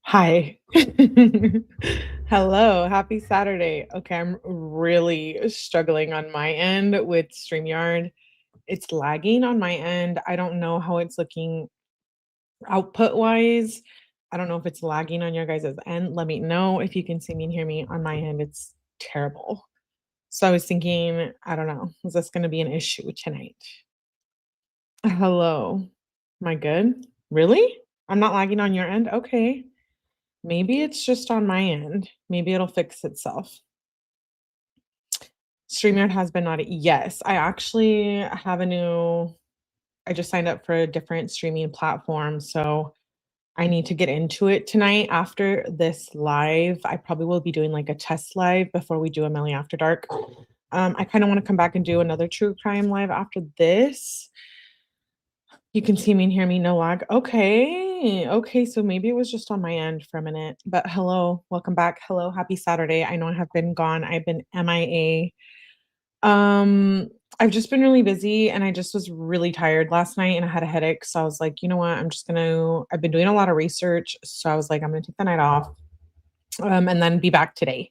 Hi. Hello, happy Saturday. Okay, I'm really struggling on my end with StreamYard. It's lagging on my end. I don't know how it's looking output-wise. I don't know if it's lagging on your guys' end. Let me know if you can see me and hear me. On my end, it's terrible. So I was thinking, I don't know, is this gonna be an issue tonight? Hello. Am I good? Really? I'm not lagging on your end? Okay. Maybe it's just on my end. Maybe it'll fix itself. StreamYard has been naughty. Yes, I actually have a new I just signed up for a different streaming platform, so I need to get into it tonight after this live. I probably will be doing like a test live before we do a Millie After Dark. I kind of want to come back and do another true crime live after this. You can see me and hear me, no lag. Okay. Okay. So maybe it was just on my end for a minute. But hello, welcome back. Hello, happy Saturday. I know I have been gone. I've been MIA. Um, I've just been really busy and I just was really tired last night and I had a headache. So I was like, you know what? I've been doing a lot of research. So I was like, I'm gonna take the night off. And then be back today.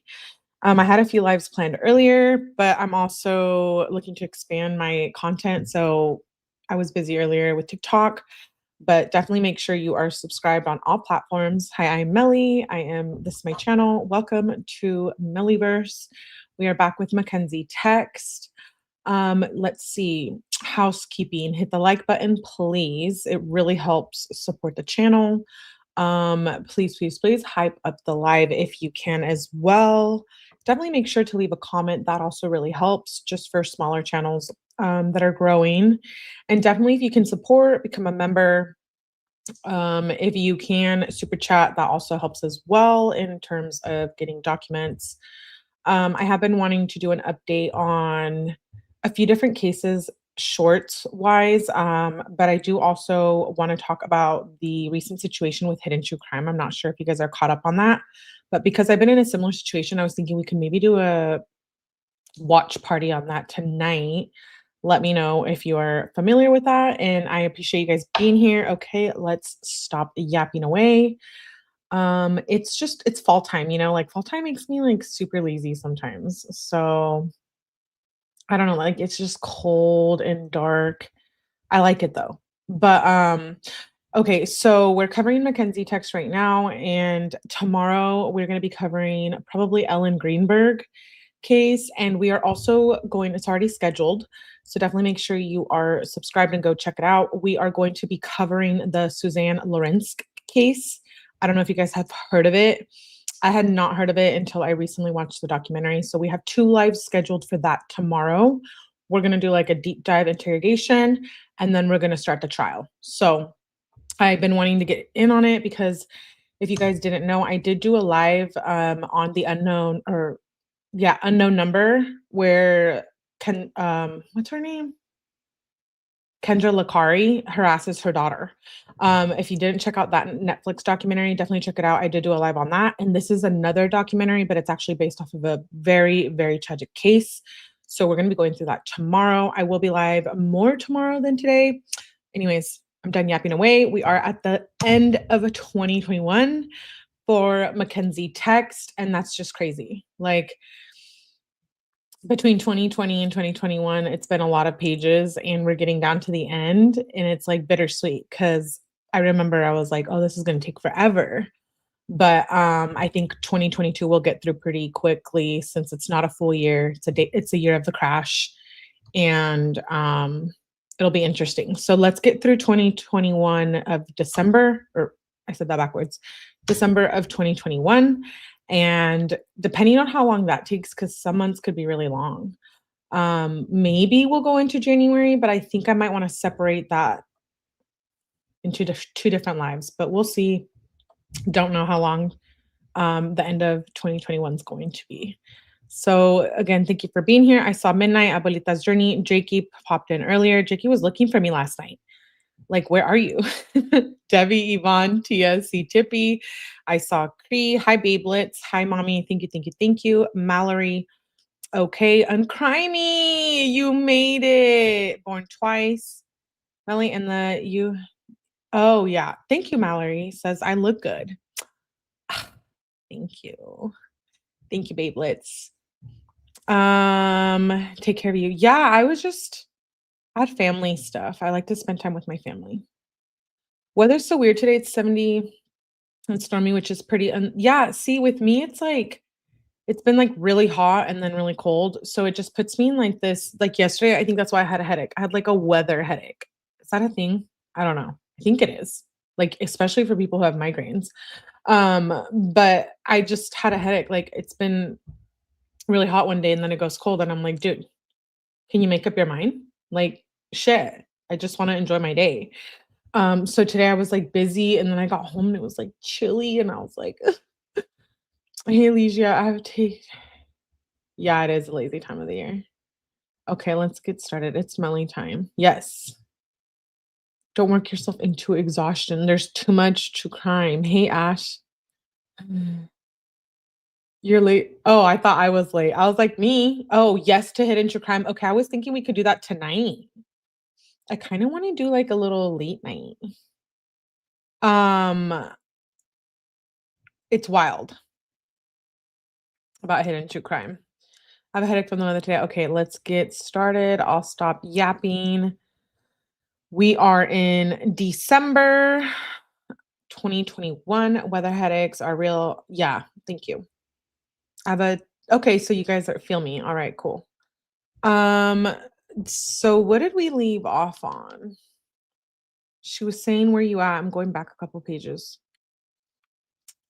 I had a few lives planned earlier, but I'm also looking to expand my content. So I was busy earlier with TikTok, but definitely make sure you are subscribed on all platforms. Hi, I'm Melly. This is my channel. Welcome to Mellyverse. We are back with Mackenzie Text. Let's see, housekeeping. Hit the like button, please. It really helps support the channel. Please, please, please hype up the live if you can as well. Definitely make sure to leave a comment. That also really helps just for smaller channels that are growing. And definitely, if you can support, become a member. If you can super chat, that also helps as well in terms of getting documents. I have been wanting to do an update on a few different cases shorts wise, but I do also want to talk about the recent situation with hidden true crime. I'm not sure if you guys are caught up on that, but because I've been in a similar situation, I was thinking we could maybe do a watch party on that tonight. Let me know if you are familiar with that. And I appreciate you guys being here. Okay, let's stop yapping away. It's fall time, like fall time makes me like super lazy sometimes. So I don't know, like it's just cold and dark. I like it though. But okay, so we're covering Mackenzie text right now, and tomorrow we're gonna be covering probably Ellen Greenberg case, and we are also going it's already scheduled, so definitely make sure you are subscribed and go check it out. We are going to be covering the Suzanne Lawrence case. I don't know if you guys have heard of it. I had not heard of it until I recently watched the documentary. So we have two lives scheduled for that tomorrow. We're going to do like a deep dive interrogation and then we're going to start the trial. So I've been wanting to get in on it because if you guys didn't know, I did do a live on the unknown number where what's her name? Kendra Lakari harasses her daughter. If you didn't check out that Netflix documentary, definitely check it out. I did do a live on that. And this is another documentary, but it's actually based off of a very, very tragic case. So we're going to be going through that tomorrow. I will be live more tomorrow than today. Anyways, I'm done yapping away. We are at the end of 2021 for Mackenzie Text, and that's just crazy. Like, between 2020 and 2021, it's been a lot of pages and we're getting down to the end and it's like bittersweet because I remember I was like, oh, this is going to take forever. But I think 2022 will get through pretty quickly since it's not a full year. It's a year of the crash and it'll be interesting. So let's get through 2021 of December, or I said that backwards, December of 2021. And depending on how long that takes, because some months could be really long, maybe we'll go into January, but I think I might want to separate that into two different lives, but we'll see. Don't know how long the end of 2021 is going to be. So again, thank you for being here. I saw Midnight, Abuelita's Journey. Jakey popped in earlier. Jakey was looking for me last night. Like, where are you? Debbie, Yvonne, Tia, C. Tippy. I saw Cree. Hi, Babelets. Hi, Mommy. Thank you, thank you, thank you. Mallory. Okay, uncry me. You made it. Born twice. Melly and the you. Oh, yeah. Thank you, Mallory. Says, I look good. Thank you. Thank you, babelets. Take care of you. Yeah, I had family stuff. I like to spend time with my family. Weather's so weird today. It's 70 and stormy, which is pretty yeah, see with me it's like it's been like really hot and then really cold. So it just puts me in like this like yesterday, I think that's why I had a headache. I had like a weather headache. Is that a thing? I don't know. I think it is. Like especially for people who have migraines. But I just had a headache. Like it's been really hot one day and then it goes cold and I'm like, dude, can you make up your mind? Like shit. I just want to enjoy my day. So today I was like busy and then I got home and it was like chilly and I was like, hey Legia, I have to take yeah, it is a lazy time of the year. Okay, let's get started. It's smelly time. Yes. Don't work yourself into exhaustion. There's too much true crime. Hey Ash. You're late. Oh, I thought I was late. I was like, me. Oh, yes to hidden true crime. Okay, I was thinking we could do that tonight. I kind of want to do like a little late night. Um, it's wild about hidden true crime. I have a headache from the weather today. Okay, let's get started. I'll stop yapping. We are in December 2021. Weather headaches are real. Yeah, thank you. I have a okay, so you guys are feel me. All right, cool. Um, so what did we leave off on? She was saying where you at. I'm going back a couple pages.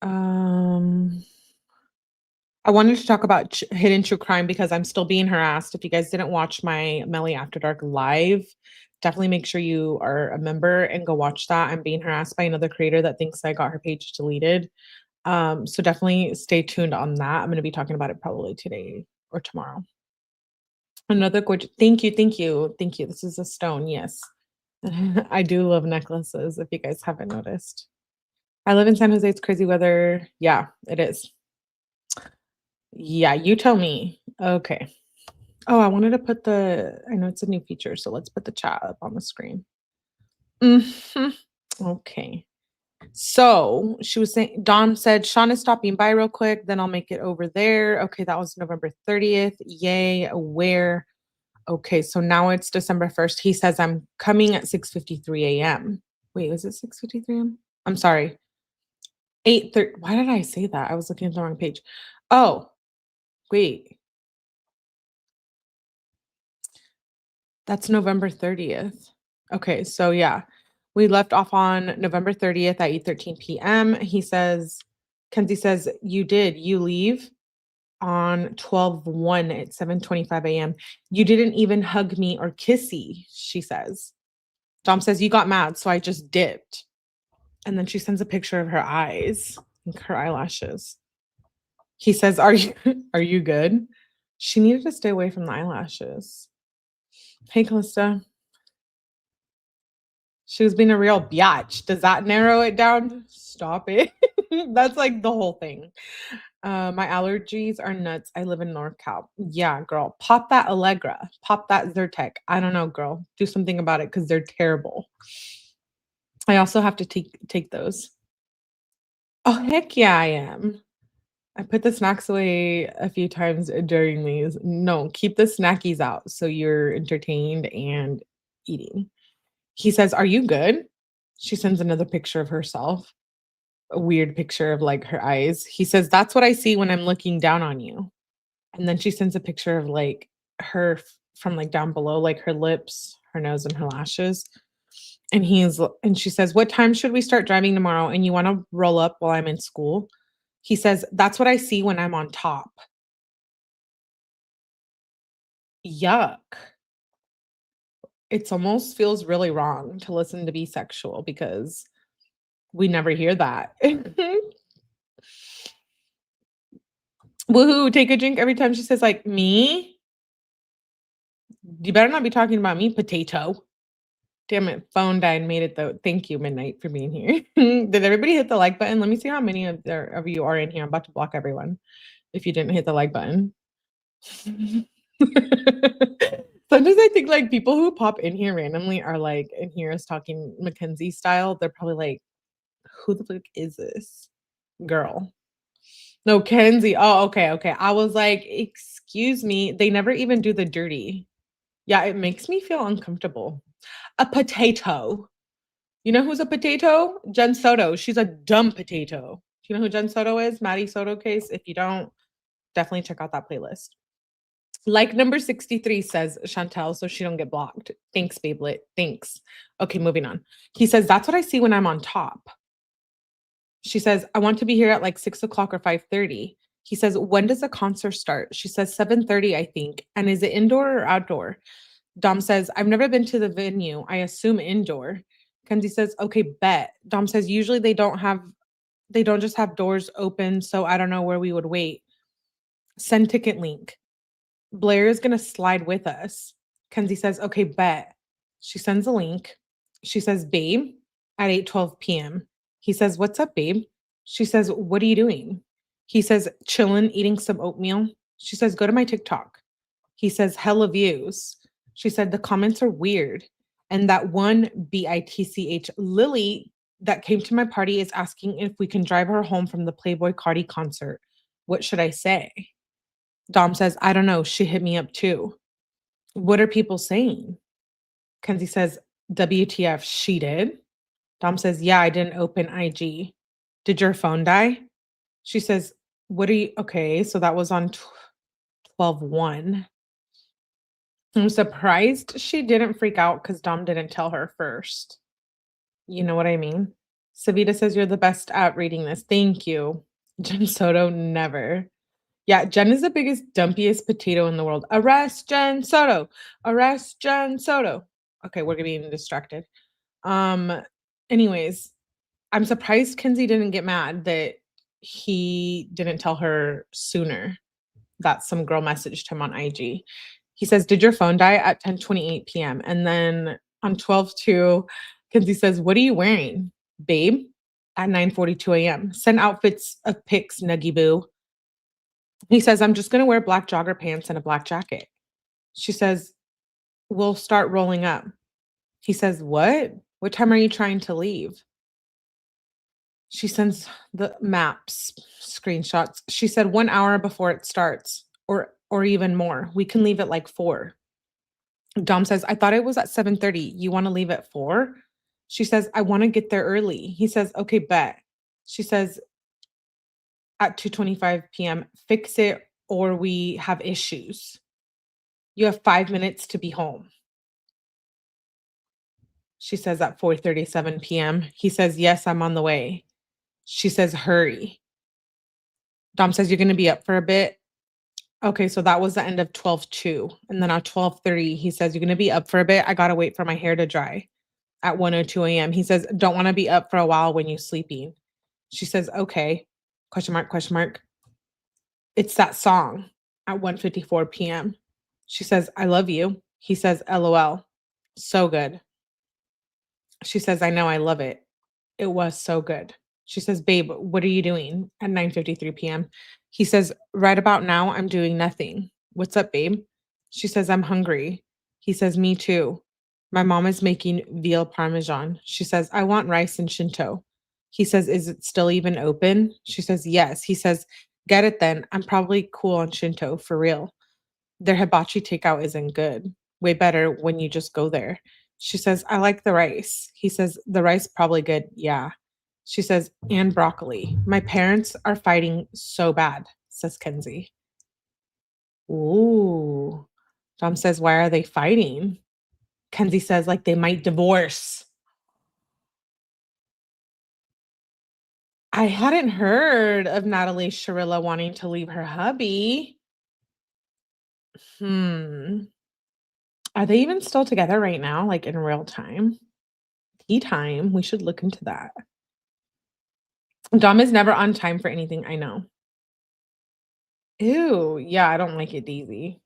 Um, I wanted to talk about hidden true crime because I'm still being harassed. If you guys didn't watch my Melly After Dark live, definitely make sure you are a member and go watch that. I'm being harassed by another creator that thinks I got her page deleted. So definitely stay tuned on that. I'm going to be talking about it probably today or tomorrow. Another gorgeous. Thank you, thank you, thank you. This is a stone. Yes, I do love necklaces. If you guys haven't noticed, I live in San Jose. It's crazy weather. Yeah, it is. Yeah, you tell me. Okay. Oh, I wanted to put I know it's a new feature, so let's put the chat up on the screen. Mhm. Okay. So she was saying, Dom said, Sean is stopping by real quick, then I'll make it over there. Okay, that was November 30th. Yay. Where? Okay, so now it's December 1st. He says, I'm coming at 6:53 a.m. Wait, is it 6:53 a.m.? I'm sorry. 8:30. Why did I say that? I was looking at the wrong page. Oh, wait. That's November 30th. Okay, so yeah, we left off on November 30th at 8:13 p.m. He says, Kenzie says, you leave on 12/1 at 7:25 a.m. You didn't even hug me or kissy, she says. Dom says, you got mad, so I just dipped. And then she sends a picture of her eyes, like her eyelashes. He says, are you good? She needed to stay away from the eyelashes. Hey, Calista. She was being a real biatch. Does that narrow it down? Stop it. That's like the whole thing. My allergies are nuts. I live in NorCal. Yeah, girl. Pop that Allegra. Pop that Zyrtec. I don't know, girl. Do something about it because they're terrible. I also have to take those. Oh, heck yeah, I am. I put the snacks away a few times during these. No, keep the snackies out so you're entertained and eating. He says, are you good? She sends another picture of herself, a weird picture of like her eyes. He says, that's what I see when I'm looking down on you. And then she sends a picture of like her from like down below, like her lips, her nose, and her lashes. And she says, what time should we start driving tomorrow? And you want to roll up while I'm in school? He says, that's what I see when I'm on top. Yuck. It's almost feels really wrong to listen to be sexual because we never hear that. Woohoo, take a drink every time she says, like, me? You better not be talking about me, potato. Damn it, phone died, made it though. Thank you, Midnight, for being here. Did everybody hit the like button? Let me see how many of you are in here. I'm about to block everyone if you didn't hit the like button. Sometimes I think like people who pop in here randomly are like in here is talking Mackenzie style. They're probably like, who the fuck is this girl? No, Kenzie. Oh, okay, okay. I was like, "Excuse me." They never even do the dirty. Yeah, it makes me feel uncomfortable. A potato. You know who's a potato? Jen Soto. She's a dumb potato. Do you know who Jen Soto is? Maddie Soto case. If you don't, definitely check out that playlist. Like number 63 says Chantel, so she don't get blocked. Thanks, Babelet. Thanks. Okay, moving on. He says, that's what I see when I'm on top. She says, I want to be here at like 6 o'clock or 5:30. He says, when does the concert start? She says 7:30, I think. And is it indoor or outdoor? Dom says, I've never been to the venue. I assume indoor. Kenzie says, okay, bet. Dom says, usually they don't just have doors open, so I don't know where we would wait. Send ticket link. Blair is gonna slide with us. Kenzie says, okay, bet. She sends a link. She says, babe, at 8:12 p.m. He says, what's up, babe? She says, what are you doing? He says, chilling, eating some oatmeal. She says, go to my TikTok. He says, hella views. She said, the comments are weird. And that one BITCH Lily that came to my party is asking if we can drive her home from the Playboy Cardi concert. What should I say? Dom says, I don't know. She hit me up too. What are people saying? Kenzie says, WTF, she did. Dom says, yeah, I didn't open IG. Did your phone die? She says, what are you? Okay, so that was on 12/1. I'm surprised she didn't freak out because Dom didn't tell her first. You know what I mean? Savita says, you're the best at reading this. Thank you. Jen Soto, never. Yeah, Jen is the biggest, dumpiest potato in the world. Arrest Jen Soto. Arrest Jen Soto. Okay, we're getting distracted. Um, anyways, I'm surprised Kenzie didn't get mad that he didn't tell her sooner that some girl messaged him on IG. He says, did your phone die at 10:28 p.m.? And then on 12/2, Kenzie says, what are you wearing, babe? At 9:42 a.m. Send outfits of pics, Nuggy Boo. He says, I'm just going to wear black jogger pants and a black jacket. She says, we'll start rolling up. He says, what? What time are you trying to leave? She sends the maps screenshots. She said 1 hour before it starts or even more. We can leave at like 4. Dom says, I thought it was at 7:30. You want to leave at 4? She says, I want to get there early. He says, okay, bet. She says, at 2:25 p.m., fix it or we have issues. You have 5 minutes to be home. She says at 4:37 p.m. He says, yes, I'm on the way. She says, hurry. Dom says, you're going to be up for a bit. Okay, so that was the end of 12/2. And then at 12:30, he says, you're going to be up for a bit. I got to wait for my hair to dry. At 1:02 a.m., he says, don't want to be up for a while when you're sleeping. She says, okay, question mark, question mark. It's that song at 1:54 p.m. She says, I love you. He says, LOL. So good. She says, I know, I love it. It was so good. She says, babe, what are you doing at 9:53 p.m.? He says, right about now, I'm doing nothing. What's up, babe? She says, I'm hungry. He says, me too. My mom is making veal parmesan. She says, I want rice and Shinto. He says, is it still even open? She says, yes. He says, get it then. I'm probably cool on Shinto for real. Their hibachi takeout isn't good. Way better when you just go there. She says, I like the rice. He says, the rice probably good. Yeah. She says, and broccoli. My parents are fighting so bad, says Kenzie. Ooh. Dom says, why are they fighting? Kenzie says, like they might divorce. I hadn't heard of Natalie Shirilla wanting to leave her hubby. Are they even still together right now, like in real time? Tea time. We should look into that. Dom is never on time for anything, I know. Ew, yeah, I don't like it, Daisy.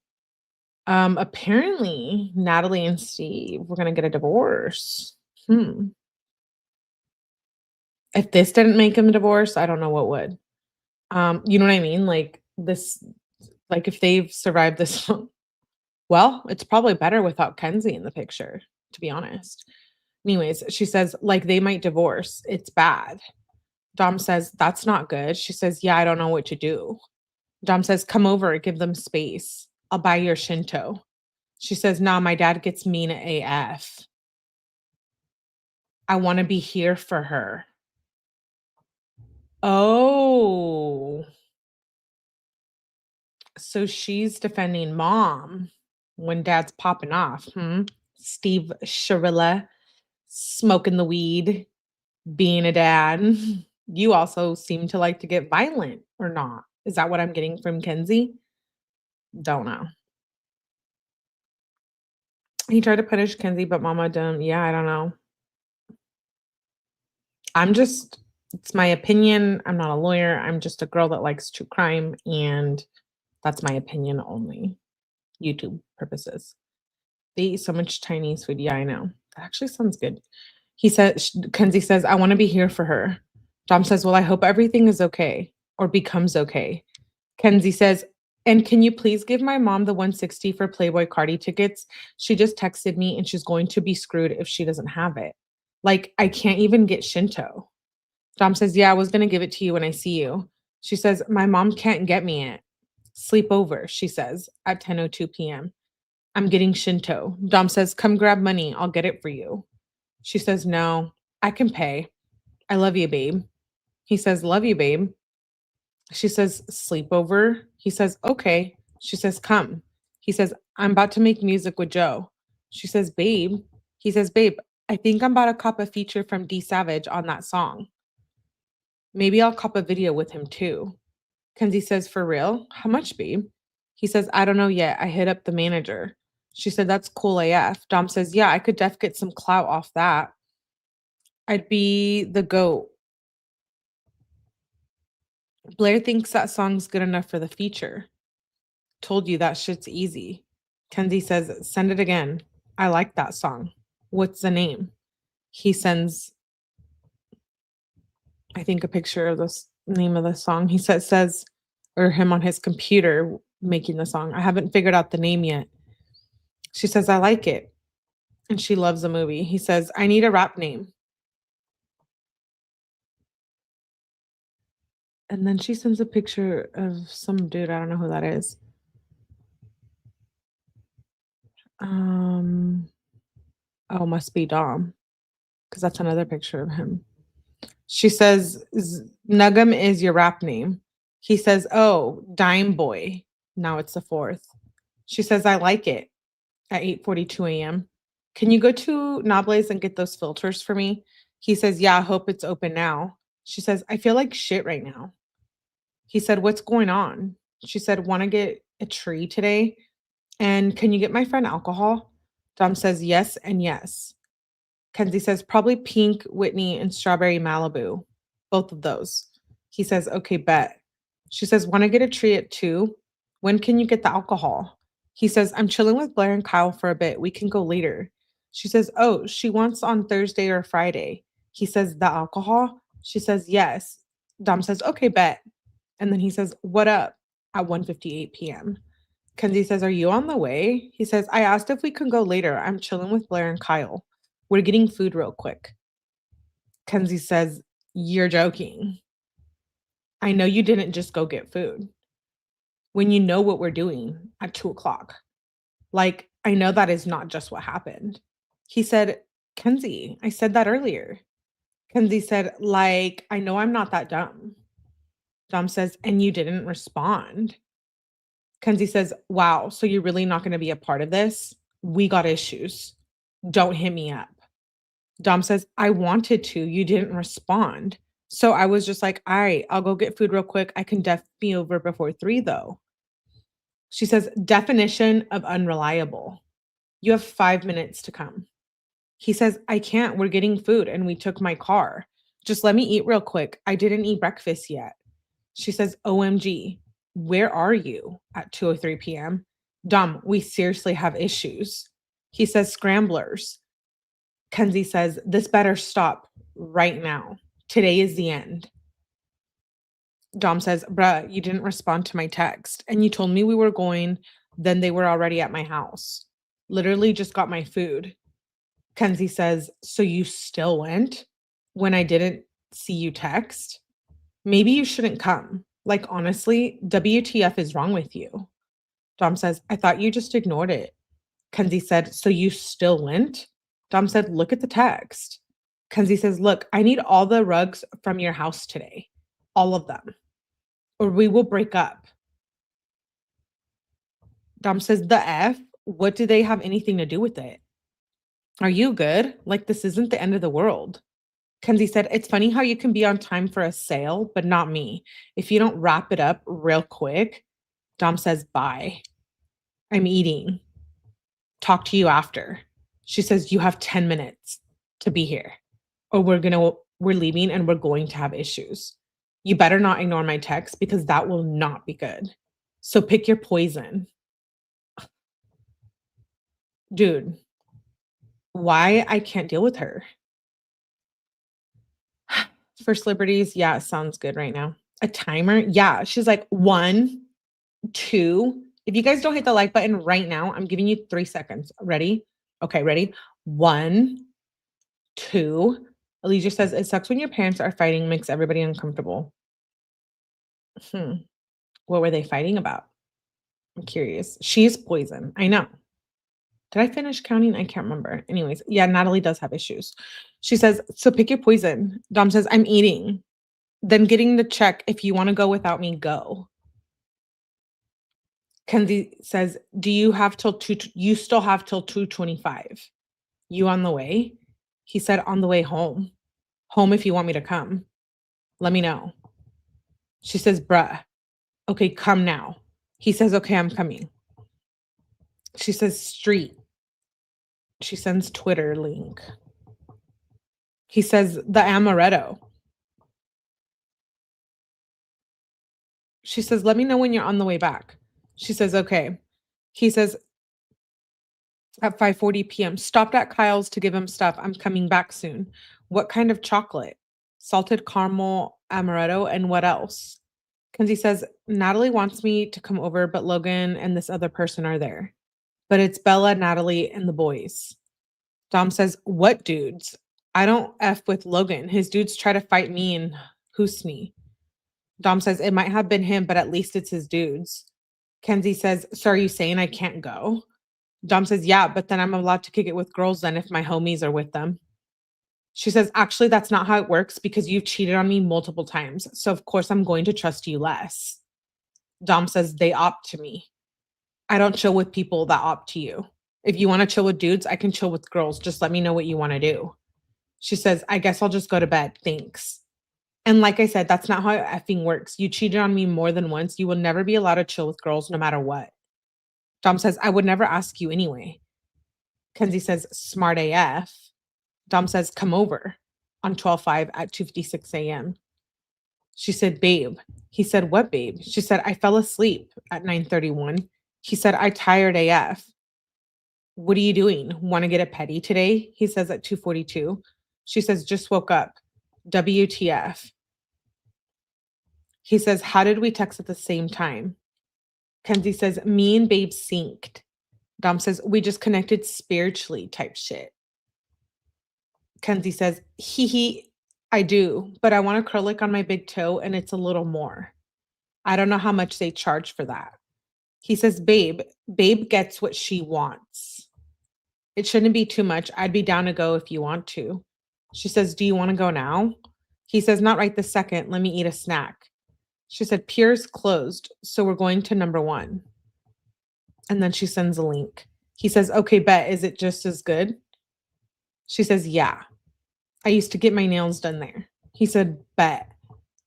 Apparently, Natalie and Steve were gonna get a divorce. Hmm. If this didn't make him a divorce, I don't know what would. You know what I mean? Like this, like if they've survived this, well, it's probably better without Kenzie in the picture, to be honest. Anyways, she says, like they might divorce. It's bad. Dom says, "That's not good." She says, "Yeah, I don't know what to do." Dom says, "Come over, give them space. I'll buy your Shinto." She says, "Nah, my dad gets mean AF. I wanna be here for her." Oh, so she's defending mom when dad's popping off, hmm? Steve Shirilla, smoking the weed, being a dad. You also seem to like to get violent or not. Is that what I'm getting from Kenzie? Don't know. He tried to punish Kenzie, but mama didn't. Yeah, I don't know. I'm just it's my opinion. I'm not a lawyer. I'm just a girl that likes true crime, and that's my opinion only. YouTube purposes. They eat so much Chinese food. Yeah, I know. That actually sounds good. Kenzie says, "I want to be here for her." Dom says, "Well, I hope everything is okay or becomes okay." Kenzie says, "And can you please give my mom the 160 for Playboy Cardi tickets? She just texted me and she's going to be screwed if she doesn't have it. Like, I can't even get Shinto." Dom says, "Yeah, I was going to give it to you when I see you." She says, "My mom can't get me it. Sleep over," she says, at 10:02 p.m. "I'm getting Shinto." Dom says, "Come grab money. I'll get it for you." She says, "No, I can pay. I love you, babe." He says, "Love you, babe." She says, "Sleepover?" He says, "Okay." She says, "Come." He says, "I'm about to make music with Joe." She says, "Babe." He says, "Babe, I think I'm about to cop a feature from D Savage on that song. Maybe I'll cop a video with him too." Kenzie says, "For real? How much, babe?" He says, "I don't know yet. I hit up the manager." She said, "That's cool AF." Dom says, "Yeah, I could get some clout off that. I'd be the GOAT. Blair thinks that song's good enough for the feature. Told you that shit's easy." Kenzie says, "Send it again. I like that song. What's the name?" He sends, I think, a picture of this name of the song. He says, or him on his computer making the song. "I haven't figured out the name yet." She says, "I like it." And she loves the movie. He says, "I need a rap name." And then she sends a picture of some dude. I don't know who that is. Um, oh, must be Dom, because that's another picture of him. She says, "Nugum is your rap name." He says, "Oh, Dime Boy." Now it's the fourth. She says, "I like it," at 8:42 a.m. "Can you go to Noble's and get those filters for me?" He says, "Yeah, I hope it's open now." She says, "I feel like shit right now." He said, "What's going on?" She said, "Want to get a tree today? And can you get my friend alcohol?" Dom says, "Yes and yes." Kenzie says, "Probably pink, Whitney, and strawberry Malibu. Both of those." He says, "Okay, bet." She says, "Want to get a tree at 2? When can you get the alcohol?" He says, "I'm chilling with Blair and Kyle for a bit. We can go later." She says, "Oh, she wants on Thursday or Friday." He says, "The alcohol?" She says, "Yes." Dom says, "Okay, bet." And then he says, "What up?" at 1:58 p.m. Kenzie says, "Are you on the way?" He says, "I asked if we could go later. I'm chilling with Blair and Kyle. We're getting food real quick." Kenzie says, "You're joking. I know you didn't just go get food when you know what we're doing at 2 o'clock. Like, I know that is not just what happened." He said, "Kenzie, I said that earlier." Kenzie said, "Like, I know I'm not that dumb." Dom says, "And you didn't respond." Kenzie says, "Wow, so you're really not going to be a part of this? We got issues. Don't hit me up." Dom says, "I wanted to. You didn't respond. So I was just like, all right, I'll go get food real quick. I can def me over before 3 though." She says, "Definition of unreliable. You have 5 minutes to come." He says, "I can't. We're getting food and we took my car. Just let me eat real quick. I didn't eat breakfast yet." She says, "OMG, where are you?" at 2:03 p.m. Dom, we seriously have issues. He says, "Scramblers." Kenzie says, "This better stop right now. Today is the end." Dom says, "Bruh, you didn't respond to my text. And you told me we were going. Then they were already at my house. Literally just got my food." Kenzie says, "So you still went when I didn't see you text?" Maybe you shouldn't come. Like, honestly, WTF is wrong with you? Dom says, I thought you just ignored it. Kenzie said, so you still went? Dom said, look at the text. Kenzie says, look, I need all the rugs from your house today. All of them. Or we will break up. Dom says, the F? What do they have anything to do with it? Are you good? Like, this isn't the end of the world. Kenzie said, it's funny how you can be on time for a sale, but not me. If you don't wrap it up real quick, Dom says, bye. I'm eating. Talk to you after. She says, you have 10 minutes to be here, or we're leaving and we're going to have issues. You better not ignore my text because that will not be good. So pick your poison. Dude, why I can't deal with her? First liberties, yeah, sounds good right now. A timer? Yeah. She's like, 1, 2. If you guys don't hit the like button right now, I'm giving you 3 seconds. Ready? Okay, ready? 1, 2. Alicia says, it sucks when your parents are fighting, makes everybody uncomfortable. Hmm. What were they fighting about? I'm curious. She's poison. I know. Did I finish counting? I can't remember. Anyways, yeah, Natalie does have issues. She says, so pick your poison. Dom says, I'm eating. Then getting the check. If you want to go without me, go. Kenzie says, do you have till you still have till 2:25? You on the way? He said, on the way home. Home if you want me to come. Let me know. She says, bruh. Okay, come now. He says, okay, I'm coming. She says, street. She sends Twitter link. He says, the amaretto. She says, let me know when you're on the way back. She says, okay. He says, at 5:40 p.m., stopped at Kyle's to give him stuff. I'm coming back soon. What kind of chocolate? Salted caramel, amaretto, and what else? Kenzie says, Natalie wants me to come over, but Logan and this other person are there. But it's Bella, Natalie, and the boys. Dom says, what dudes? I don't F with Logan. His dudes try to fight me and Husni. Dom says, it might have been him, but at least it's his dudes. Kenzie says, so are you saying I can't go? Dom says, yeah, but then I'm allowed to kick it with girls then if my homies are with them. She says, actually, that's not how it works because you've cheated on me multiple times. So of course I'm going to trust you less. Dom says, they opt to me. I don't chill with people that opt to you. If you want to chill with dudes, I can chill with girls. Just let me know what you want to do. She says, I guess I'll just go to bed. Thanks. And like I said, that's not how effing works. You cheated on me more than once. You will never be allowed to chill with girls no matter what. Dom says, I would never ask you anyway. Kenzie says, smart AF. Dom says, come over on 12/5 at 2:56 a.m. She said, babe. He said, what, babe? She said, I fell asleep at 9:31. He said, I tired AF. What are you doing? Want to get a petty today? He says at 2:42. She says, just woke up. WTF. He says, how did we text at the same time? Kenzie says, me and babe synced. Dom says, we just connected spiritually type shit. Kenzie says, I do, but I want acrylic on my big toe and it's a little more. I don't know how much they charge for that. He says, babe gets what she wants. It shouldn't be too much. I'd be down to go if you want to. She says, do you want to go now? He says, not right this second. Let me eat a snack. She said, Pierre's closed, so we're going to number 1. And then she sends a link. He says, okay, bet. Is it just as good? She says, yeah. I used to get my nails done there. He said, bet.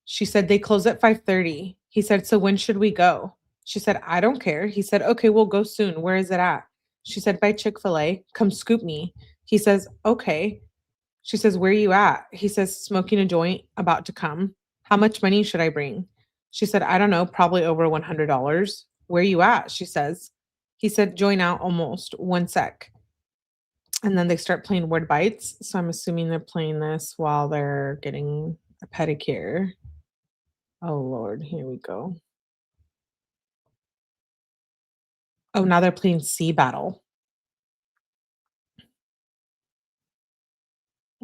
She said, they close at 5:30. He said, so when should we go? She said, I don't care. He said, okay, we'll go soon. Where is it at? She said, by Chick-fil-A. Come scoop me. He says, okay. She says, where are you at? He says, smoking a joint, about to come. How much money should I bring? She said, I don't know, probably over $100. Where are you at? She says. He said, join out almost. 1 sec. And then they start playing word bites. So I'm assuming they're playing this while they're getting a pedicure. Oh, Lord. Here we go. Oh, now they're playing Sea Battle.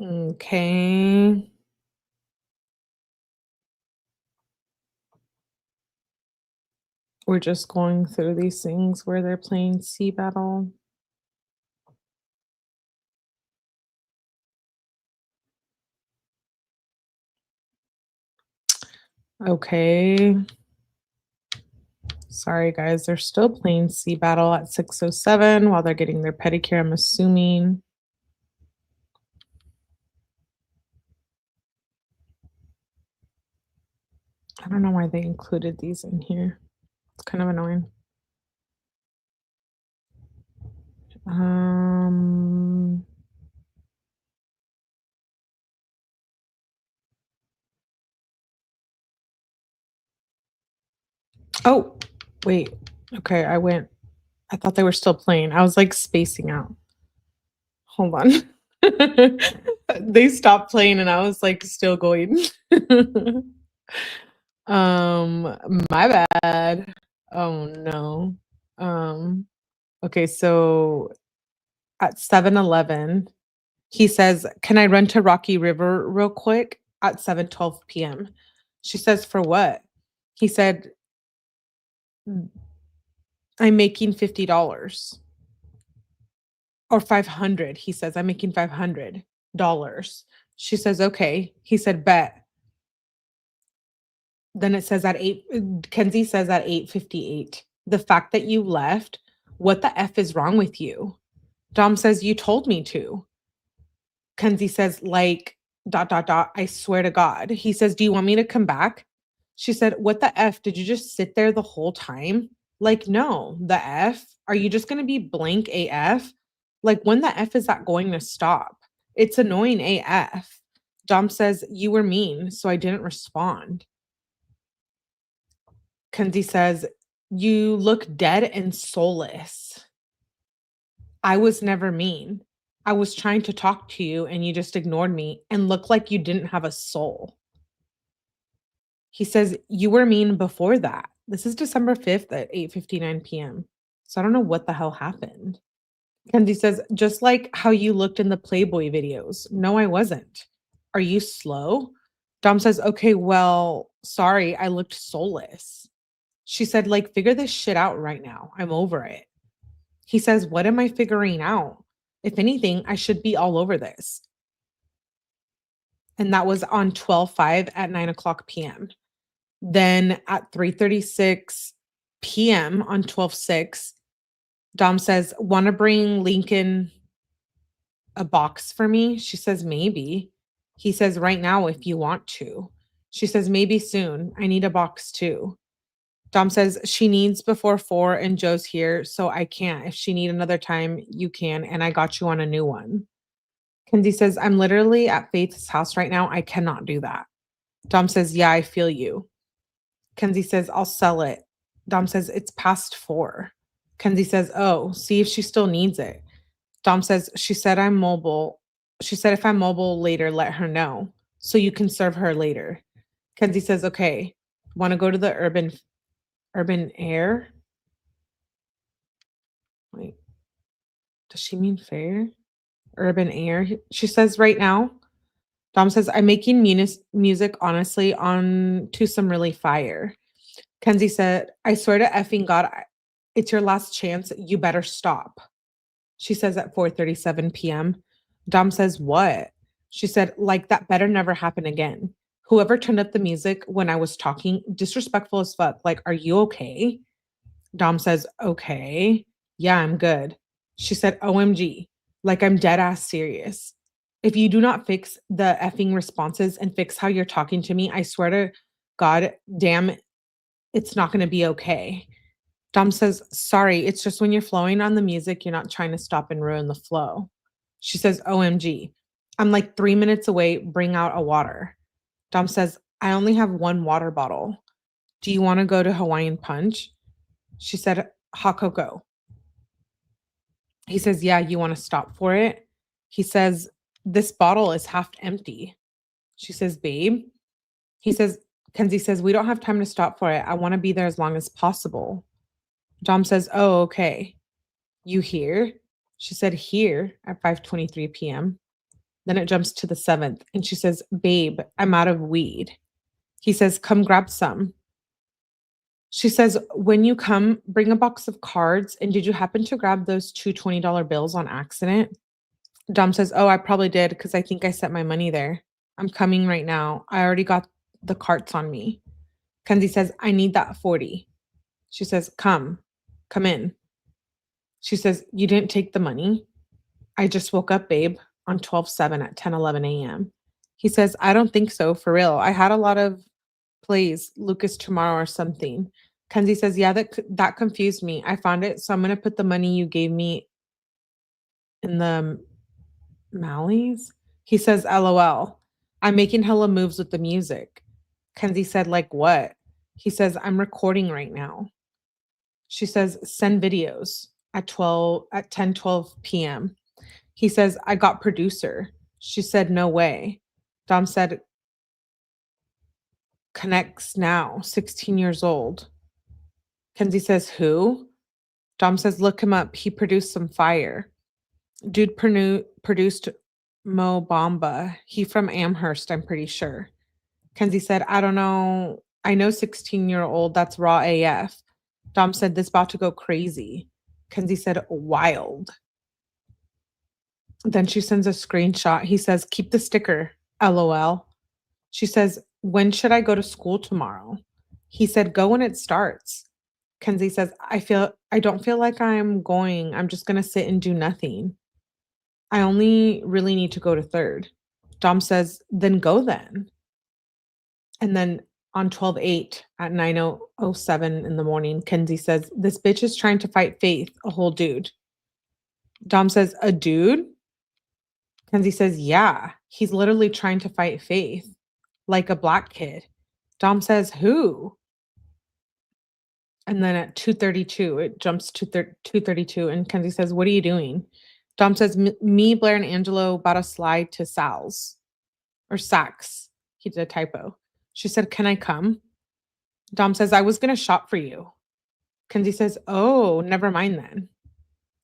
Okay. We're just going through these things where they're playing sea battle. Okay. Sorry, guys. They're still playing sea battle at 6:07 while they're getting their pedicure, I'm assuming. I don't know why they included these in here. It's kind of annoying. Um, oh, wait. Okay, I thought they were still playing. I was like spacing out. Hold on. They stopped playing and I was like still going. My bad. Oh no. Um, okay, so at 7:11, he says, "Can I run to Rocky River real quick at 7:12 p.m.?" She says, "For what?" He said, "I'm making $50 or 500." He says, "I'm making $500." She says, "Okay." He said, "Bet." Then it says at 8 Kenzie says at 8:58, "The fact that you left, what the F is wrong with you?" Dom says, "You told me to." Kenzie says, like, dot, dot, dot, "I swear to God." He says, "Do you want me to come back?" She said, "What the F? Did you just sit there the whole time?" Like, no, the F? Are you just going to be blank AF? Like, when the F is that going to stop? It's annoying AF. Dom says, "You were mean, so I didn't respond." Kenzie says, "You look dead and soulless." I was never mean. I was trying to talk to you and you just ignored me and looked like you didn't have a soul. He says, "You were mean before that." This is December 5th at 8:59 p.m. So I don't know what the hell happened. Kenzie says, "Just like how you looked in the Playboy videos." No, I wasn't. Are you slow? Dom says, "Okay, well, sorry, I looked soulless." She said, like, figure this shit out right now. I'm over it. He says, "What am I figuring out? If anything, I should be all over this." And that was on 12/5 at 9:00 p.m. Then at 3:36 p.m. on 12/6, Dom says, "Want to bring Lincoln a box for me?" She says, "Maybe." He says, "Right now, if you want to." She says, "Maybe soon. I need a box too." Dom says, "She needs before 4 and Joe's here, so I can't. If she need another time, you can, and I got you on a new one." Kenzie says, "I'm literally at Faith's house right now. I cannot do that." Dom says, "Yeah, I feel you." Kenzie says, "I'll sell it." Dom says, "It's past 4." Kenzie says, "Oh, see if she still needs it." Dom says, "She said I'm mobile. She said if I'm mobile later, let her know so you can serve her later." Kenzie says, "Okay. Want to go to the urban air?" Wait, does she mean fair? Urban air? She says, "Right now." Dom says, "I'm making music honestly on to some really fire." Kenzie said, "I swear to effing God, it's your last chance. You better stop." She says at 4:37 p.m. Dom says, "What?" She said, "Like that better never happen again. Whoever turned up the music when I was talking, disrespectful as fuck. Like, are you okay?" Dom says, "Okay. Yeah, I'm good." She said, "OMG. Like, I'm dead ass serious. If you do not fix the effing responses and fix how you're talking to me, I swear to God damn, it's not going to be okay." Dom says, "Sorry, it's just when you're flowing on the music, you're not trying to stop and ruin the flow." She says, "OMG. I'm like 3 minutes away. Bring out a water." Dom says, "I only have one water bottle. Do you want to go to Hawaiian Punch?" She said, "Hot cocoa." He says, "Yeah, you want to stop for it?" He says, "This bottle is half empty." She says, "Babe." He says, Kenzie says, "We don't have time to stop for it. I want to be there as long as possible." Dom says, "Oh, okay. You here?" She said, "Here" at 5:23 p.m. Then it jumps to the 7th and she says, "Babe, I'm out of weed." He says, "Come grab some." She says, when you come, bring a box of cards. And did you happen to grab those two $20 bills on accident? Dom says, oh, I probably did because I think I set my money there. I'm coming right now. I already got the carts on me. Kenzie says, I need that 40. She says, come in. She says, you didn't take the money. I just woke up, babe, on 12/7 at 10:11 a.m. He says, I don't think so, for real. I had a lot of plays, Lucas tomorrow or something. Kenzie says, yeah, that confused me. I found it, so I'm going to put the money you gave me in the Malleys. He says, LOL. I'm making hella moves with the music. Kenzie said, like what? He says, I'm recording right now. She says, send videos at 10:12 p.m. He says, I got producer. She said, no way. Dom said, connects now, 16 years old. Kenzie says, who? Dom says, look him up. He produced some fire. Dude produced Mo Bamba. He from Amherst, I'm pretty sure. Kenzie said, I don't know. I know 16-year-old. That's raw AF. Dom said, this about to go crazy. Kenzie said, wild. Then she sends a screenshot. He says, keep the sticker. LOL. She says, when should I go to school tomorrow? He said, go when it starts. Kenzie says, I don't feel like I'm going. I'm just going to sit and do nothing. I only really need to go to third. Dom says, then go then. And then on 12/8 at 9:07 in the morning, Kenzie says, this bitch is trying to fight Faith, a whole dude. Dom says, a dude? Kenzie says, yeah, he's literally trying to fight Faith, like a black kid. Dom says, who? And then at 2:32, it jumps to 2:32, and Kenzie says, what are you doing? Dom says, me, Blair, and Angelo about to slide to Sal's. Or Saks. He did a typo. She said, can I come? Dom says, I was going to shop for you. Kenzie says, oh, never mind then.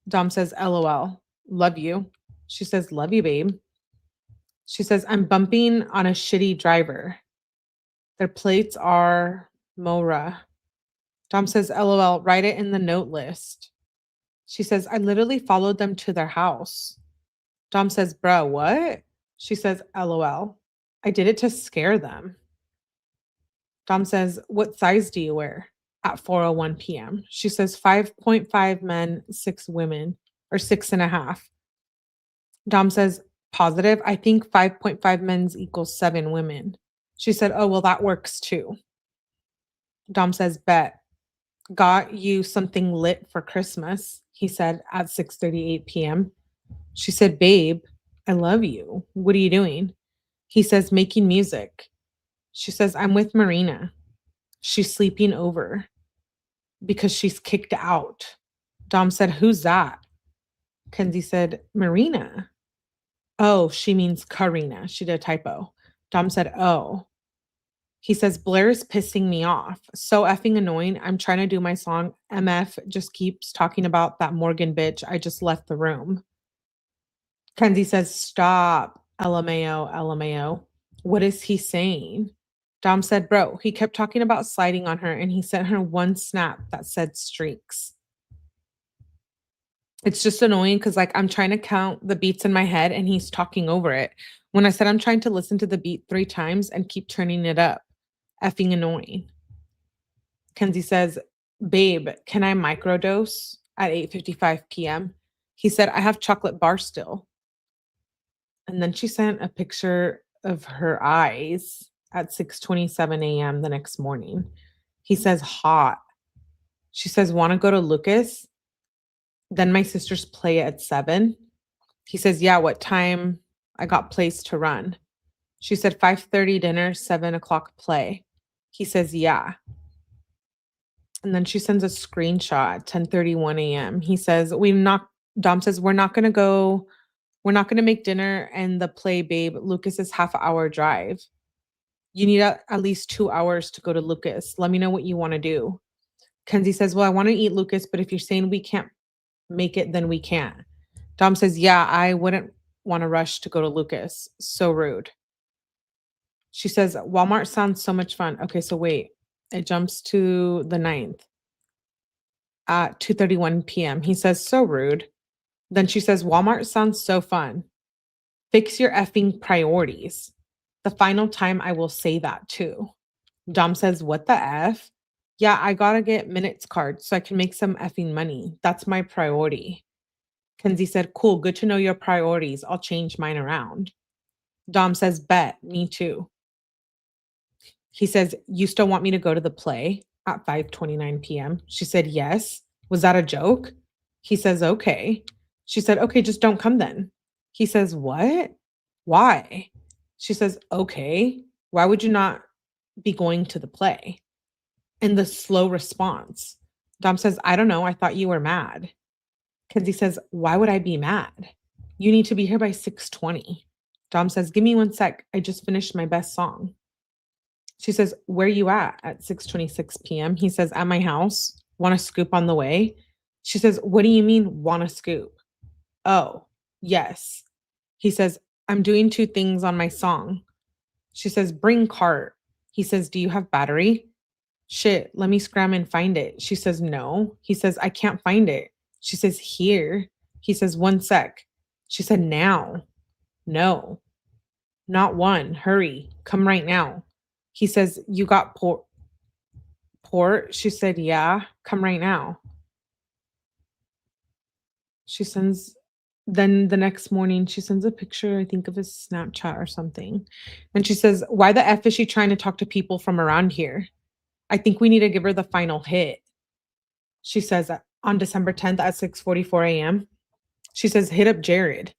Dom says, LOL. Love you. She says, love you, babe. She says, I'm bumping on a shitty driver. Their plates are Mora. Dom says, LOL, write it in the note list. She says, I literally followed them to their house. Dom says, bro, what? She says, LOL. I did it to scare them. Dom says, what size do you wear? At 4:01 p.m. She says, 5.5 men, 6 women, or 6.5. Dom says, positive? I think 5.5 men's equals 7 women. She said, oh, well, that works too. Dom says, bet. Got you something lit for Christmas, he said at 6:38 p.m. She said, babe, I love you. What are you doing? He says, making music. She says, I'm with Marina. She's sleeping over because she's kicked out. Dom said, who's that? Kenzie said, Marina. Oh, she means Karina. She did a typo. Dom said, oh. He says, Blair is pissing me off. So effing annoying. I'm trying to do my song. MF just keeps talking about that Morgan bitch. I just left the room. Kenzie says, stop. LMAO, LMAO. What is he saying? Dom said, bro, he kept talking about sliding on her and he sent her one snap that said streaks. It's just annoying because like I'm trying to count the beats in my head and he's talking over it. When I said I'm trying to listen to the beat 3 times and keep turning it up. Effing annoying. Kenzie says, babe, can I microdose at 8:55 p.m.? He said, I have chocolate bar still. And then she sent a picture of her eyes at 6:27 a.m. the next morning. He says, hot. She says, want to go to Lucas? Then my sisters play at 7. He says, yeah, what time? I got plays to run. She said, 5:30 dinner, 7 o'clock play. He says, yeah. And then she sends a screenshot at 10:31 a.m. He says, Dom says, we're not going to make dinner and the play, babe. Lucas is half-hour drive. You need at least 2 hours to go to Lucas. Let me know what you want to do. Kenzie says, well, I want to eat Lucas, but if you're saying we can't make it, then we can't. Dom says, yeah, I wouldn't want to rush to go to Lucas. So rude. She says, Walmart sounds so much fun. Okay, so wait. It jumps to the 9th at 2:31 p.m. He says, so rude. Then she says, Walmart sounds so fun. Fix your effing priorities. The final time I will say that too. Dom says, what the F? Yeah, I gotta get minutes cards so I can make some effing money. That's my priority. Kenzie said, cool, good to know your priorities. I'll change mine around. Dom says, bet, me too. He says, you still want me to go to the play at 5:29 p.m.? She said, yes. Was that a joke? He says, okay. She said, okay, just don't come then. He says, what? Why? She says, okay. Why would you not be going to the play? And the slow response. Dom says, I don't know. I thought you were mad. Kenzie says, why would I be mad? You need to be here by 6:20. Dom says, give me one sec. I just finished my best song. She says, where you at 6:26 p.m.? He says, at my house. Want a scoop on the way? She says, what do you mean, want a scoop? Oh, yes. He says, I'm doing 2 things on my song. She says, bring cart. He says, do you have battery? Shit, let me scram and find it. She says, no. He says, I can't find it. She says, here. He says, one sec. She said, now. No, not one. Hurry. Come right now. He says, you got port? She said, yeah. Come right now. She sends, then the next morning, she sends a picture, I think, of his Snapchat or something. And she says, why the F is she trying to talk to people from around here? I think we need to give her the final hit. She says, on December 10th at 6:44 a.m. She says, hit up Jared.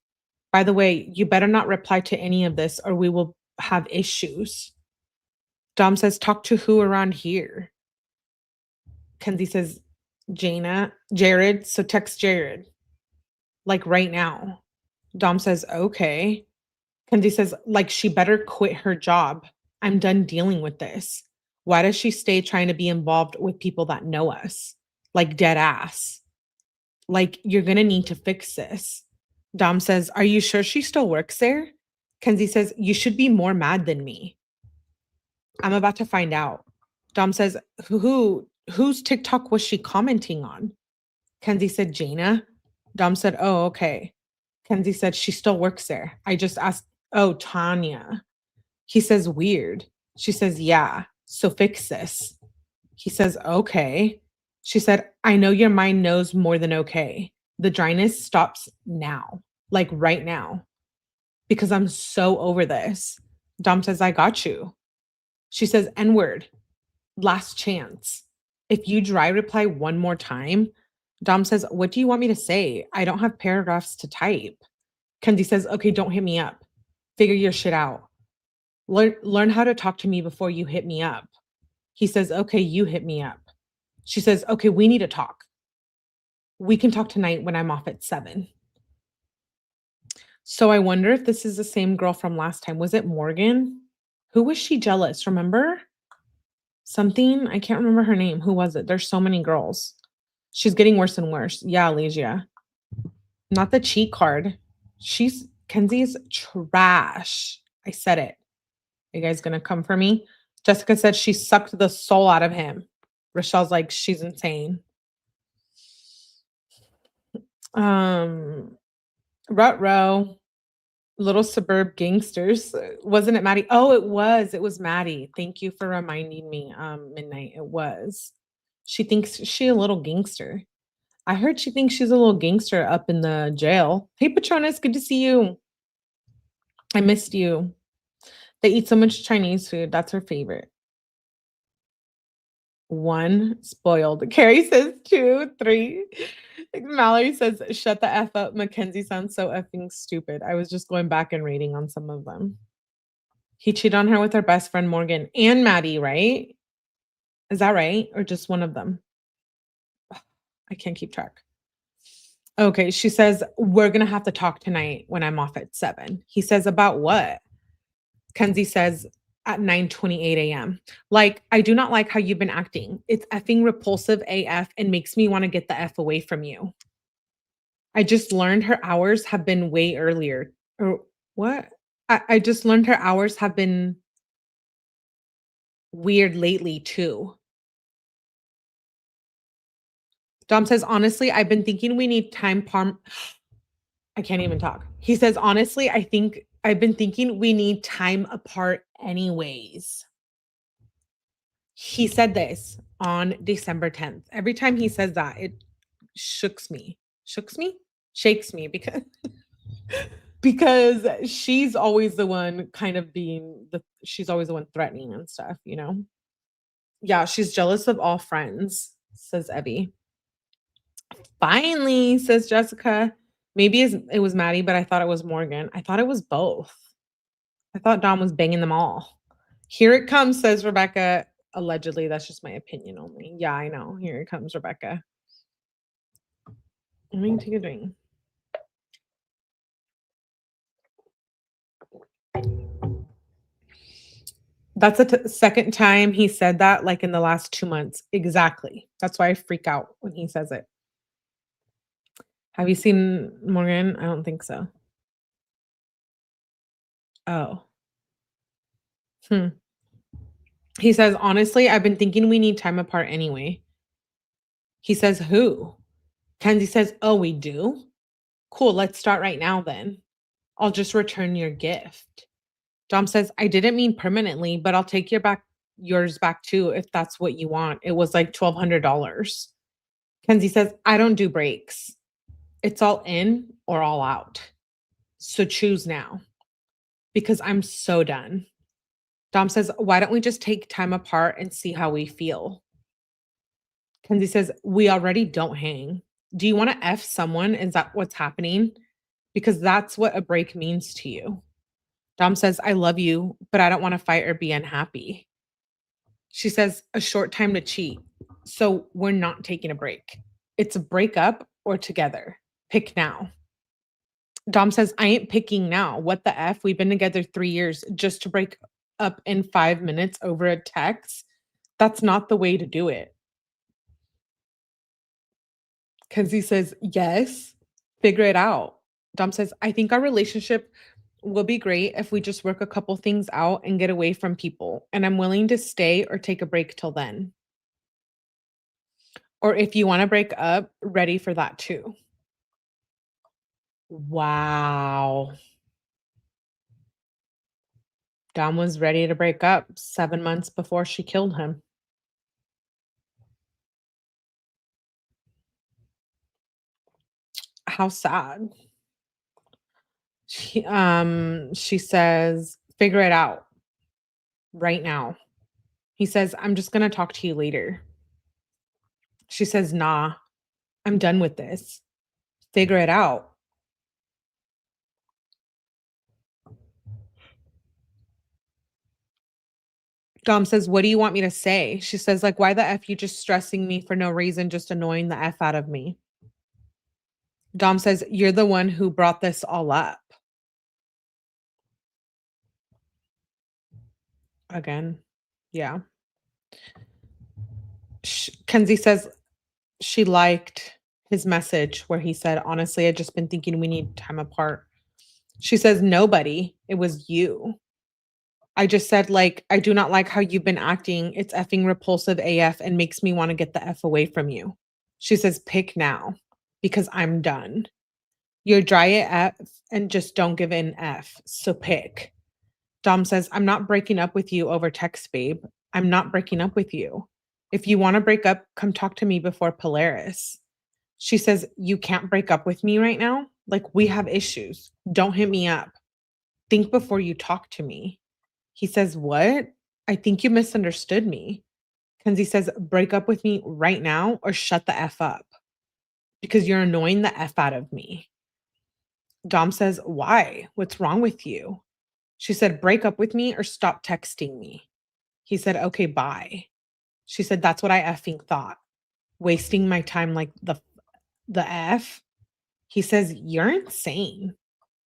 By the way, you better not reply to any of this or we will have issues. Dom says, talk to who around here? Kenzie says, Jared, so text Jared. Like right now. Dom says, okay. Kenzie says, like she better quit her job. I'm done dealing with this. Why does she stay trying to be involved with people that know us? Like dead ass. Like you're going to need to fix this. Dom says, are you sure she still works there? Kenzie says, you should be more mad than me. I'm about to find out. Dom says, whose TikTok was she commenting on? Kenzie said, Jaina. Dom said, oh, okay. Kenzie said, she still works there. I just asked, oh, Tanya. He says, weird. She says, yeah, so fix this. He says, okay. She said, I know your mind knows more than okay. The dryness stops now, like right now, because I'm so over this. Dom says, I got you. She says, N-word, last chance. If you dry reply one more time, Dom says, what do you want me to say? I don't have paragraphs to type. Kenzie says, okay, don't hit me up. Figure your shit out. Learn how to talk to me before you hit me up. He says, okay, you hit me up. She says, okay, we need to talk. We can talk tonight when I'm off at 7. So I wonder if this is the same girl from last time. Was it Morgan? Who was she jealous? Remember? Something? I can't remember her name. Who was it? There's so many girls. She's getting worse and worse. Yeah, Alicia. Not the cheat card. Kenzie's trash. I said it. You guys gonna come for me? Jessica said she sucked the soul out of him. Rochelle's like, she's insane. Rut-row. Little suburb gangsters. Wasn't it Maddie? Oh, it was. It was Maddie. Thank you for reminding me. Midnight. It was. She thinks she a little gangster. I heard she thinks she's a little gangster up in the jail. Hey, Patronus, good to see you. I missed you. They eat so much Chinese food. That's her favorite. 1, spoiled. Carrie says 2, 3. Mallory says, shut the F up. Mackenzie sounds so effing stupid. I was just going back and reading on some of them. He cheated on her with her best friend, Morgan, and Maddie, right? Is that right? Or just one of them? I can't keep track. Okay, she says, we're going to have to talk tonight when I'm off at 7. He says, about what? Kenzie says, at 9:28 a.m. Like, I do not like how you've been acting. It's effing repulsive AF and makes me want to get the F away from you. I just learned her hours have been way earlier. Or what? I just learned her hours have been weird lately too. Dom says, honestly, I've been thinking we need time palm. I can't even talk. He says, honestly, I think I've been thinking we need time apart anyways. He said this on December 10th. Every time he says that, it shooks me. Shooks me? Shakes me because because she's always the one kind of being she's always the one threatening and stuff, you know? Yeah, she's jealous of all friends, says Evie. Finally, says Jessica. Maybe it was Maddie, but I thought it was Morgan. I thought it was both. I thought Dom was banging them all. Here it comes, says Rebecca. Allegedly, that's just my opinion only. Yeah, I know. Here it comes, Rebecca. Let me take a drink. That's the second time he said that, like in the last 2 months. Exactly. That's why I freak out when he says it. Have you seen Morgan? I don't think so. Oh. Hmm. He says, honestly, I've been thinking we need time apart anyway. He says, who? Kenzie says, oh, we do? Cool, let's start right now then. I'll just return your gift. Dom says, I didn't mean permanently, but I'll take yours back too if that's what you want. It was like $1,200. Kenzie says, I don't do breaks. It's all in or all out. So choose now because I'm so done. Dom says, why don't we just take time apart and see how we feel? Kenzie says, we already don't hang. Do you want to F someone? Is that what's happening? Because that's what a break means to you. Dom says, I love you, but I don't want to fight or be unhappy. She says, a short time to cheat. So we're not taking a break. It's a breakup or together. Pick now. Dom says, I ain't picking now. What the F? We've been together 3 years just to break up in 5 minutes over a text. That's not the way to do it. Kenzie says, yes, figure it out. Dom says, I think our relationship will be great if we just work a couple things out and get away from people. And I'm willing to stay or take a break till then. Or if you want to break up, ready for that too. Wow. Dom was ready to break up 7 months before she killed him. How sad. She says, figure it out right now. He says, I'm just gonna talk to you later. She says, nah, I'm done with this. Figure it out. Dom says, what do you want me to say? She says, like, why the F you just stressing me for no reason, just annoying the F out of me? Dom says, you're the one who brought this all up. Again. Yeah. Kenzie says she liked his message where he said, honestly, I've just been thinking we need time apart. She says, nobody, it was you. I just said, like, I do not like how you've been acting. It's effing repulsive AF and makes me want to get the F away from you. She says, pick now because I'm done. You're dry at F and just don't give an F. So pick. Dom says, I'm not breaking up with you over text, babe. I'm not breaking up with you. If you want to break up, come talk to me before Polaris. She says, you can't break up with me right now. Like, we have issues. Don't hit me up. Think before you talk to me. He says, what? I think you misunderstood me. Kenzie says, break up with me right now or shut the F up because you're annoying the F out of me. Dom says, why? What's wrong with you? She said, break up with me or stop texting me. He said, okay, bye. She said, that's what I effing thought. Wasting my time like the F. He says, you're insane.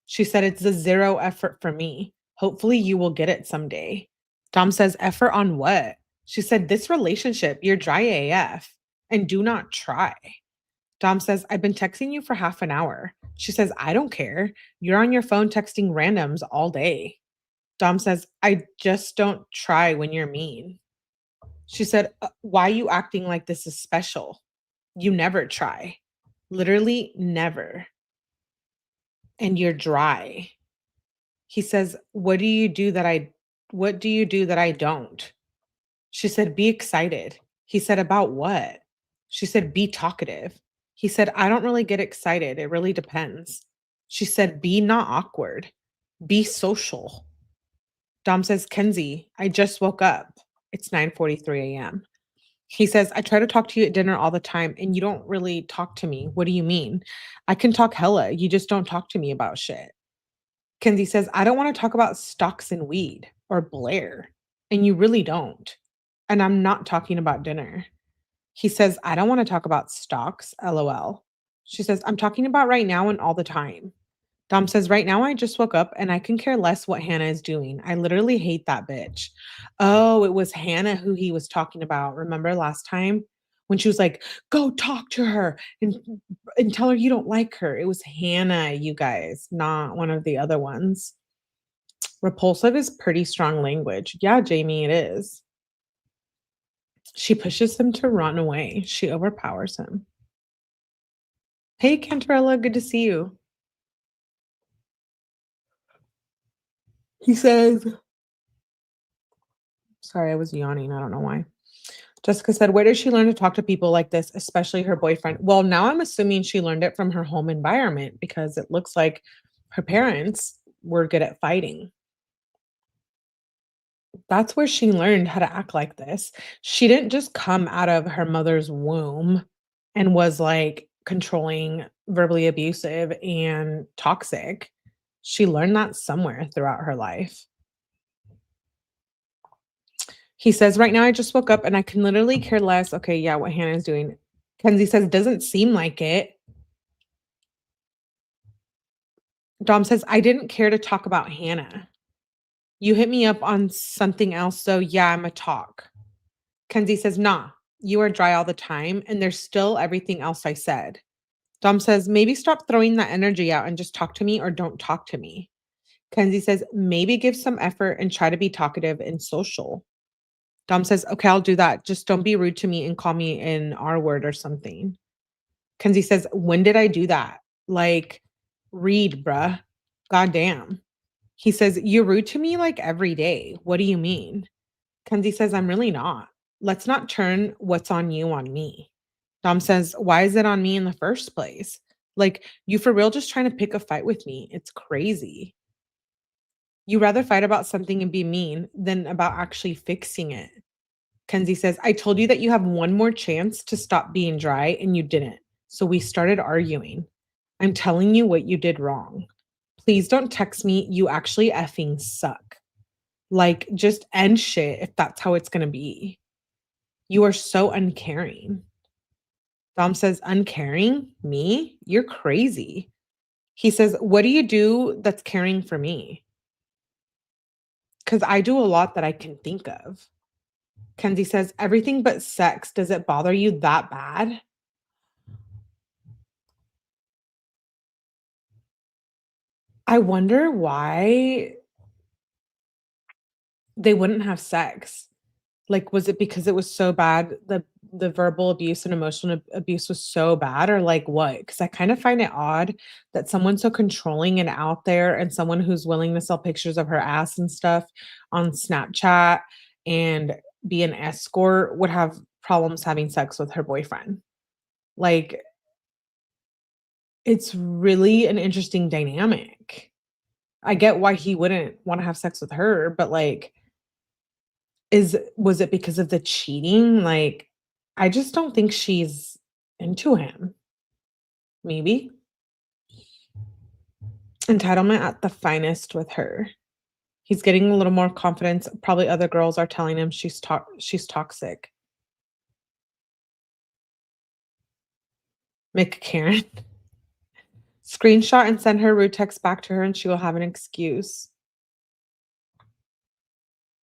She said, it's a zero effort for me. Hopefully you will get it someday. Dom says, effort on what? She said, this relationship, you're dry AF and do not try. Dom says, I've been texting you for half an hour. She says, I don't care. You're on your phone texting randoms all day. Dom says, I just don't try when you're mean. She said, why are you acting like this is special? You never try. Literally never. And you're dry. He says, what do you do that I don't?" She said, "Be excited." He said, "About what?" She said, "Be talkative." He said, "I don't really get excited. It really depends." She said, "Be not awkward. Be social." Dom says, "Kenzie, I just woke up." It's 9:43 a.m. He says, "I try to talk to you at dinner all the time and you don't really talk to me. What do you mean? I can talk hella. You just don't talk to me about shit." Kenzie says, "I don't want to talk about stocks and weed or Blair. And you really don't. And I'm not talking about dinner." He says, "I don't want to talk about stocks, LOL." She says, "I'm talking about right now and all the time." Dom says, "Right now I just woke up and I can care less what Hannah is doing. I literally hate that bitch." Oh, it was Hannah who he was talking about. Remember last time when she was like, "Go talk to her and tell her you don't like her." It was Hannah, you guys, not one of the other ones. Repulsive is pretty strong language. Yeah, Jamie, it is. She pushes him to run away. She overpowers him. Hey, Cantarella, good to see you. He says, sorry, I was yawning. I don't know why. Jessica said, "Where did she learn to talk to people like this, especially her boyfriend?" Well, now I'm assuming she learned it from her home environment because it looks like her parents were good at fighting. That's where she learned how to act like this. She didn't just come out of her mother's womb and was like controlling, verbally abusive, and toxic. She learned that somewhere throughout her life. He says, "Right now I just woke up and I can literally care less." Okay, yeah, what Hannah's doing. Kenzie says, "Doesn't seem like it." Dom says, "I didn't care to talk about Hannah. You hit me up on something else, so yeah, I'm a talk." Kenzie says, "Nah, you are dry all the time, and there's still everything else I said." Dom says, "Maybe stop throwing that energy out and just talk to me or don't talk to me." Kenzie says, "Maybe give some effort and try to be talkative and social." Dom says, "Okay, I'll do that. Just don't be rude to me and call me an R word or something." Kenzie says, "When did I do that? Like, read, bruh. Goddamn." He says, "You're rude to me like every day. What do you mean?" Kenzie says, "I'm really not. Let's not turn what's on you on me." Dom says, "Why is it on me in the first place? Like, you for real just trying to pick a fight with me. It's crazy. You rather fight about something and be mean than about actually fixing it." Kenzie says, "I told you that you have one more chance to stop being dry and you didn't. So we started arguing. I'm telling you what you did wrong. Please don't text me. You actually effing suck. Like, just end shit if that's how it's going to be. You are so uncaring." Dom says, "Uncaring? Me? You're crazy." He says, "What do you do that's caring for me?" Because I do a lot that I can think of. Kenzie says, "Everything but sex. Does it bother you that bad?" I wonder why they wouldn't have sex. Like, was it because it was so bad? The verbal abuse and emotional abuse was so bad, or like what? Because I kind of find it odd that someone so controlling and out there, and someone who's willing to sell pictures of her ass and stuff on Snapchat and be an escort would have problems having sex with her boyfriend. Like, it's really an interesting dynamic. I get why he wouldn't want to have sex with her, but like, was it because of the cheating? Like, I just don't think she's into him. Maybe. Entitlement at the finest with her. He's getting a little more confidence. Probably other girls are telling him she's toxic. Make Karen. Screenshot and send her rude text back to her and she will have an excuse.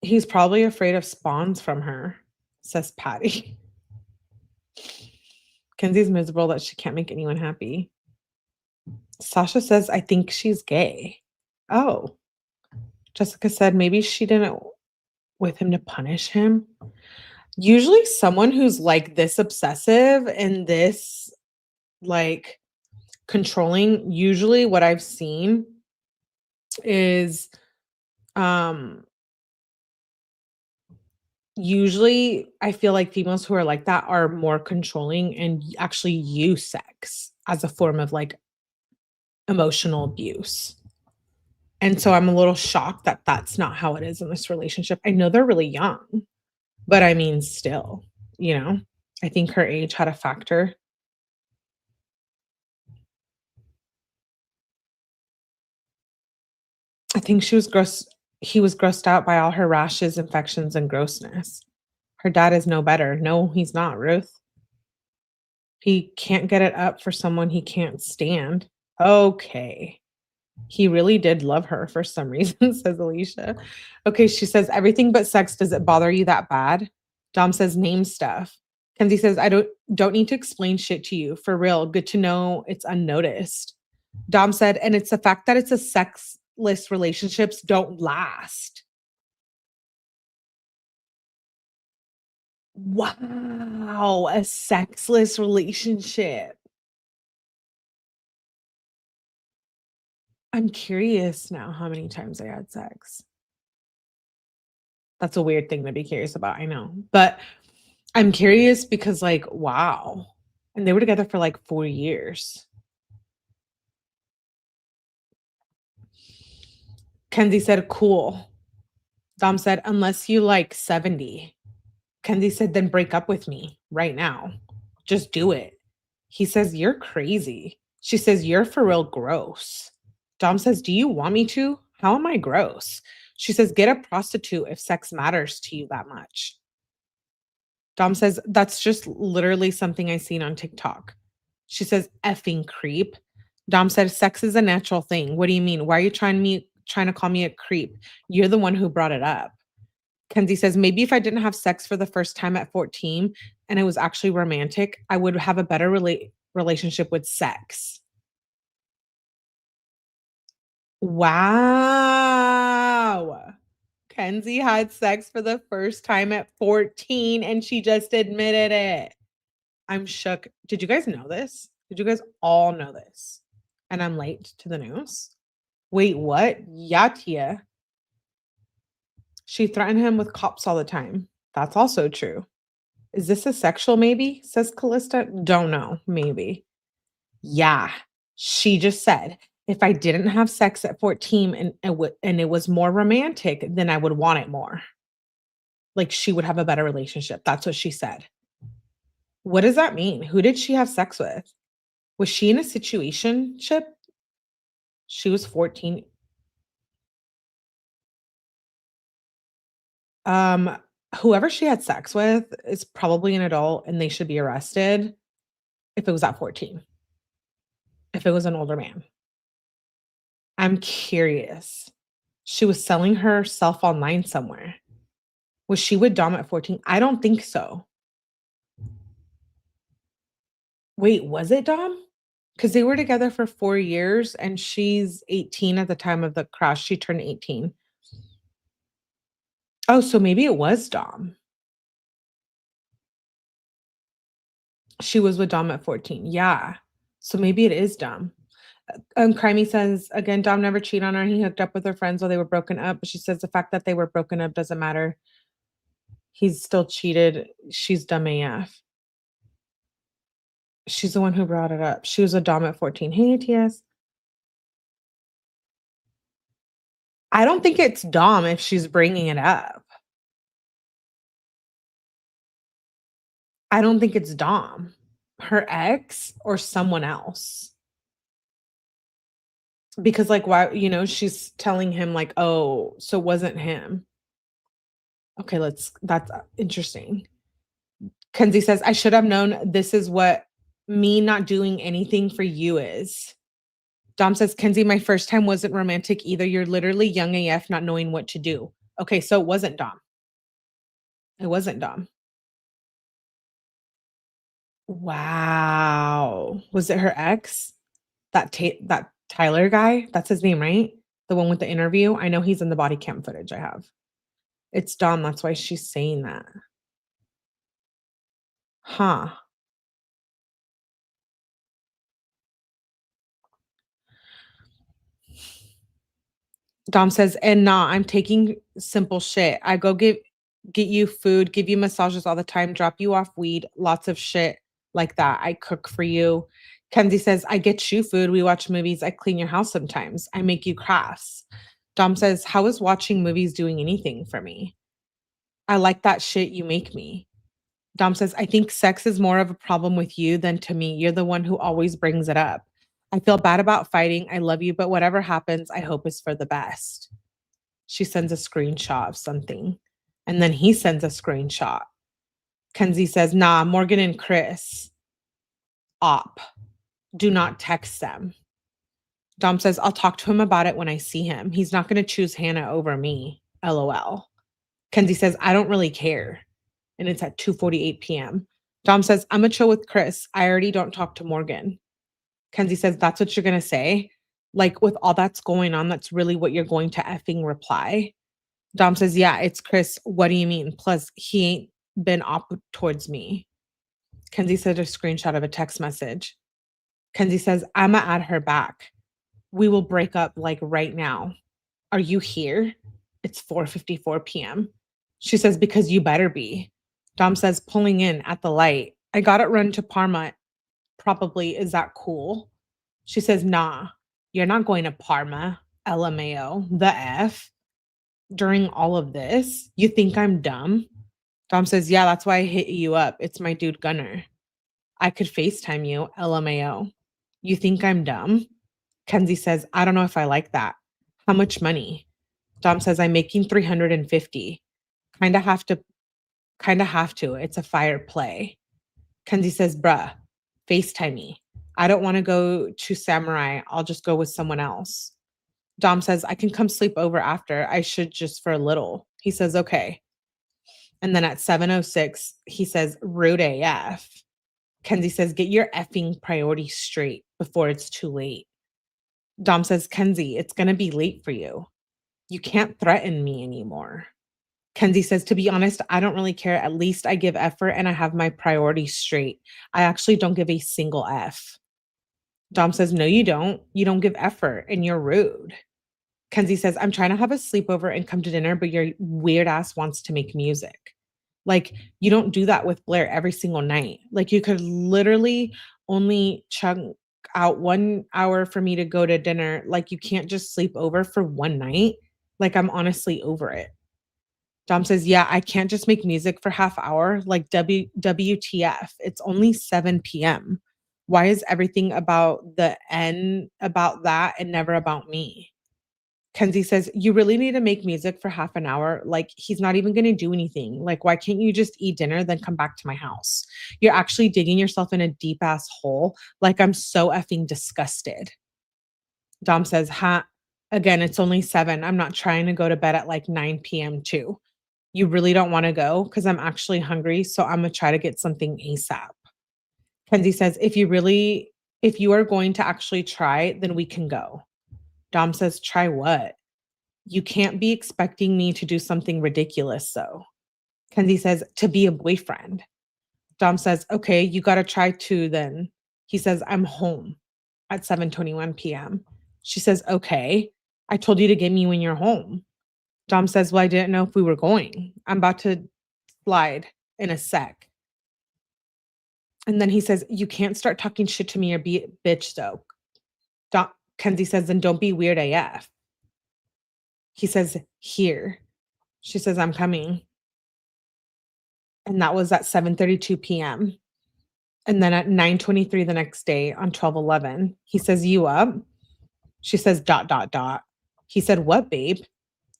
He's probably afraid of spawns from her, says Patty. Kenzie's miserable that she can't make anyone happy. Sasha says, "I think she's gay." Oh. Jessica said, "Maybe she didn't with him to punish him." Usually someone who's, like, this obsessive and this, like, controlling, usually what I've seen is, um usually I feel like females who are like that are more controlling and actually use sex as a form of, like, emotional abuse. And so I'm a little shocked that that's not how it is in this relationship. I know they're really young, but I mean, still, you know? I think her age had a factor. I think he was grossed out by all her rashes, infections, and grossness. Her dad is no better. No, he's not, Ruth. He can't get it up for someone he can't stand. Okay. He really did love her for some reason, says Alicia. Okay, she says, everything but sex, does it bother you that bad? Dom says, name stuff. Kenzie says, I don't need to explain shit to you. For real. Good to know it's unnoticed. Dom said, and it's the fact that it's a sexless relationships don't last. Wow, a sexless relationship. I'm curious now how many times they had sex. That's a weird thing to be curious about, I know. But I'm curious because, like, wow. And they were together for like 4 years. Kenzie said, cool. Dom said, unless you like 70. Kenzie said, then break up with me right now. Just do it. He says, you're crazy. She says, you're for real gross. Dom says, do you want me to? How am I gross? She says, get a prostitute if sex matters to you that much. Dom says, that's just literally something I seen on TikTok. She says, effing creep. Dom said, sex is a natural thing. What do you mean? Why are you trying to call me a creep? You're the one who brought it up. Kenzie says, maybe if I didn't have sex for the first time at 14 and it was actually romantic, I would have a better relationship with sex. Wow. Kenzie had sex for the first time at 14 and she just admitted it. I'm shook. Did you guys know this? Did you guys all know this? And I'm late to the news. Wait, what? Yatia. She threatened him with cops all the time. That's also true. Is this a sexual maybe? Says Callista. Don't know. Maybe. Yeah. She just said, if I didn't have sex at 14 and it was more romantic, then I would want it more. Like she would have a better relationship. That's what she said. What does that mean? Who did she have sex with? Was she in a situationship? She was 14. Um, Whoever she had sex with is probably an adult and they should be arrested if it was at 14, if it was an older man. I'm curious. She was selling herself online somewhere. Was she with Dom at 14? I don't think so. Wait, was it Dom? Because they were together for 4 years and she's 18 at the time of the crash. She turned 18. Oh, so maybe it was Dom. She was with Dom at 14. Yeah. So maybe it is Dom. Crimey says, again, Dom never cheated on her. He hooked up with her friends while they were broken up. But she says the fact that they were broken up doesn't matter. He's still cheated. She's dumb AF. She's the one who brought it up. She was a Dom at 14. Hey, ATS. I don't think it's Dom if she's bringing it up. I don't think it's Dom. Her ex or someone else. Because, like, why, she's telling him, like, oh, so it wasn't him. Okay, that's interesting. Kenzie says, I should have known this is what me not doing anything for you is. Dom says, Kenzie, my first time wasn't romantic either. You're literally young AF, not knowing what to do. Okay, so it wasn't Dom. It wasn't Dom. Wow. Was it her ex? That Tyler guy? That's his name, right? The one with the interview? I know he's in the body cam footage I have. It's Dom, that's why she's saying that. Huh. Dom says, and nah, I'm taking simple shit. I go get you food, give you massages all the time, drop you off weed, lots of shit like that. I cook for you. Kenzie says, I get you food. We watch movies. I clean your house sometimes. I make you crafts. Dom says, how is watching movies doing anything for me? I like that shit you make me. Dom says, I think sex is more of a problem with you than to me. You're the one who always brings it up. I feel bad about fighting. I love you, but whatever happens, I hope is for the best. She sends a screenshot of something. And then he sends a screenshot. Kenzie says, nah, Morgan and Chris, op. Do not text them. Dom says, I'll talk to him about it when I see him. He's not going to choose Hannah over me. LOL. Kenzie says, I don't really care. And it's at 2:48 p.m. Dom says, I'm going to chill with Chris. I already don't talk to Morgan. Kenzie says, that's what you're going to say? Like, with all that's going on, that's really what you're going to effing reply? Dom says, yeah, it's Chris. What do you mean? Plus, he ain't been up towards me. Kenzie sent a screenshot of a text message. Kenzie says, I'ma add her back. We will break up like right now. Are you here? It's 4:54 p.m. She says, because you better be. Dom says, pulling in at the light. I got it run to Parma. Probably, is that cool? She says, nah, you're not going to Parma. LMAO. The F. During all of this, you think I'm dumb? Dom says, yeah, that's why I hit you up. It's my dude Gunner. I could FaceTime you. LMAO. You think I'm dumb? Kenzie says, I don't know if I like that. How much money? Dom says, I'm making 350. Kinda have to, kinda have to. It's a fire play. Kenzie says, bruh, FaceTime me. I don't want to go to Samurai. I'll just go with someone else. Dom says, I can come sleep over after. I should just for a little. He says, okay. And then at 7:06, he says, rude AF. Kenzie says, get your effing priorities straight before it's too late. Dom says, Kenzie, it's going to be late for you. You can't threaten me anymore. Kenzie says, to be honest, I don't really care. At least I give effort and I have my priorities straight. I actually don't give a single F. Dom says, no, you don't. You don't give effort and you're rude. Kenzie says, I'm trying to have a sleepover and come to dinner, but your weird ass wants to make music. Like, you don't do that with Blair every single night. Like, you could literally only chunk out 1 hour for me to go to dinner. Like, you can't just sleep over for one night. Like, I'm honestly over it. Dom says, yeah, I can't just make music for half hour. Like, WTF. It's only 7 p.m. Why is everything about the N about that and never about me? Kenzie says, you really need to make music for half an hour. Like, he's not even going to do anything. Like, why can't you just eat dinner, then come back to my house? You're actually digging yourself in a deep ass hole. Like, I'm so effing disgusted. Dom says, huh? Again, it's only 7. I'm not trying to go to bed at like 9 p.m. too. You really don't want to go? Because I'm actually hungry. So I'm going to try to get something ASAP. Kenzie says, if you are going to actually try, then we can go. Dom says, try what? You can't be expecting me to do something ridiculous, though. Kenzie says, to be a boyfriend. Dom says, okay, you got to try too then. He says, I'm home at 7:21 p.m. She says, okay, I told you to get me when you're home. Dom says, well, I didn't know if we were going. I'm about to slide in a sec. And then he says, you can't start talking shit to me or be a bitch, though. Kenzie says, then don't be weird AF. He says, here. She says, I'm coming. And that was at 7:32 p.m. And then at 9:23 the next day on 12:11, he says, you up? She says, dot, dot, dot. He said, what, babe?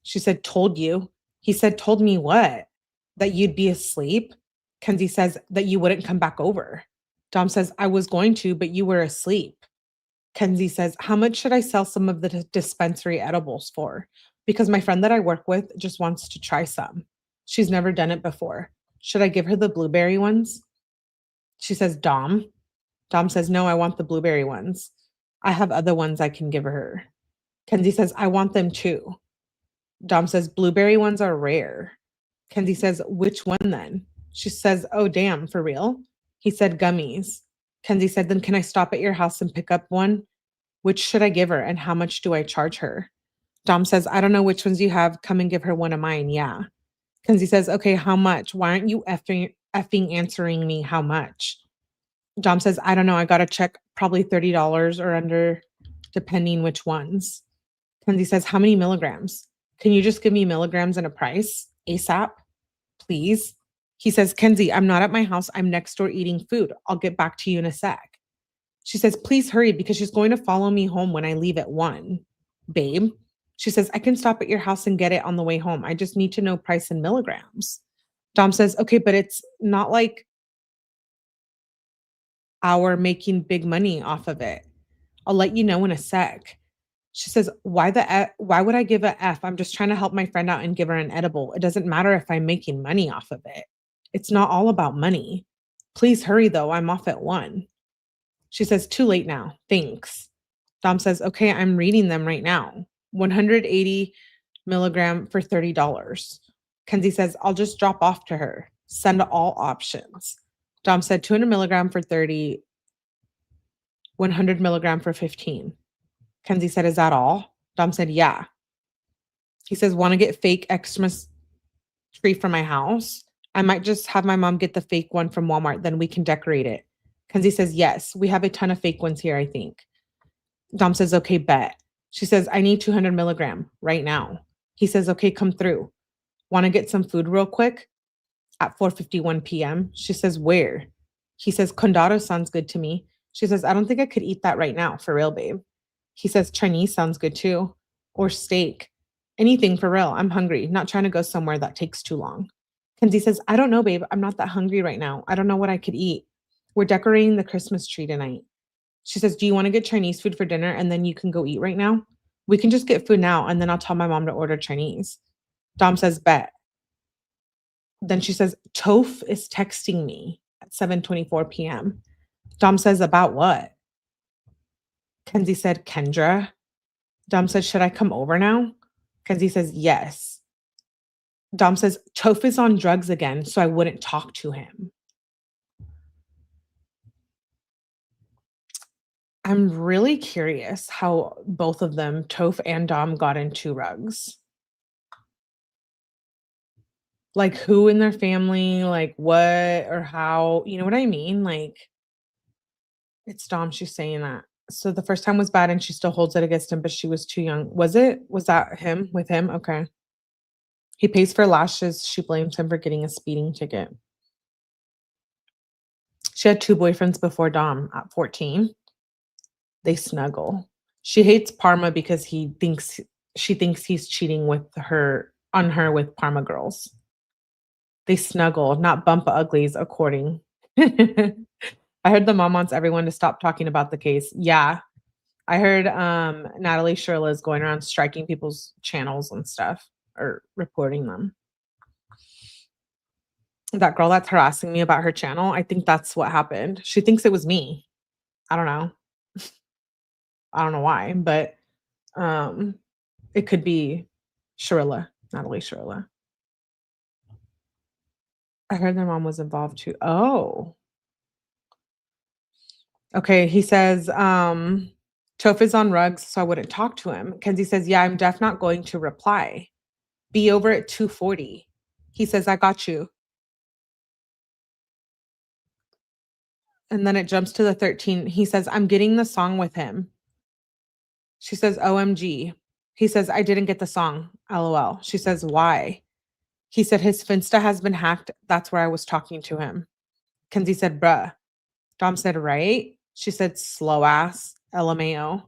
She said, told you. He said, told me what? That you'd be asleep? Kenzie says, that you wouldn't come back over. Dom says, I was going to, but you were asleep. Kenzie says, how much should I sell some of the dispensary edibles for? Because my friend that I work with just wants to try some. She's never done it before. Should I give her the blueberry ones? She says, Dom. Dom says, no, I want the blueberry ones. I have other ones I can give her. Kenzie says, I want them too. Dom says, blueberry ones are rare. Kenzie says, which one then? She says, oh, damn, for real? He said, gummies. Kenzie said, then can I stop at your house and pick up one? Which should I give her and how much do I charge her? Dom says, I don't know which ones you have. Come and give her one of mine. Yeah. Kenzie says, okay, how much? Why aren't you effing answering me how much? Dom says, I don't know. I got to check, probably $30 or under, depending which ones. Kenzie says, how many milligrams? Can you just give me milligrams and a price ASAP, please? He says, Kenzie, I'm not at my house. I'm next door eating food. I'll get back to you in a sec. She says, please hurry because she's going to follow me home when I leave at 1. Babe. She says, I can stop at your house and get it on the way home. I just need to know price in milligrams. Dom says, okay, but it's not like our making big money off of it. I'll let you know in a sec. She says, why would I give a F? I'm just trying to help my friend out and give her an edible. It doesn't matter if I'm making money off of it. It's not all about money. Please hurry though. I'm off at 1. She says, too late now. Thanks. Dom says, okay, I'm reading them right now. 180 milligram for $30. Kenzie says, I'll just drop off to her. Send all options. Dom said 200 milligram for 30, 100 milligram for 15. Kenzie said, is that all? Dom said, yeah. He says, want to get fake Xmas tree for my house? I might just have my mom get the fake one from Walmart. Then we can decorate it. Kenzie says, yes, we have a ton of fake ones here, I think. Dom says, okay, bet. She says, I need 200 milligram right now. He says, okay, come through. Want to get some food real quick? At 4:51 p.m. She says, where? He says, Condado sounds good to me. She says, I don't think I could eat that right now, for real, babe. He says, Chinese sounds good too. Or steak. Anything for real. I'm hungry. Not trying to go somewhere that takes too long. Kenzie says, I don't know, babe. I'm not that hungry right now. I don't know what I could eat. We're decorating the Christmas tree tonight. She says, do you want to get Chinese food for dinner and then you can go eat right now? We can just get food now and then I'll tell my mom to order Chinese. Dom says, bet. Then she says, Toph is texting me at 7:24 p.m. Dom says, about what? Kenzie said, Kendra. Dom says, should I come over now? Kenzie says, yes. Dom says, Toph is on drugs again, so I wouldn't talk to him. I'm really curious how both of them, Toph and Dom, got into rugs. Like who in their family, like what or how, you know what I mean? Like it's Dom, she's saying that. So the first time was bad and she still holds it against him, but she was too young. Was it? Was that him with him? Okay. He pays for lashes. She blames him for getting a speeding ticket. She had 2 boyfriends before Dom at 14. They snuggle. She hates Parma because she thinks he's cheating with her on her with Parma girls. They snuggle, not bump uglies, according. I heard the mom wants everyone to stop talking about the case. Yeah. I heard Natalie Shirilla is going around striking people's channels and stuff or reporting them. That girl that's harassing me about her channel, I think that's what happened. She thinks it was me. I don't know. I don't know why, but it could be Shirilla, Natalie Shirilla. I heard their mom was involved too. Oh. Okay, he says, Toph is on rugs, so I wouldn't talk to him. Kenzie says, yeah, I'm definitely not going to reply. Be over at 2:40. He says, I got you. And then it jumps to the 13. He says, I'm getting the song with him. She says, OMG. He says, I didn't get the song. LOL. She says, why? He said, his Finsta has been hacked. That's where I was talking to him. Kenzie said, bruh. Dom said, right? She said, slow ass. LMAO.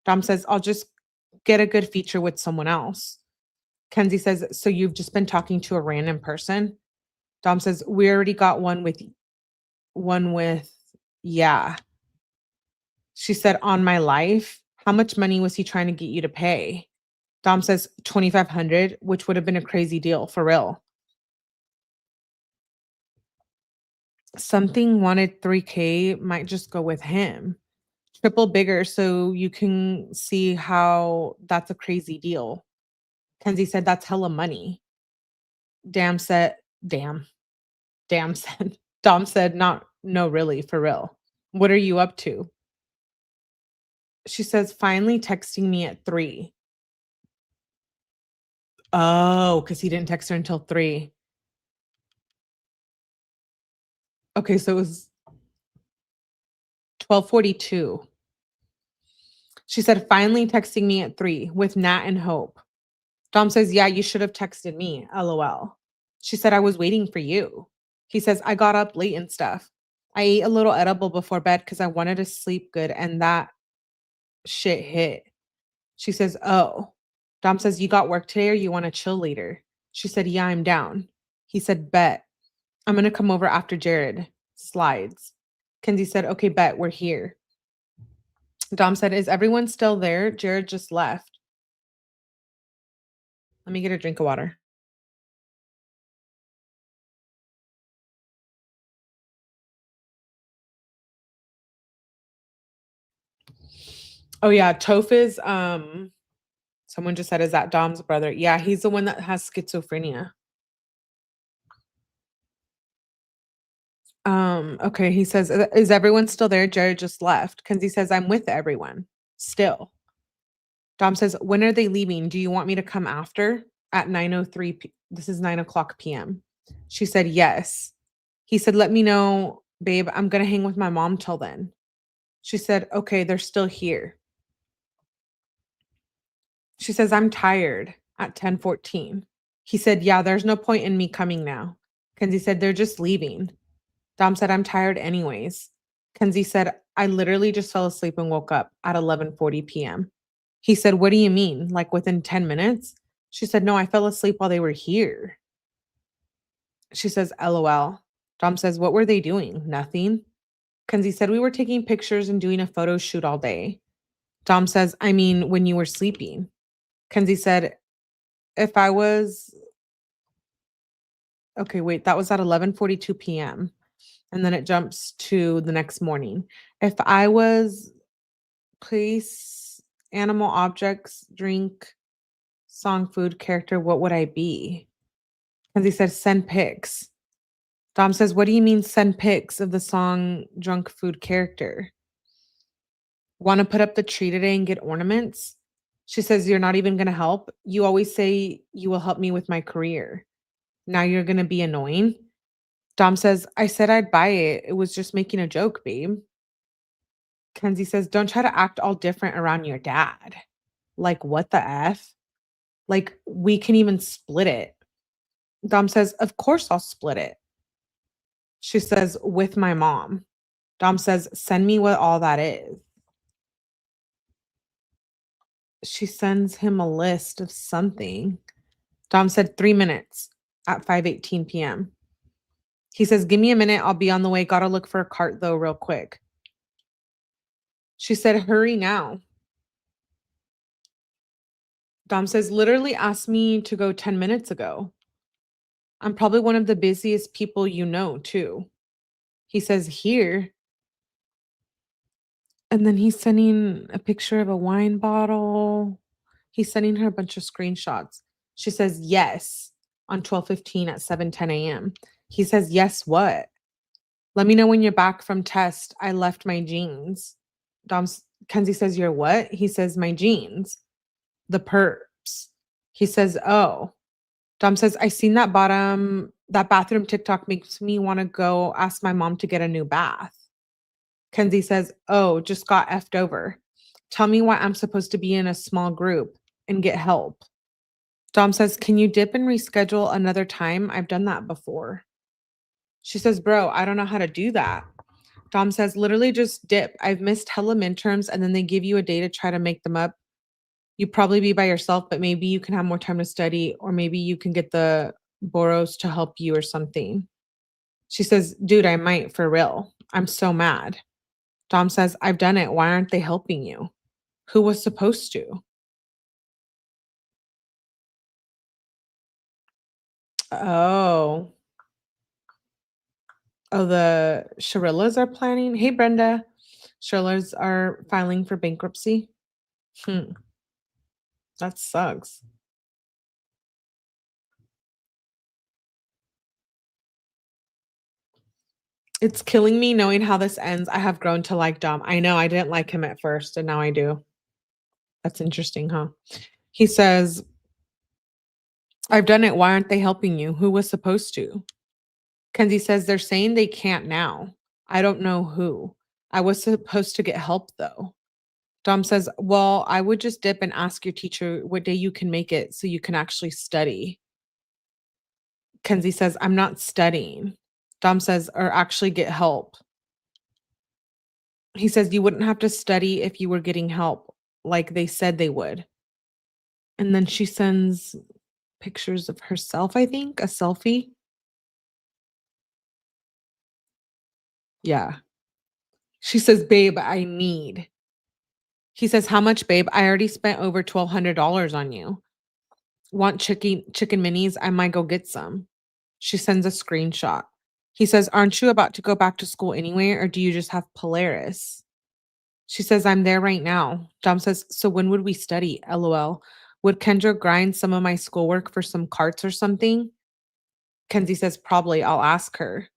Dom says, I'll just get a good feature with someone else. Kenzie says, so you've just been talking to a random person? Dom says, we already got one with, yeah. She said, on my life, how much money was he trying to get you to pay? Dom says, 2,500, which would have been a crazy deal, for real. Something wanted 3K, might just go with him. Triple bigger, so you can see how that's a crazy deal. Kenzie said, that's hella money. Dom said, not No, really, for real. What are you up to? She says, finally texting me at 3. Oh, because he didn't text her until 3. Okay, so it was 12:42. She said, finally texting me at 3 with Nat and Hope. Dom says, yeah, you should have texted me. LOL. She said, I was waiting for you. He says, I got up late and stuff. I ate a little edible before bed because I wanted to sleep good and that shit hit. She says, oh. Dom says, you got work today or you want to chill later? She said, yeah, I'm down. He said, bet. I'm going to come over after Jared slides. Kenzie said, okay, bet. We're here. Dom said, is everyone still there? Jared just left. Let me get a drink of water. Oh yeah, Toph is someone just said, is that Dom's brother? Yeah, he's the one that has schizophrenia. Okay, he says, is everyone still there? Jared just left. Kenzie says, I'm with everyone. Still. Dom says, when are they leaving? Do you want me to come after? At 9:03 this is 9 o'clock PM. She said, yes. He said, let me know, babe. I'm gonna hang with my mom till then. She said, okay, they're still here. She says, I'm tired at 10:14. He said, yeah, there's no point in me coming now. Kenzie said, they're just leaving. Dom said, I'm tired anyways. Kenzie said, I literally just fell asleep and woke up at 11:40 PM. He said, what do you mean? Like within 10 minutes? She said, no, I fell asleep while they were here. She says, LOL. Dom says, what were they doing? Nothing. Kenzie said, we were taking pictures and doing a photo shoot all day. Dom says, I mean, when you were sleeping. Kenzie said, if I was, okay, wait, that was at 11:42 PM. And then it jumps to the next morning. If I was place, animal, objects, drink, song, food, character, what would I be? Kenzie said, send pics. Dom says, what do you mean send pics of the song, drunk, food, character? Want to put up the tree today and get ornaments? She says, you're not even going to help? You always say you will help me with my career. Now you're going to be annoying? Dom says, I said I'd buy it. It was just making a joke, babe. Kenzie says, don't try to act all different around your dad. Like, what the F? Like, we can even split it. Dom says, of course I'll split it. She says, with my mom. Dom says, send me what all that is. She sends him a list of something. Dom said 3 minutes at 5:18 PM. He says, give me a minute. I'll be on the way. Gotta look for a cart though, real quick. She said, hurry now. Dom says, literally asked me to go 10 minutes ago. I'm probably one of the busiest people you know, too. He says, here. And then he's sending a picture of a wine bottle. He's sending her a bunch of screenshots. She says, yes, on 12:15 at 7:10 AM. He says, yes, what? Let me know when you're back from test. I left my jeans. Kenzie says, you're what? He says, my jeans. The perps. He says, oh. Dom says, I seen that bathroom TikTok makes me want to go ask my mom to get a new bath. Kenzie says, oh, just got effed over. Tell me why I'm supposed to be in a small group and get help. Dom says, can you dip and reschedule another time? I've done that before. She says, bro, I don't know how to do that. Dom says, literally just dip. I've missed hella midterms and then they give you a day to try to make them up. You probably be by yourself, but maybe you can have more time to study, or maybe you can get the Boros to help you or something. She says, dude, I might for real. I'm so mad. Dom says, I've done it. Why aren't they helping you? Who was supposed to? Oh. Oh, the Shirillas are planning. Hey, Brenda. Shirillas are filing for bankruptcy. Hmm. That sucks. It's killing me knowing how this ends. I have grown to like Dom. I know I didn't like him at first, and now I do. That's interesting, huh? He says, I've done it. Why aren't they helping you? Who was supposed to? Kenzie says, they're saying they can't now. I don't know who. I was supposed to get help though. Dom says, well, I would just dip and ask your teacher what day you can make it so you can actually study. Kenzie says, I'm not studying. Dom says, or actually get help. He says, you wouldn't have to study if you were getting help like they said they would. And then she sends pictures of herself, I think, a selfie. Yeah. She says, babe, I need. He says, how much, babe? I already spent over $1,200 on you. Want chicken minis? I might go get some. She sends a screenshot. He says, aren't you about to go back to school anyway, or do you just have Polaris? She says, I'm there right now. Dom says, so when would we study? LOL. Would Kendra grind some of my schoolwork for some carts or something? Kenzie says, probably. I'll ask her.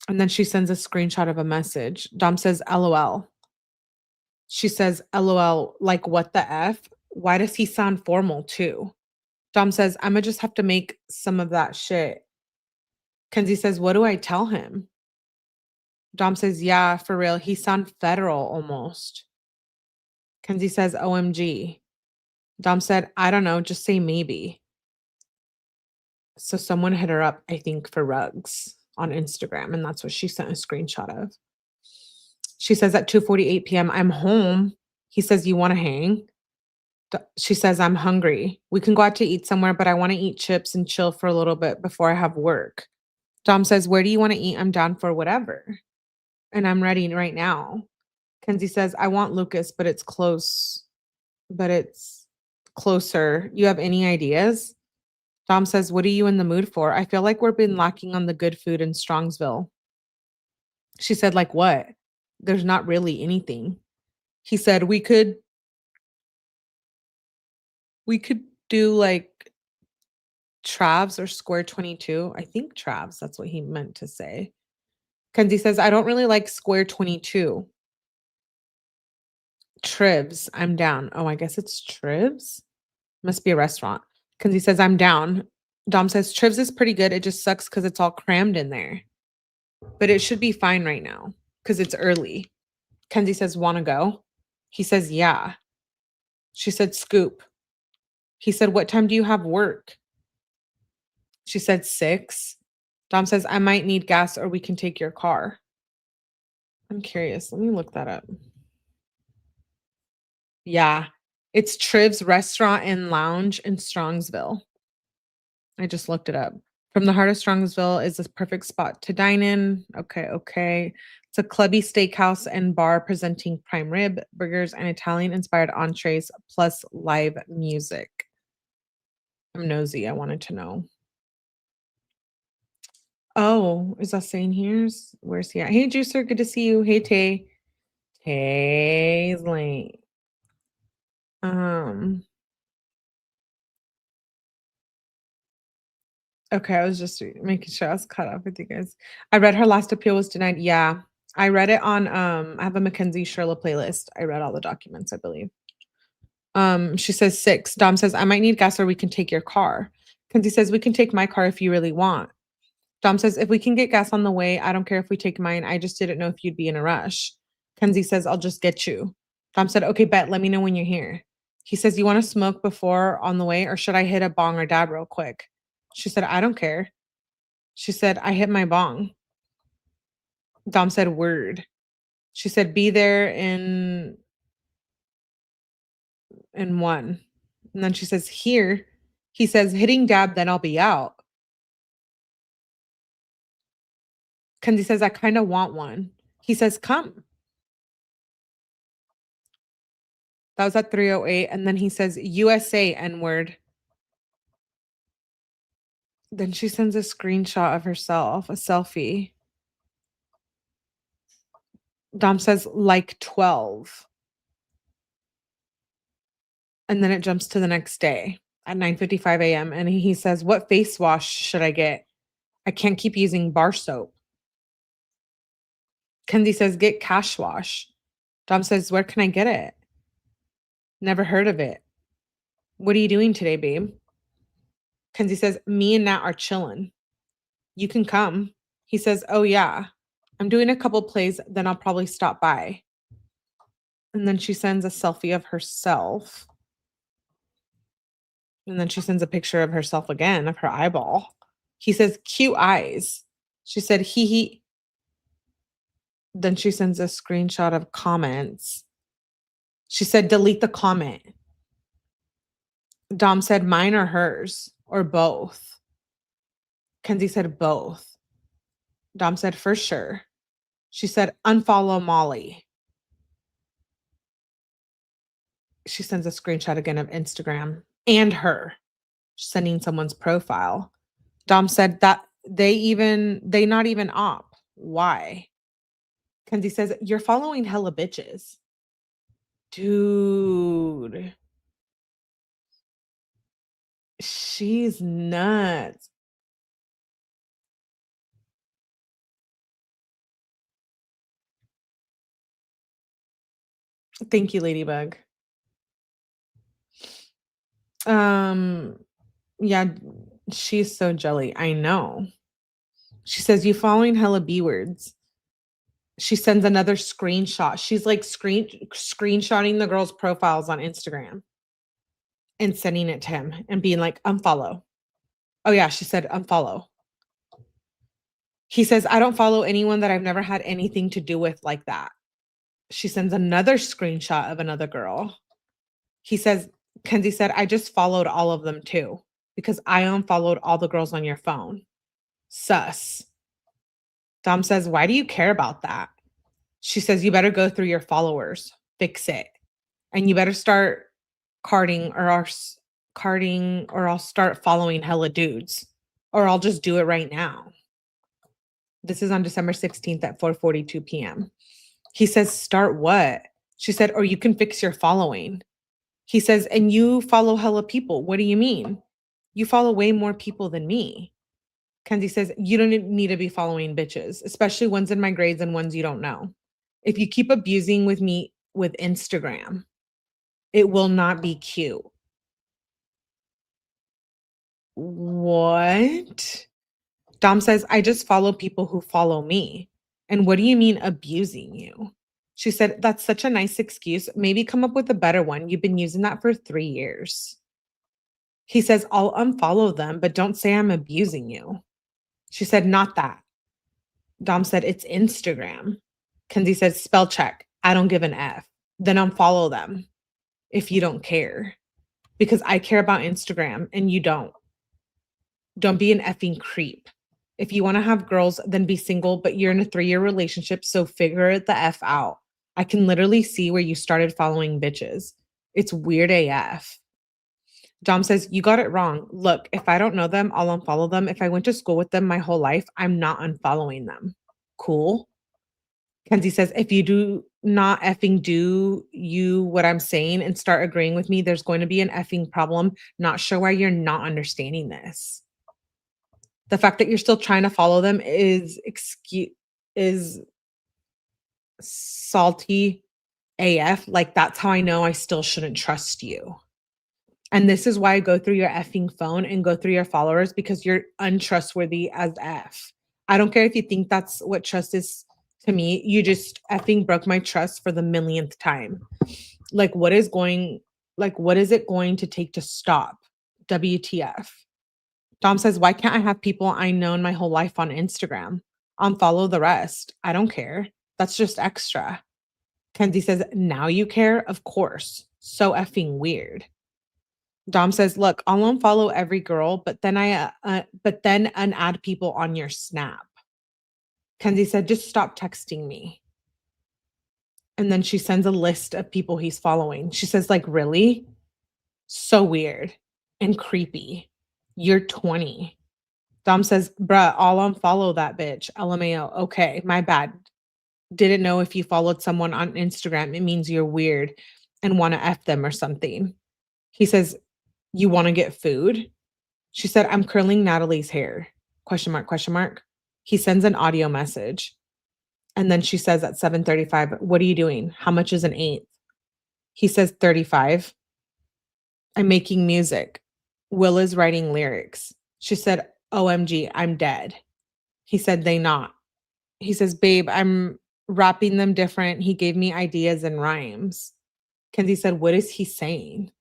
And then she sends a screenshot of a message. Dom says, LOL. She says, LOL, like what the F? Why does he sound formal too? Dom says, I'ma just have to make some of that shit. Kenzie says, what do I tell him? Dom says, yeah, for real. He sound federal almost. Kenzie says, OMG. Dom said, I don't know, just say maybe. So someone hit her up, I think, for rugs on Instagram, and that's what she sent a screenshot of. She says at 2:48 p.m., I'm home. He says, you want to hang? She says, I'm hungry. We can go out to eat somewhere, but I want to eat chips and chill for a little bit before I have work. Dom says, where do you want to eat? I'm down for whatever. And I'm ready right now. Kenzie says, I want Lucas, but it's close, but it's closer. You have any ideas? Dom says, what are you in the mood for? I feel like we've been lacking on the good food in Strongsville. She said, like what? There's not really anything. He said, we could do like Travs or Square 22. I think Travs, that's what he meant to say. Kenzie says, I don't really like Square 22. Tribs, I'm down. Oh, I guess it's Tribs. Must be a restaurant. Kenzie says, I'm down. Dom says, Tribs is pretty good. It just sucks because it's all crammed in there. But it should be fine right now because it's early. Kenzie says, wanna go? He says, yeah. She said, scoop. He said, what time do you have work? She said, 6. Dom says, I might need gas or we can take your car. I'm curious. Let me look that up. Yeah. It's Triv's Restaurant and Lounge in Strongsville. I just looked it up. From the heart of Strongsville is this perfect spot to dine in. Okay. It's a clubby steakhouse and bar presenting prime rib, burgers, and Italian-inspired entrees, plus live music. I'm nosy. I wanted to know. Oh, is that saying here's where's he at? Hey, Juicer, good to see you. Hey, Tay. Tay's late. Okay, I was just making sure I was caught up with you guys. I read her last appeal was denied. Yeah. I read it on I have a Mackenzie Shirilla playlist. I read all the documents, I believe. She says 6. Dom says, I might need gas or we can take your car. Kenzie says, we can take my car if you really want. Dom says, if we can get gas on the way, I don't care if we take mine. I just didn't know if you'd be in a rush. Kenzie says, I'll just get you. Dom said, okay, bet. Let me know when you're here. He says, you want to smoke before on the way or should I hit a bong or dab real quick? She said, I don't care. She said, I hit my bong. Dom said, word. She said, be there in 1. And then she says, here. He says, hitting dab, then I'll be out. Kenzie says, I kind of want one. He says, come. That was at 3:08. And then he says, USA N-word. Then she sends a screenshot of herself, a selfie. Dom says, like 12. And then it jumps to the next day at 9:55 a.m. And he says, what face wash should I get? I can't keep using bar soap. Kenzie says, get cash wash. Dom says, where can I get it? Never heard of it. What are you doing today, babe? Kenzie says, me and Nat are chilling. You can come. He says, oh yeah, I'm doing a couple plays, then I'll probably stop by. And then she sends a selfie of herself. And then she sends a picture of herself again, of her eyeball. He says, cute eyes. She said, hee hee. Then she sends a screenshot of comments. She said, delete the comment. Dom said, mine or hers, or both. Kenzie said, both. Dom said, for sure. She said, unfollow Molly. She sends a screenshot again of Instagram and her sending someone's profile. Dom said that they not even op. Why? Kenzie says, you're following hella bitches. Dude. She's nuts. Thank you, Ladybug. Yeah, she's so jelly. I know. She says, you following hella B words. She sends another screenshot. She's like screenshotting the girls' profiles on Instagram and sending it to him and being like, unfollow. Oh yeah, she said unfollow. He says, I don't follow anyone that I've never had anything to do with like that. She sends another screenshot of another girl. He says, Kenzie said, I just followed all of them too because I unfollowed all the girls on your phone. Sus. Dom says, why do you care about that? She says, you better go through your followers, fix it. And you better start carding or I'll start following hella dudes or I'll just do it right now. This is on December 16th at 4:42 p.m. He says, start what? She said, or you can fix your following. He says, and you follow hella people. What do you mean? You follow way more people than me. Kenzie says, you don't need to be following bitches, especially ones in my grades and ones you don't know. If you keep abusing with me with Instagram, it will not be cute. What? Dom says, I just follow people who follow me. And what do you mean abusing you? She said, that's such a nice excuse. Maybe come up with a better one. You've been using that for 3 years. He says, I'll unfollow them, but don't say I'm abusing you. She said, not that. Dom said, it's Instagram. Kenzie said, spell check. I don't give an F. Then unfollow them if you don't care. Because I care about Instagram and you don't. Don't be an effing creep. If you want to have girls, then be single, but you're in a 3-year relationship, so figure it the F out. I can literally see where you started following bitches. It's weird AF. Dom says, you got it wrong. Look, if I don't know them, I'll unfollow them. If I went to school with them my whole life, I'm not unfollowing them. Cool. Kenzie says, if you do not effing do you what I'm saying and start agreeing with me, there's going to be an effing problem. Not sure why you're not understanding this. The fact that you're still trying to follow them is salty AF. Like, that's how I know I still shouldn't trust you. And this is why I go through your effing phone and go through your followers, because you're untrustworthy as F. I don't care if you think that's what trust is to me. You just effing broke my trust for the millionth time. Like, what is it going to take to stop? WTF. Dom says, why can't I have people I known my whole life on Instagram? Unfollow the rest. I don't care. That's just extra. Kenzie says, now you care? Of course. So effing weird. Dom says, look, I'll unfollow every girl, but then unadd people on your Snap. Kenzie said, just stop texting me. And then she sends a list of people he's following. She says, like, really? So weird and creepy. You're 20. Dom says, bruh, I'll unfollow that bitch. LMAO. Okay, my bad. Didn't know if you followed someone on Instagram, it means you're weird and want to F them or something. He says, you want to get food? She said, I'm curling Natalie's hair. Question mark, question mark. He sends an audio message. And then she says at 7:35, what are you doing? How much is an eighth? He says 35. I'm making music. Will is writing lyrics. She said, OMG, I'm dead. He said, they not. He says, babe, I'm rapping them different. He gave me ideas and rhymes. Kenzie said, what is he saying?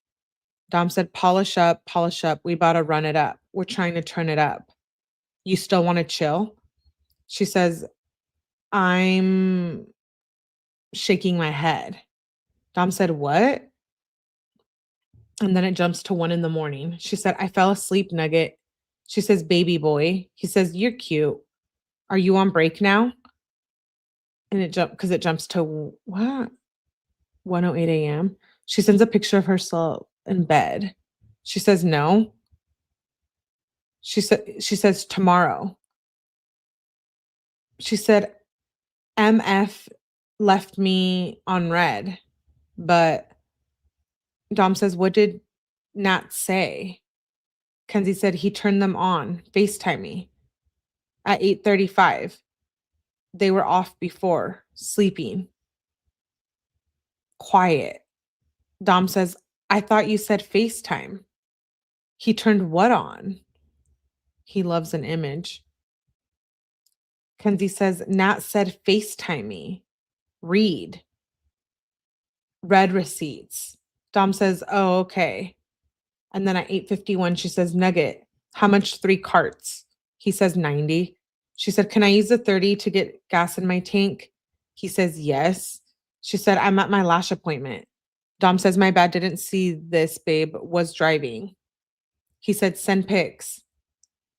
Dom said, polish up, polish up. We about to run it up. We're trying to turn it up. You still want to chill? She says, I'm shaking my head. Dom said, what? And then it jumps to 1 a.m. She said, I fell asleep, Nugget. She says, baby boy. He says, you're cute. Are you on break now? And it jumps to what? 1:08 a.m. She sends a picture of herself in bed. She says, no. She says, tomorrow. She said, MF left me on red, but Dom says, what did Nat say? Kenzie said, he turned them on, FaceTime me at 8:35. They were off before, sleeping. Quiet. Dom says, I thought you said FaceTime. He turned what on? He loves an image. Kenzie says, Nat said FaceTime me. Read. Read receipts. Dom says, oh, okay. And then at 8:51, she says, Nugget, how much 3 carts? He says 90. She said, can I use the 30 to get gas in my tank? He says, yes. She said, I'm at my lash appointment. Dom says, my bad, didn't see this, babe, was driving. He said, send pics.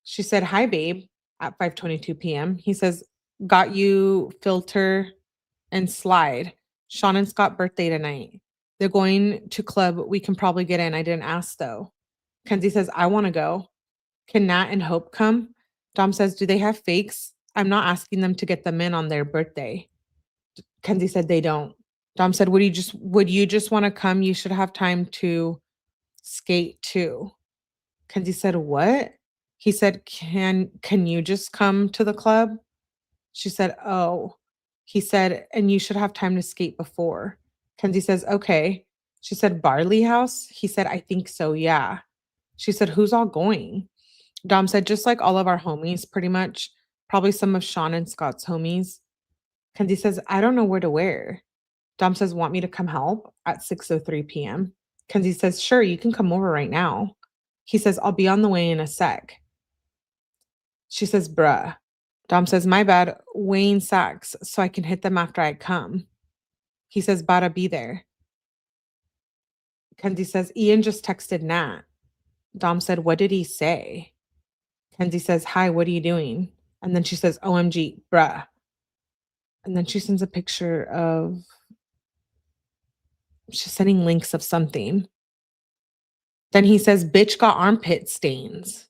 She said, hi, babe, at 5:22 p.m. He says, got you filter and slide. Sean and Scott birthday tonight. They're going to club. We can probably get in. I didn't ask though. Kenzie says, I want to go. Can Nat and Hope come? Dom says, do they have fakes? I'm not asking them to get them in on their birthday. Kenzie said they don't. Dom said, would you just want to come? You should have time to skate too. Kenzie said, what? He said, can you just come to the club? She said, oh. He said, and you should have time to skate before. Kenzie says, okay. She said, Barley House? He said, I think so, yeah. She said, who's all going? Dom said, just like all of our homies, pretty much. Probably some of Sean and Scott's homies. Kenzie says, I don't know where to wear. Dom says, want me to come help at 6:03 p.m. Kenzie says, sure, you can come over right now. He says, I'll be on the way in a sec. She says, bruh. Dom says, my bad, weighing sacks so I can hit them after I come. He says, bada be there. Kenzie says, Ian just texted Nat. Dom said, what did he say? Kenzie says, hi, what are you doing? And then she says, OMG, bruh. And then she sends a picture of, she's sending links of something. Then he says, bitch got armpit stains.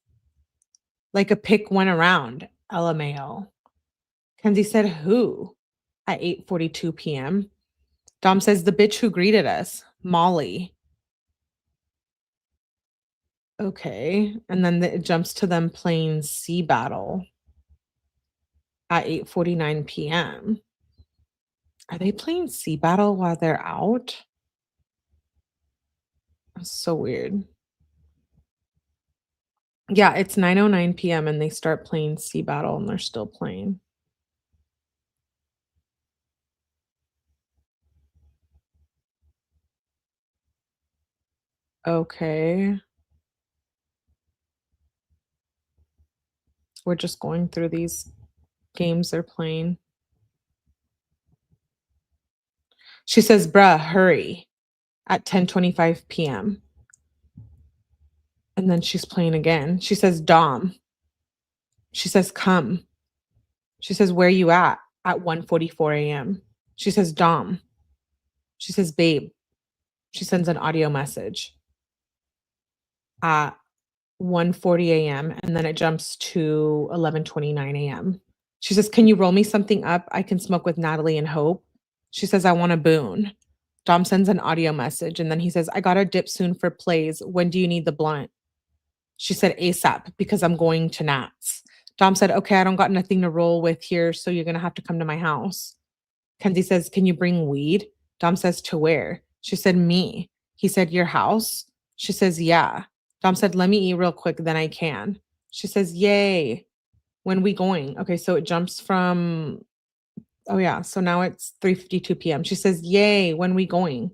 Like a pic went around, LMAO. Kenzie said, who? At 8:42 p.m. Dom says, the bitch who greeted us, Molly. Okay. And then it jumps to them playing Sea Battle at 8:49 p.m. Are they playing Sea Battle while they're out? That's so weird. Yeah, it's 9:09 p.m. and they start playing Sea Battle and they're still playing. Okay. We're just going through these games they're playing. She says, bruh, hurry at 10:25 p.m. And then she's playing again. She says, Dom. She says, come. She says, where you at? At 1:44 a.m. She says, Dom. She says, babe. She sends an audio message at 1:40 a.m. and then it jumps to 11:29 a.m. She says, can you roll me something up? I can smoke with Natalie and Hope. She says, I want a boon. Dom sends an audio message and then he says, I gotta dip soon for plays. When do you need the blunt? She said, ASAP, because I'm going to Nat's. Dom said, okay, I don't got nothing to roll with here, so you're gonna have to come to my house. Kenzie says, can you bring weed? Dom says, to where? She said, me. He said, your house? She says, yeah. Dom said, let me eat real quick, then I can. She says, yay. When we going? Okay, so it jumps from, oh yeah, so now it's 3:52 p.m. She says, yay, when we going?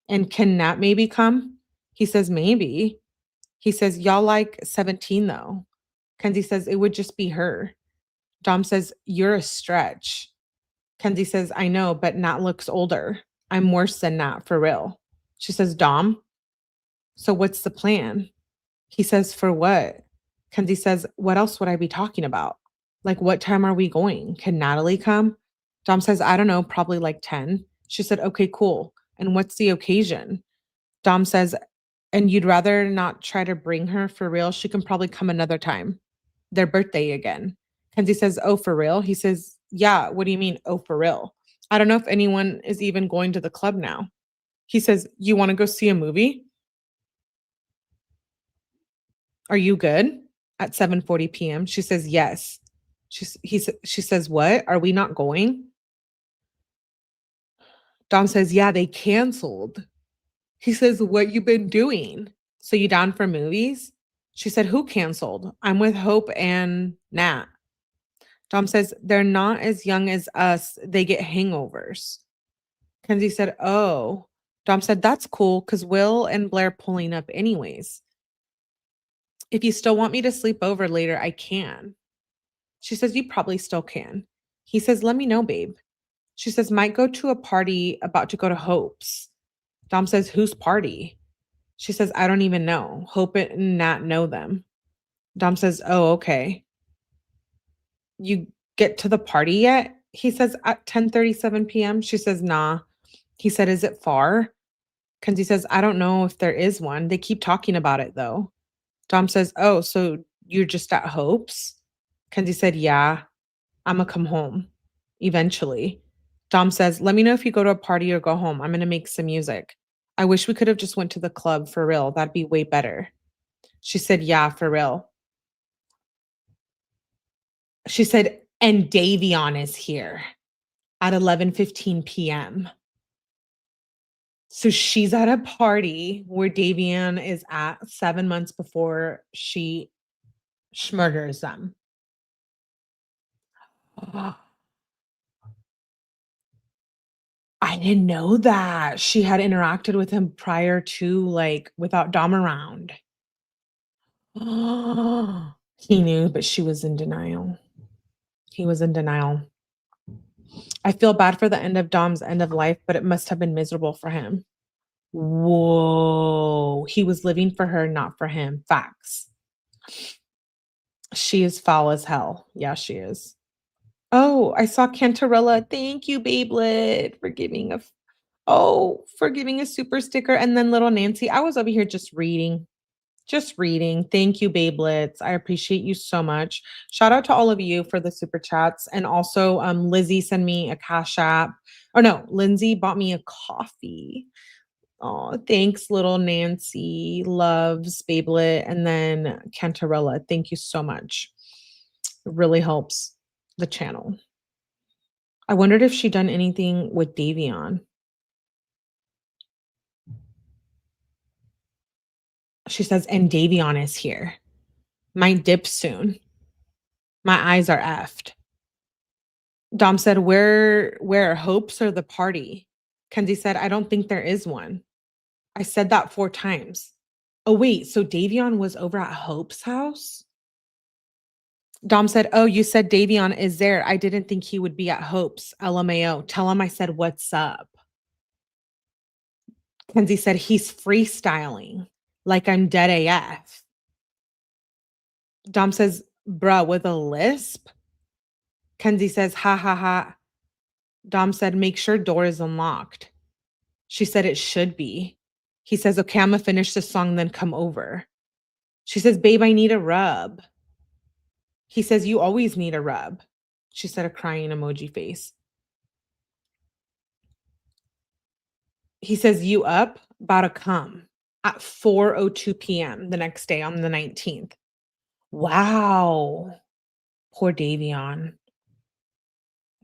And can Nat maybe come? He says, maybe. He says, y'all like 17 though. Kenzie says, it would just be her. Dom says, you're a stretch. Kenzie says, I know, but Nat looks older. I'm worse than Nat, for real. She says, Dom, so what's the plan? He says, for what? Kenzie says, what else would I be talking about? Like, what time are we going? Can Natalie come? Dom says, I don't know, probably like 10. She said, okay, cool. And what's the occasion? Dom says, and you'd rather not try to bring her for real? She can probably come another time. Their birthday again. Kenzie says, oh, for real? He says, yeah, what do you mean, oh, for real? I don't know if anyone is even going to the club now. He says, you want to go see a movie? Are you good? At 7:40 p.m. She says, yes. She says, what? Are we not going? Dom says, yeah, they canceled. He says, what you been doing? So you down for movies? She said, who canceled? I'm with Hope and Nat. Dom says, they're not as young as us. They get hangovers. Kenzie said, oh. Dom said, that's cool because Will and Blair pulling up anyways. If you still want me to sleep over later, I can. She says, you probably still can. He says, let me know, babe. She says, might go to a party about to go to Hope's. Dom says, whose party? She says, I don't even know. Hope and Nat know them. Dom says, oh, okay. You get to the party yet? He says, at 10:37 p.m. She says, nah. He said, is it far? Kenzie says, I don't know if there is one. They keep talking about it though. Dom says, oh, so you're just at Hope's? Kenzie said, yeah, I'm gonna come home eventually. Dom says, let me know if you go to a party or go home. I'm gonna make some music. I wish we could have just went to the club for real. That'd be way better. She said, yeah, for real. She said, and Davion is here at 11:15 p.m. So she's at a party where Davion is at 7 months before she murders them. I didn't know that. She had interacted with him prior to, like, without Dom around. He knew, but she was in denial. He was in denial. I feel bad for the end of Dom's end of life, but it must have been miserable for him. Whoa. He was living for her, not for him. Facts. She is foul as hell. Yeah, she is. Oh, I saw Cantarella. Thank you, Babelet, for giving for giving a super sticker. And then little Nancy, I was over here just reading. Just reading. Thank you, Babelets. I appreciate you so much. Shout out to all of you for the super chats. And also, Lizzie sent me a Cash App. Or no, Lindsay bought me a coffee. Oh, thanks, little Nancy. Loves Babelet. And then Cantarella. Thank you so much. It really helps the channel. I wondered if she'd done anything with Davion. She says, and Davion is here. Might dip soon. My eyes are effed. Dom said, where hopes or the party? Kenzie said, I don't think there is one. I said that 4 times. Oh, wait, so Davion was over at Hope's house? Dom said, oh, you said Davion is there. I didn't think he would be at Hope's. LMAO. Tell him I said, what's up? Kenzie said, he's freestyling like I'm dead AF. Dom says, bruh, with a lisp? Kenzie says, ha ha ha. Dom said, make sure door is unlocked. She said, it should be. He says, okay, I'm gonna finish this song, then come over. She says, babe, I need a rub. He says, you always need a rub. She said a crying emoji face. He says, you up? About to come at 4:02 p.m. the next day on the 19th. Wow. Poor Davion.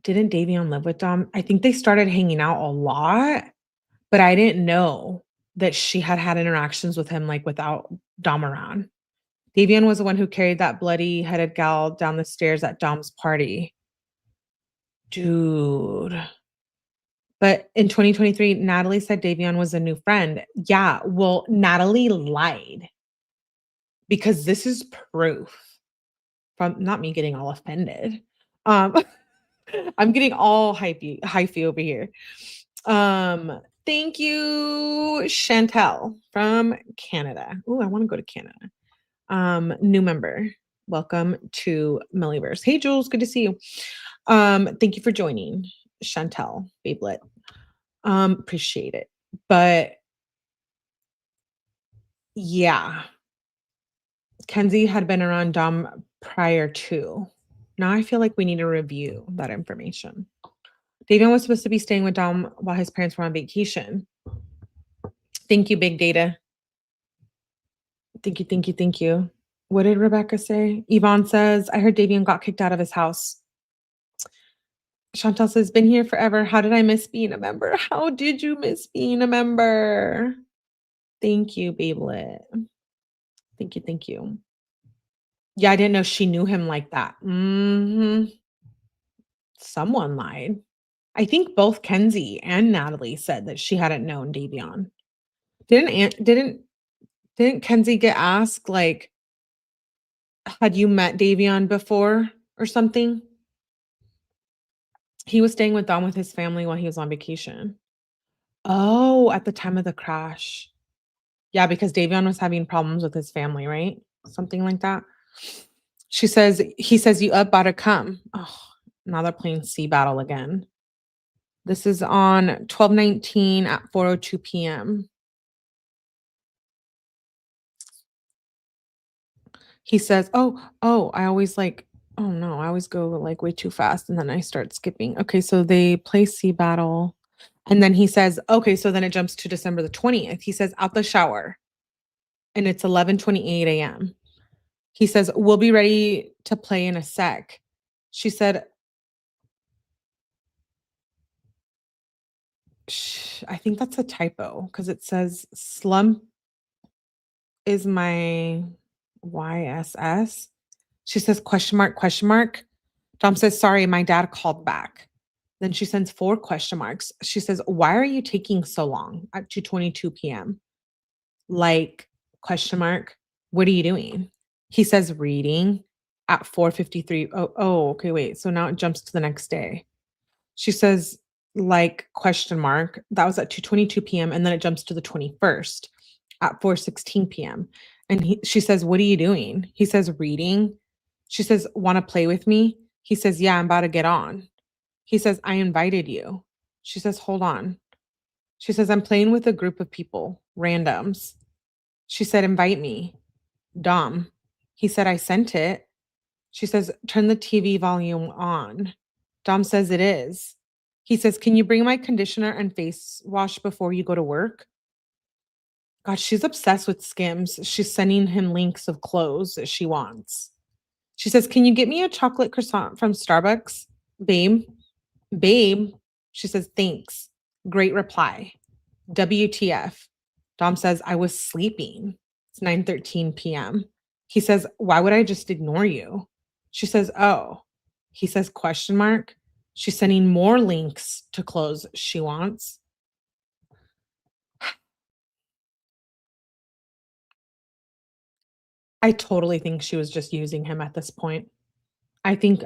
Didn't Davion live with Dom? I think they started hanging out a lot, but I didn't know that she had had interactions with him, like, without Dom around. Davion was the one who carried that bloody-headed gal down the stairs at Dom's party. Dude. But in 2023, Natalie said Davion was a new friend. Yeah, well, Natalie lied because this is proof from not me getting all offended. Um, I'm getting all hypey over here. Thank you, Chantel from Canada. Oh, I want to go to Canada. New member. Welcome to Milliverse. Hey, Jules, good to see you. Thank you for joining, Chantel, Babelet. Appreciate it. But yeah, Kenzie had been around Dom prior to. Now I feel like we need to review that information. Davion was supposed to be staying with Dom while his parents were on vacation. Thank you, Big Data. Thank you, thank you, thank you. What did Rebecca say? Yvonne says, I heard Davion got kicked out of his house. Chantal says, been here forever. How did I miss being a member? How did you miss being a member? Thank you, Babelet. Thank you, thank you. Yeah, I didn't know she knew him like that. Someone lied. I think both Kenzie and Natalie said that she hadn't known Davion. Didn't Kenzie get asked, like, had you met Davion before or something? He was staying with Dom with his family while he was on vacation. Oh, at the time of the crash. Yeah, because Davion was having problems with his family, right? Something like that. He says, you about to come. Oh, now they're playing Sea Battle again. This is on 12/19 at 4:02 p.m. He says, I always oh no, I always go like way too fast and then I start skipping. Okay, so they play Sea Battle. And then he says, okay, so then it jumps to December the 20th. He says, out the shower. And it's 11:28 a.m. He says, we'll be ready to play in a sec. She said, I think that's a typo because it says slump is my YSS. She says, question mark, question mark. Dom says, sorry, my dad called back. Then she sends 4 question marks. She says, why are you taking so long at 2:22 p.m.? Like, question mark, what are you doing? He says, reading at 4:53. Okay, wait. So now it jumps to the next day. She says, like, question mark, that was at 2:22 p.m. And then it jumps to the 21st at 4:16 p.m. And she says, what are you doing? He says, reading. She says, want to play with me? He says, yeah, I'm about to get on. He says, I invited you. She says, hold on. She says, I'm playing with a group of people, randoms. She said, invite me. Dom. He said, I sent it. She says, turn the TV volume on. Dom says it is. He says, can you bring my conditioner and face wash before you go to work? God, she's obsessed with Skims. She's sending him links of clothes that she wants. She says, can you get me a chocolate croissant from Starbucks? Babe. Babe. She says, thanks. Great reply. WTF. Dom says, I was sleeping. It's 9:13 p.m. He says, why would I just ignore you? She says, oh. He says, question mark. She's sending more links to clothes she wants. I totally think she was just using him at this point. I think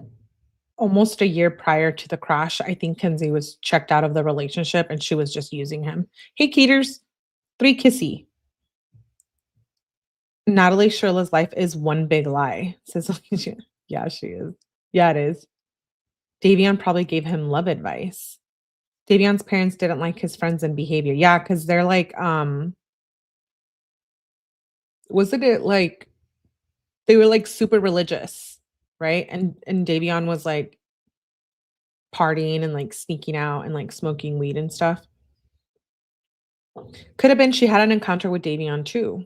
almost a year prior to the crash, I think Kenzie was checked out of the relationship and she was just using him. Hey, Keeters, 3 kissy. Natalie Shirilla's life is one big lie, says Alicia. Yeah, she is. Yeah, it is. Davion probably gave him love advice. Davion's parents didn't like his friends and behavior. Yeah, because they're like, wasn't it like they were like super religious, right? And Davion was like partying and like sneaking out and like smoking weed and stuff. Could have been she had an encounter with Davion too.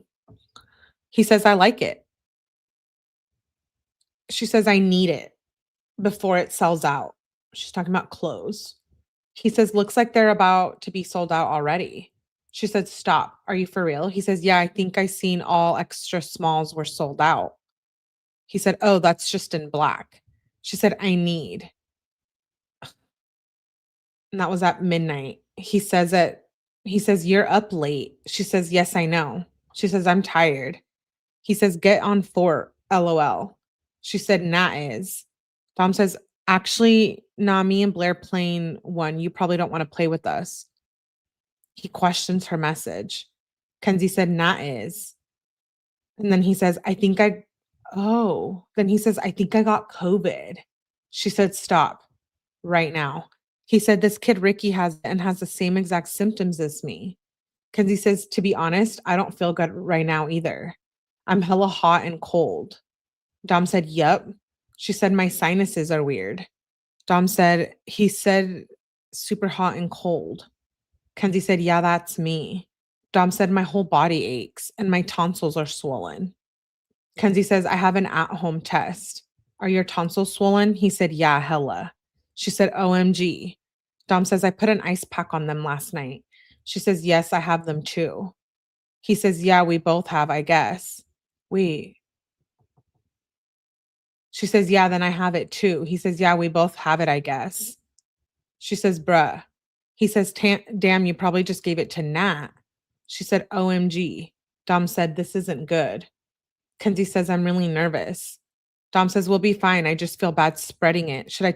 He says, I like it. She says, I need it. before it sells out. She's talking about clothes. He says, looks like they're about to be sold out already. She said, stop. Are you for real? He says, yeah, I think I seen all extra smalls were sold out. He said, oh, that's just in black. She said, I need. And that was at midnight. He says, you're up late. She says, yes, I know. She says, I'm tired. He says, get on fort, LOL. She said, nah is. Dom says, actually, nah, me and Blair playing one. You probably don't want to play with us. He questions her message. Kenzie said, nah is. And then he says, then he says, I think I got COVID. She said, stop right now. He said, this kid Ricky has and has the same exact symptoms as me. Kenzie says, to be honest, I don't feel good right now either. I'm hella hot and cold. Dom said, yep. She said, my sinuses are weird. He said, super hot and cold. Kenzie said, yeah, that's me. Dom said, my whole body aches and my tonsils are swollen. Kenzie says, I have an at-home test. Are your tonsils swollen? He said, yeah, hella. She said, OMG. Dom says, I put an ice pack on them last night. She says, yes, I have them too. He says, yeah, we both have, I guess. Wait. She says, yeah, then I have it too. He says, yeah, we both have it, I guess. She says, bruh. He says, damn, you probably just gave it to Nat. She said, OMG. Dom said, this isn't good. Kenzie says, I'm really nervous. Dom says, we'll be fine. I just feel bad spreading it. Should I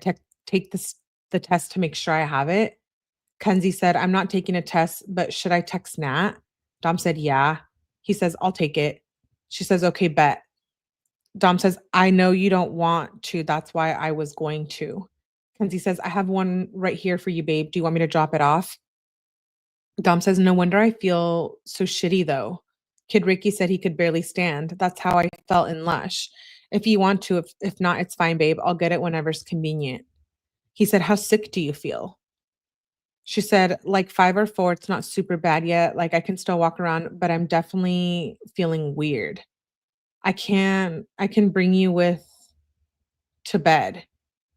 take the test to make sure I have it? Kenzie said, I'm not taking a test, but should I text Nat? Dom said, yeah. He says, I'll take it. She says, okay, bet. Dom says, I know you don't want to. That's why I was going to. Kenzie says, I have one right here for you, babe. Do you want me to drop it off? Dom says, no wonder I feel so shitty though. Kid Ricky said he could barely stand. That's how I felt in Lush. If you want to, if not, it's fine, babe. I'll get it whenever's convenient. He said, how sick do you feel? She said, like 5 or 4. It's not super bad yet. Like I can still walk around, but I'm definitely feeling weird. I can bring you with to bed.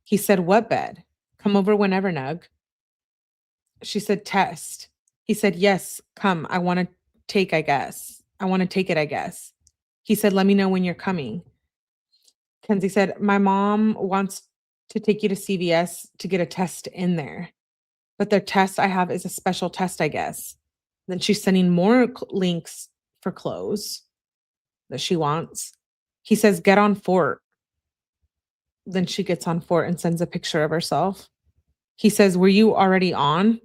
He said, what bed? Come over whenever, Nug. She said, test. He said, yes, come. I want to take, I guess. I want to take it, I guess. He said, let me know when you're coming. Kenzie said, my mom wants to take you to CVS to get a test in there. But their test I have is a special test, I guess. Then she's sending more links for clothes that she wants. He says, get on Fort. Then she gets on Fort and sends a picture of herself. He says, were you already on?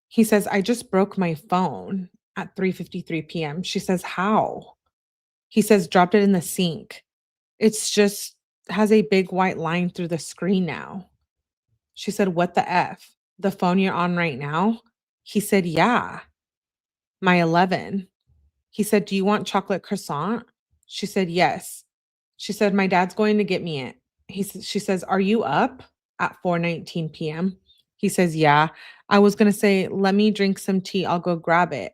He says, I just broke my phone at 3:53 p.m. She says, how? He says, dropped it in the sink. It's just has a big white line through the screen now. She said, what the F? The phone you're on right now? He said, yeah, my 11. He said, do you want chocolate croissant? She said, yes. She said, my dad's going to get me it. She says, are you up at 4:19 p.m.? He says, yeah. I was going to say, let me drink some tea. I'll go grab it.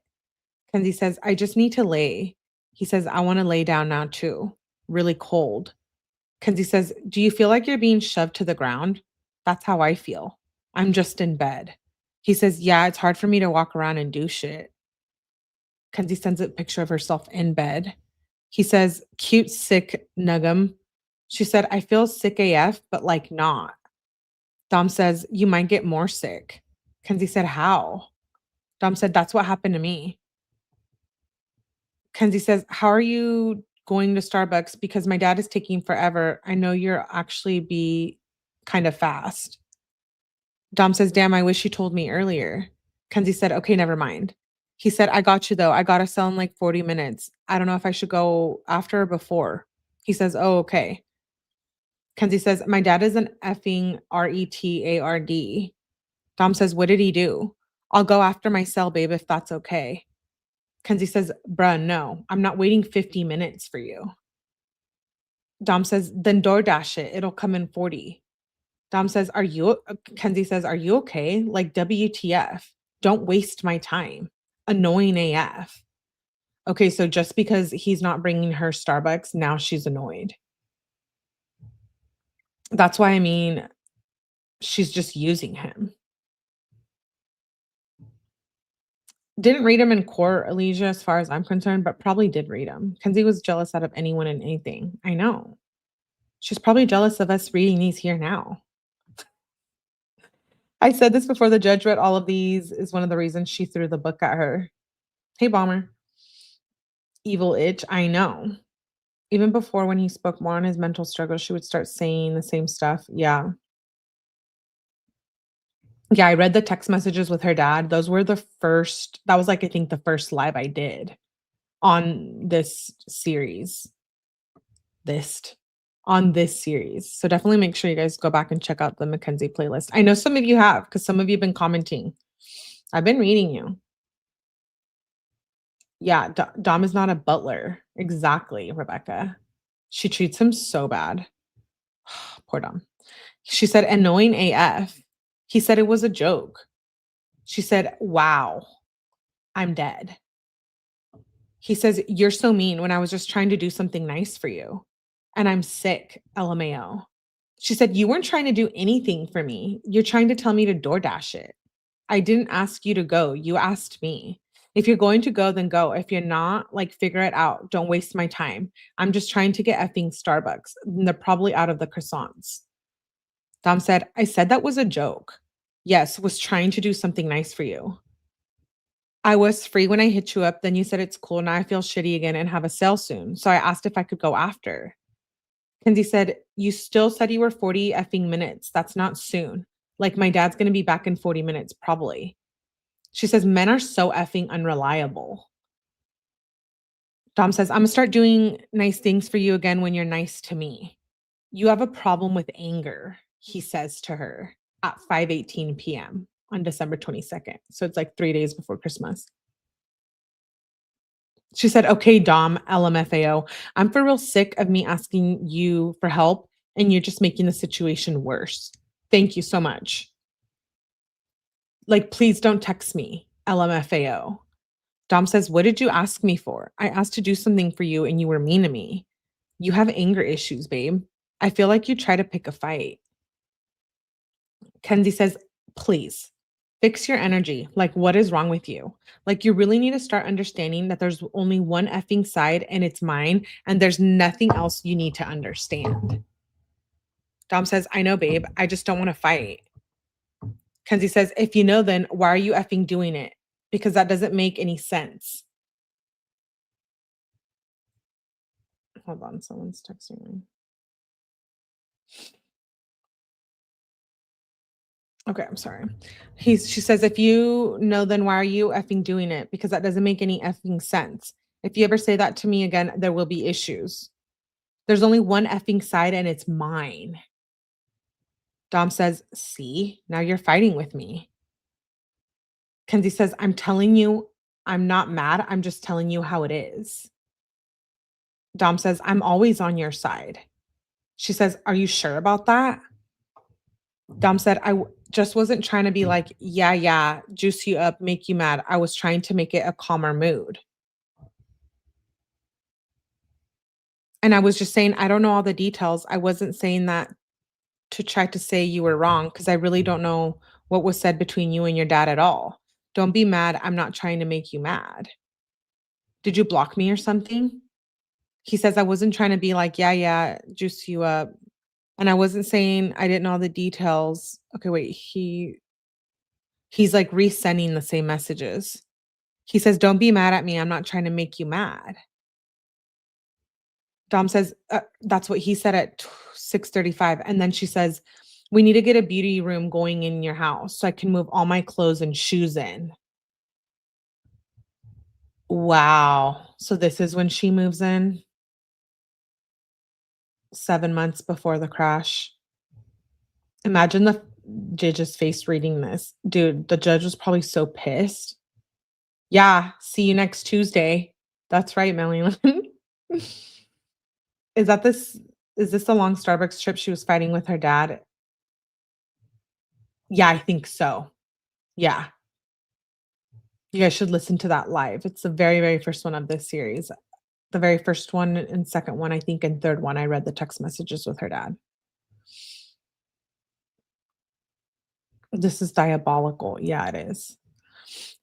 Kenzie says, I just need to lay. He says, I want to lay down now too. Really cold. Kenzie says, do you feel like you're being shoved to the ground? That's how I feel. I'm just in bed. He says, yeah, it's hard for me to walk around and do shit. Kenzie sends a picture of herself in bed. He says, cute, sick, Nuggum. She said, I feel sick AF, but like not. Dom says, you might get more sick. Kenzie said, how? Dom said, that's what happened to me. Kenzie says, how are you going to Starbucks? Because my dad is taking forever. I know you're actually be kind of fast. Dom says, damn, I wish you told me earlier. Kenzie said, okay, never mind. He said, I got you though. I got to sell in like 40 minutes. I don't know if I should go after or before. He says, oh, okay. Kenzie says, my dad is an effing retard. Dom says, what did he do? I'll go after my cell, babe, if that's okay. Kenzie says, bruh, no, I'm not waiting 50 minutes for you. Dom says, then DoorDash it. It'll come in 40. Kenzie says, are you okay? Like WTF? Don't waste my time. Annoying AF. Okay, so just because he's not bringing her Starbucks, now she's annoyed. That's why I mean, she's just using him. Didn't read him in court, Alicia, as far as I'm concerned, but probably did read him. Kenzie was jealous out of anyone and anything. I know. She's probably jealous of us reading these here now. I said this before the judge read all of these is one of the reasons she threw the book at her. Hey, Bomber. Evil itch. I know. Even before when he spoke more on his mental struggles, she would start saying the same stuff. Yeah. Yeah, I read the text messages with her dad. Those were the first that was, like, I think the first live I did on this series. This on this series. So definitely make sure you guys go back and check out the Mackenzie playlist. I know some of you have because some of you have been commenting. I've been reading you. Yeah, Dom is not a butler. Exactly, Rebecca. She treats him so bad. Poor Dom. She said, annoying AF. He said it was a joke. She said, wow, I'm dead. He says, you're so mean when I was just trying to do something nice for you. And I'm sick, LMAO. She said, you weren't trying to do anything for me. You're trying to tell me to DoorDash it. I didn't ask you to go. You asked me. If you're going to go, then go. If you're not, like, figure it out. Don't waste my time. I'm just trying to get effing Starbucks. And they're probably out of the croissants. Dom said, I said that was a joke. Yes, was trying to do something nice for you. I was free when I hit you up. Then you said it's cool. Now I feel shitty again and have a sale soon. So I asked if I could go after. Kenzie said, you still said you were 40 effing minutes. That's not soon. Like, my dad's going to be back in 40 minutes, probably. She says, men are so effing unreliable. Dom says, I'm going to start doing nice things for you again when you're nice to me. You have a problem with anger, he says to her at 5:18 p.m. on December 22nd. So it's like 3 days before Christmas. She said, okay, Dom, LMFAO, I'm for real sick of me asking you for help and you're just making the situation worse. Thank you so much. Like, please don't text me, LMFAO. Dom says, what did you ask me for? I asked to do something for you and you were mean to me. You have anger issues, babe. I feel like you try to pick a fight. Kenzie says, please fix your energy. Like, what is wrong with you? Like, you really need to start understanding that there's only one effing side and it's mine, and there's nothing else you need to understand. Dom says, I know, babe. I just don't want to fight. Kenzie says, if you know, then why are you effing doing it? Because that doesn't make any sense. Hold on, someone's texting me. Okay, I'm sorry. She says, if you know, then why are you effing doing it? Because that doesn't make any effing sense. If you ever say that to me again, there will be issues. There's only one effing side and it's mine. Dom says, see, now you're fighting with me. Kenzie says, I'm telling you, I'm not mad. I'm just telling you how it is. Dom says, I'm always on your side. She says, are you sure about that? Dom said, just wasn't trying to be like, yeah, juice you up, make you mad. I was trying to make it a calmer mood. And I was just saying, I don't know all the details. I wasn't saying that to try to say you were wrong because I really don't know what was said between you and your dad at all. Don't be mad. I'm not trying to make you mad. Did you block me or something? He says, I wasn't trying to be like, yeah, juice you up. And I wasn't saying I didn't know all the details. Okay, wait, he's like resending the same messages. He says, don't be mad at me. I'm not trying to make you mad. Dom says, that's what he said at 6:35. And then she says, we need to get a beauty room going in your house so I can move all my clothes and shoes in. Wow. So this is when she moves in? 7 months before the crash. Imagine the judge's face reading this. Dude, the judge was probably so pissed. Yeah, see you next Tuesday. That's right, Melanie Lynn. Is that this is this the long Starbucks trip she was fighting with her dad? Yeah, I think so. Yeah. You guys should listen to that live. It's the very, very first one of this series. The very first one and second one, I think, and third one, I read the text messages with her dad. This is diabolical. Yeah, it is.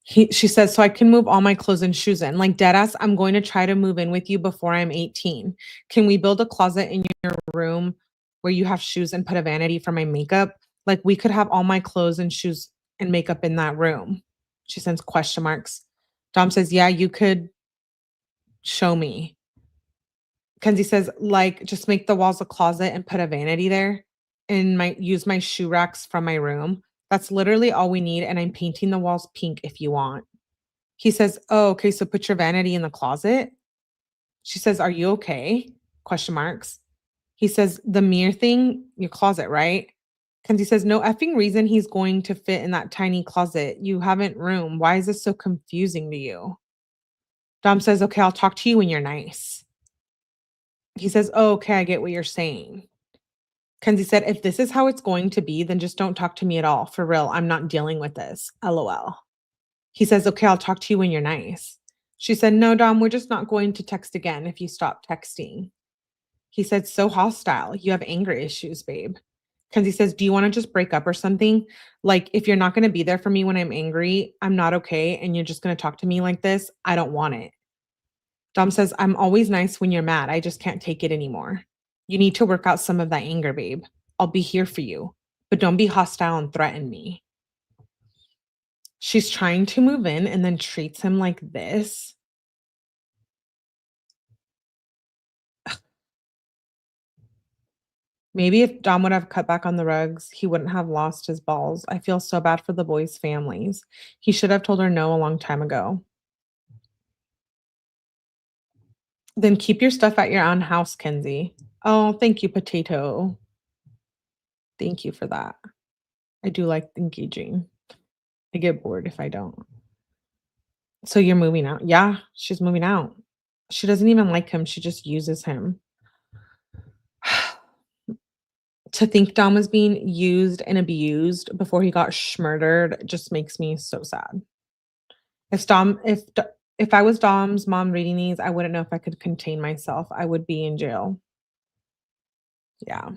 She says, so I can move all my clothes and shoes in. Like deadass, I'm going to try to move in with you before I'm 18. Can we build a closet in your room where you have shoes and put a vanity for my makeup? Like we could have all my clothes and shoes and makeup in that room. She sends question marks. Dom says, yeah, you could show me. Kenzie says, like, just make the walls a closet and put a vanity there and use my shoe racks from my room. That's literally all we need. And I'm painting the walls pink if you want. He says, oh, okay, so put your vanity in the closet. She says, are you okay? Question marks. He says, the mirror thing, your closet, right? Kenzie says, no effing reason he's going to fit in that tiny closet. You haven't room. Why is this so confusing to you? Dom says, okay, I'll talk to you when you're nice. He says, oh, okay, I get what you're saying. Kenzie said, if this is how it's going to be, then just don't talk to me at all. For real, I'm not dealing with this. LOL. He says, okay, I'll talk to you when you're nice. She said, no, Dom, we're just not going to text again if you stop texting. He said, so hostile. You have anger issues, babe. Kenzie says, do you want to just break up or something? Like, if you're not going to be there for me when I'm angry, I'm not okay. And you're just going to talk to me like this. I don't want it. Dom says, I'm always nice when you're mad. I just can't take it anymore. You need to work out some of that anger, babe. I'll be here for you, but don't be hostile and threaten me. She's trying to move in and then treats him like this. Maybe if Dom would have cut back on the rugs, he wouldn't have lost his balls. I feel so bad for the boys' families. He should have told her no a long time ago. Then keep your stuff at your own house, Kenzie. Oh, thank you, Potato. Thank you for that. I do like engaging. I get bored if I don't. So you're moving out? Yeah, she's moving out. She doesn't even like him. She just uses him. To think Dom was being used and abused before he got murdered just makes me so sad. If I was Dom's mom reading these, I wouldn't know if I could contain myself. I would be in jail. Yeah.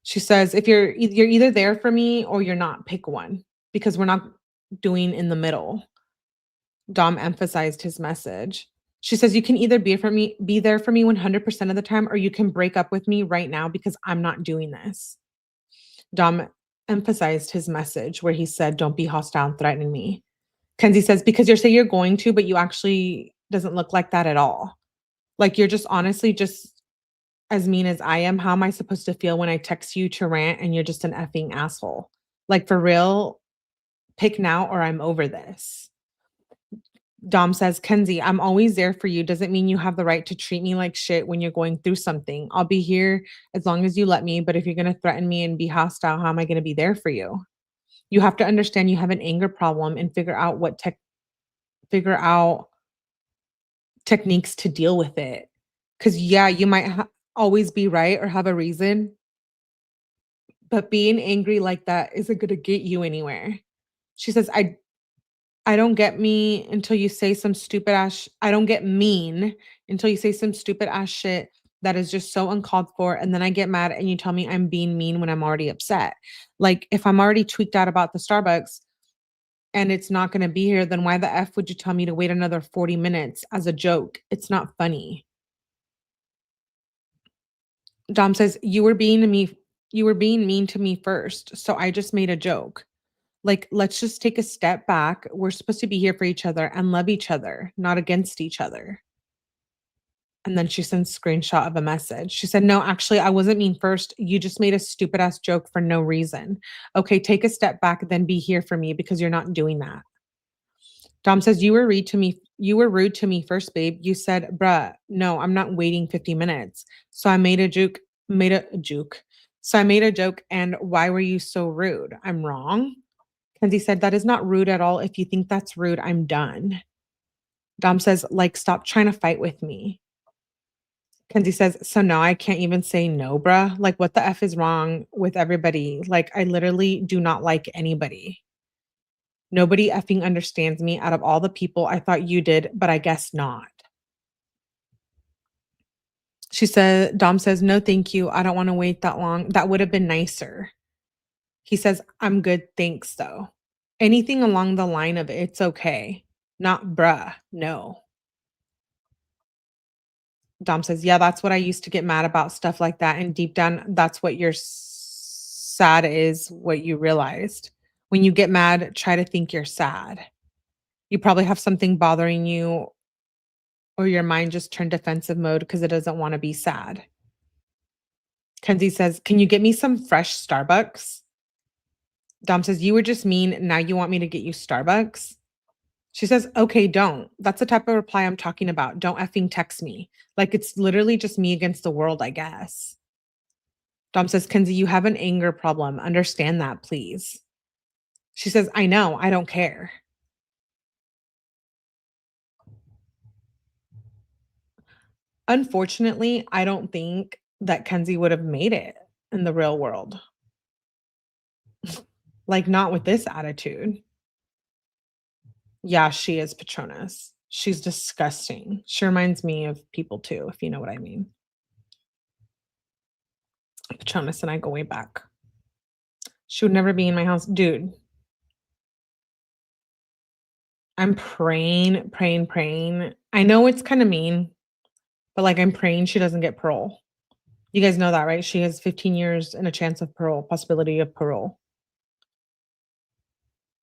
She says, if you're either there for me or you're not, pick one because we're not doing in the middle. Dom emphasized his message. She says, you can either be there for me 100% of the time, or you can break up with me right now because I'm not doing this. Dom emphasized his message where he said, don't be hostile and threaten me. Kenzie says, because you're saying you're going to, but you actually doesn't look like that at all. Like you're just honestly just as mean as I am. How am I supposed to feel when I text you to rant and you're just an effing asshole? Like for real, pick now or I'm over this. Dom says, Kenzie, I'm always there for you. Doesn't mean you have the right to treat me like shit when you're going through something. I'll be here as long as you let me. But if you're going to threaten me and be hostile, how am I going to be there for you? You have to understand you have an anger problem and figure out techniques to deal with it. Because, yeah, you might always be right or have a reason. But being angry like that isn't going to get you anywhere. She says, I don't get me until you say some stupid ass. I don't get mean until you say some stupid ass shit that is just so uncalled for. And then I get mad and you tell me I'm being mean when I'm already upset. Like if I'm already tweaked out about the Starbucks and it's not going to be here, then why the F would you tell me to wait another 40 minutes as a joke? It's not funny. Dom says, you were being mean to me first. So I just made a joke. Like, let's just take a step back. We're supposed to be here for each other and love each other, not against each other. And then she sends a screenshot of a message. She said, no, actually, I wasn't mean first. You just made a stupid ass joke for no reason. Okay, take a step back, then be here for me because you're not doing that. Dom says, you were rude to me first, babe. You said, bruh, no, I'm not waiting 50 minutes. So I made a joke, So I made a joke. And why were you so rude? I'm wrong. Kenzie said, that is not rude at all. If you think that's rude, I'm done. Dom says, like, stop trying to fight with me. Kenzie says, so now I can't even say no, bruh. Like, what the F is wrong with everybody? Like, I literally do not like anybody. Nobody effing understands me out of all the people. I thought you did, but I guess not. Dom says, no, thank you. I don't want to wait that long. That would have been nicer. He says, "I'm good, thanks, though." Anything along the line of "It's okay." Not "Bruh, no." Dom says, "Yeah, that's what I used to get mad about, stuff like that, and deep down, that's what your sad is, what you realized. When you get mad, try to think you're sad. You probably have something bothering you or your mind just turned defensive mode because it doesn't wanna be sad." Kenzie says, "Can you get me some fresh Starbucks?" Dom says, "You were just mean, now you want me to get you Starbucks?" She says, "Okay, don't. That's the type of reply I'm talking about. Don't effing text me. Like, it's literally just me against the world, I guess." Dom says, "Kenzie, you have an anger problem. Understand that, please." She says, "I know. I don't care." Unfortunately, I don't think that Kenzie would have made it in the real world. Like, not with this attitude. Yeah, she is Patronus. She's disgusting. She reminds me of people too, if you know what I mean. Patronus and I go way back. She would never be in my house. Dude, I'm praying, praying, praying. I know it's kind of mean, but like I'm praying she doesn't get parole. You guys know that, right? She has 15 years and a chance of parole, possibility of parole.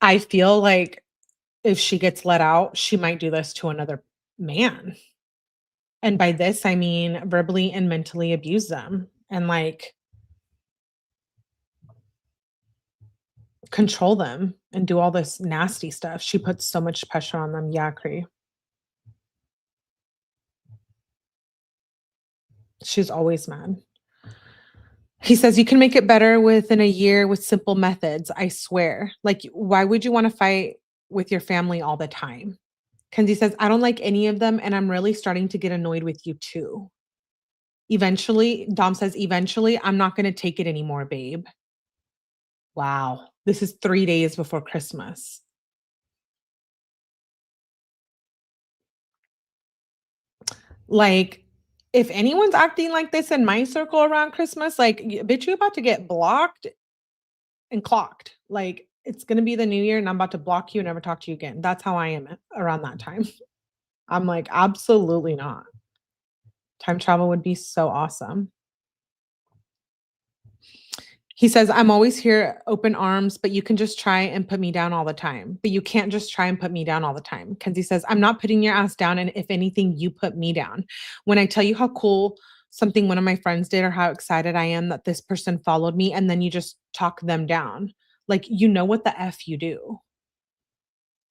I feel like if she gets let out, she might do this to another man. And by this, I mean verbally and mentally abuse them and like control them and do all this nasty stuff. She puts so much pressure on them. Yeah, Cree. She's always mad. He says, "You can make it better within a year with simple methods, I swear. Like, why would you want to fight with your family all the time?" Kenzie says, "I don't like any of them, and I'm really starting to get annoyed with you too." Eventually, Dom says, "Eventually, I'm not going to take it anymore, babe." Wow. This is 3 days before Christmas. Like, if anyone's acting like this in my circle around Christmas, like, bitch, you about to get blocked and clocked. Like, it's gonna be the new year and I'm about to block you and never talk to you again. That's how I am around that time. I'm like, absolutely not. Time travel would be so awesome. He says, "I'm always here, open arms, but you can just try and put me down all the time. But you can't just try and put me down all the time." Kenzie says, "I'm not putting your ass down. And if anything, you put me down. When I tell you how cool something one of my friends did or how excited I am that this person followed me, and then you just talk them down. Like, you know what the F you do."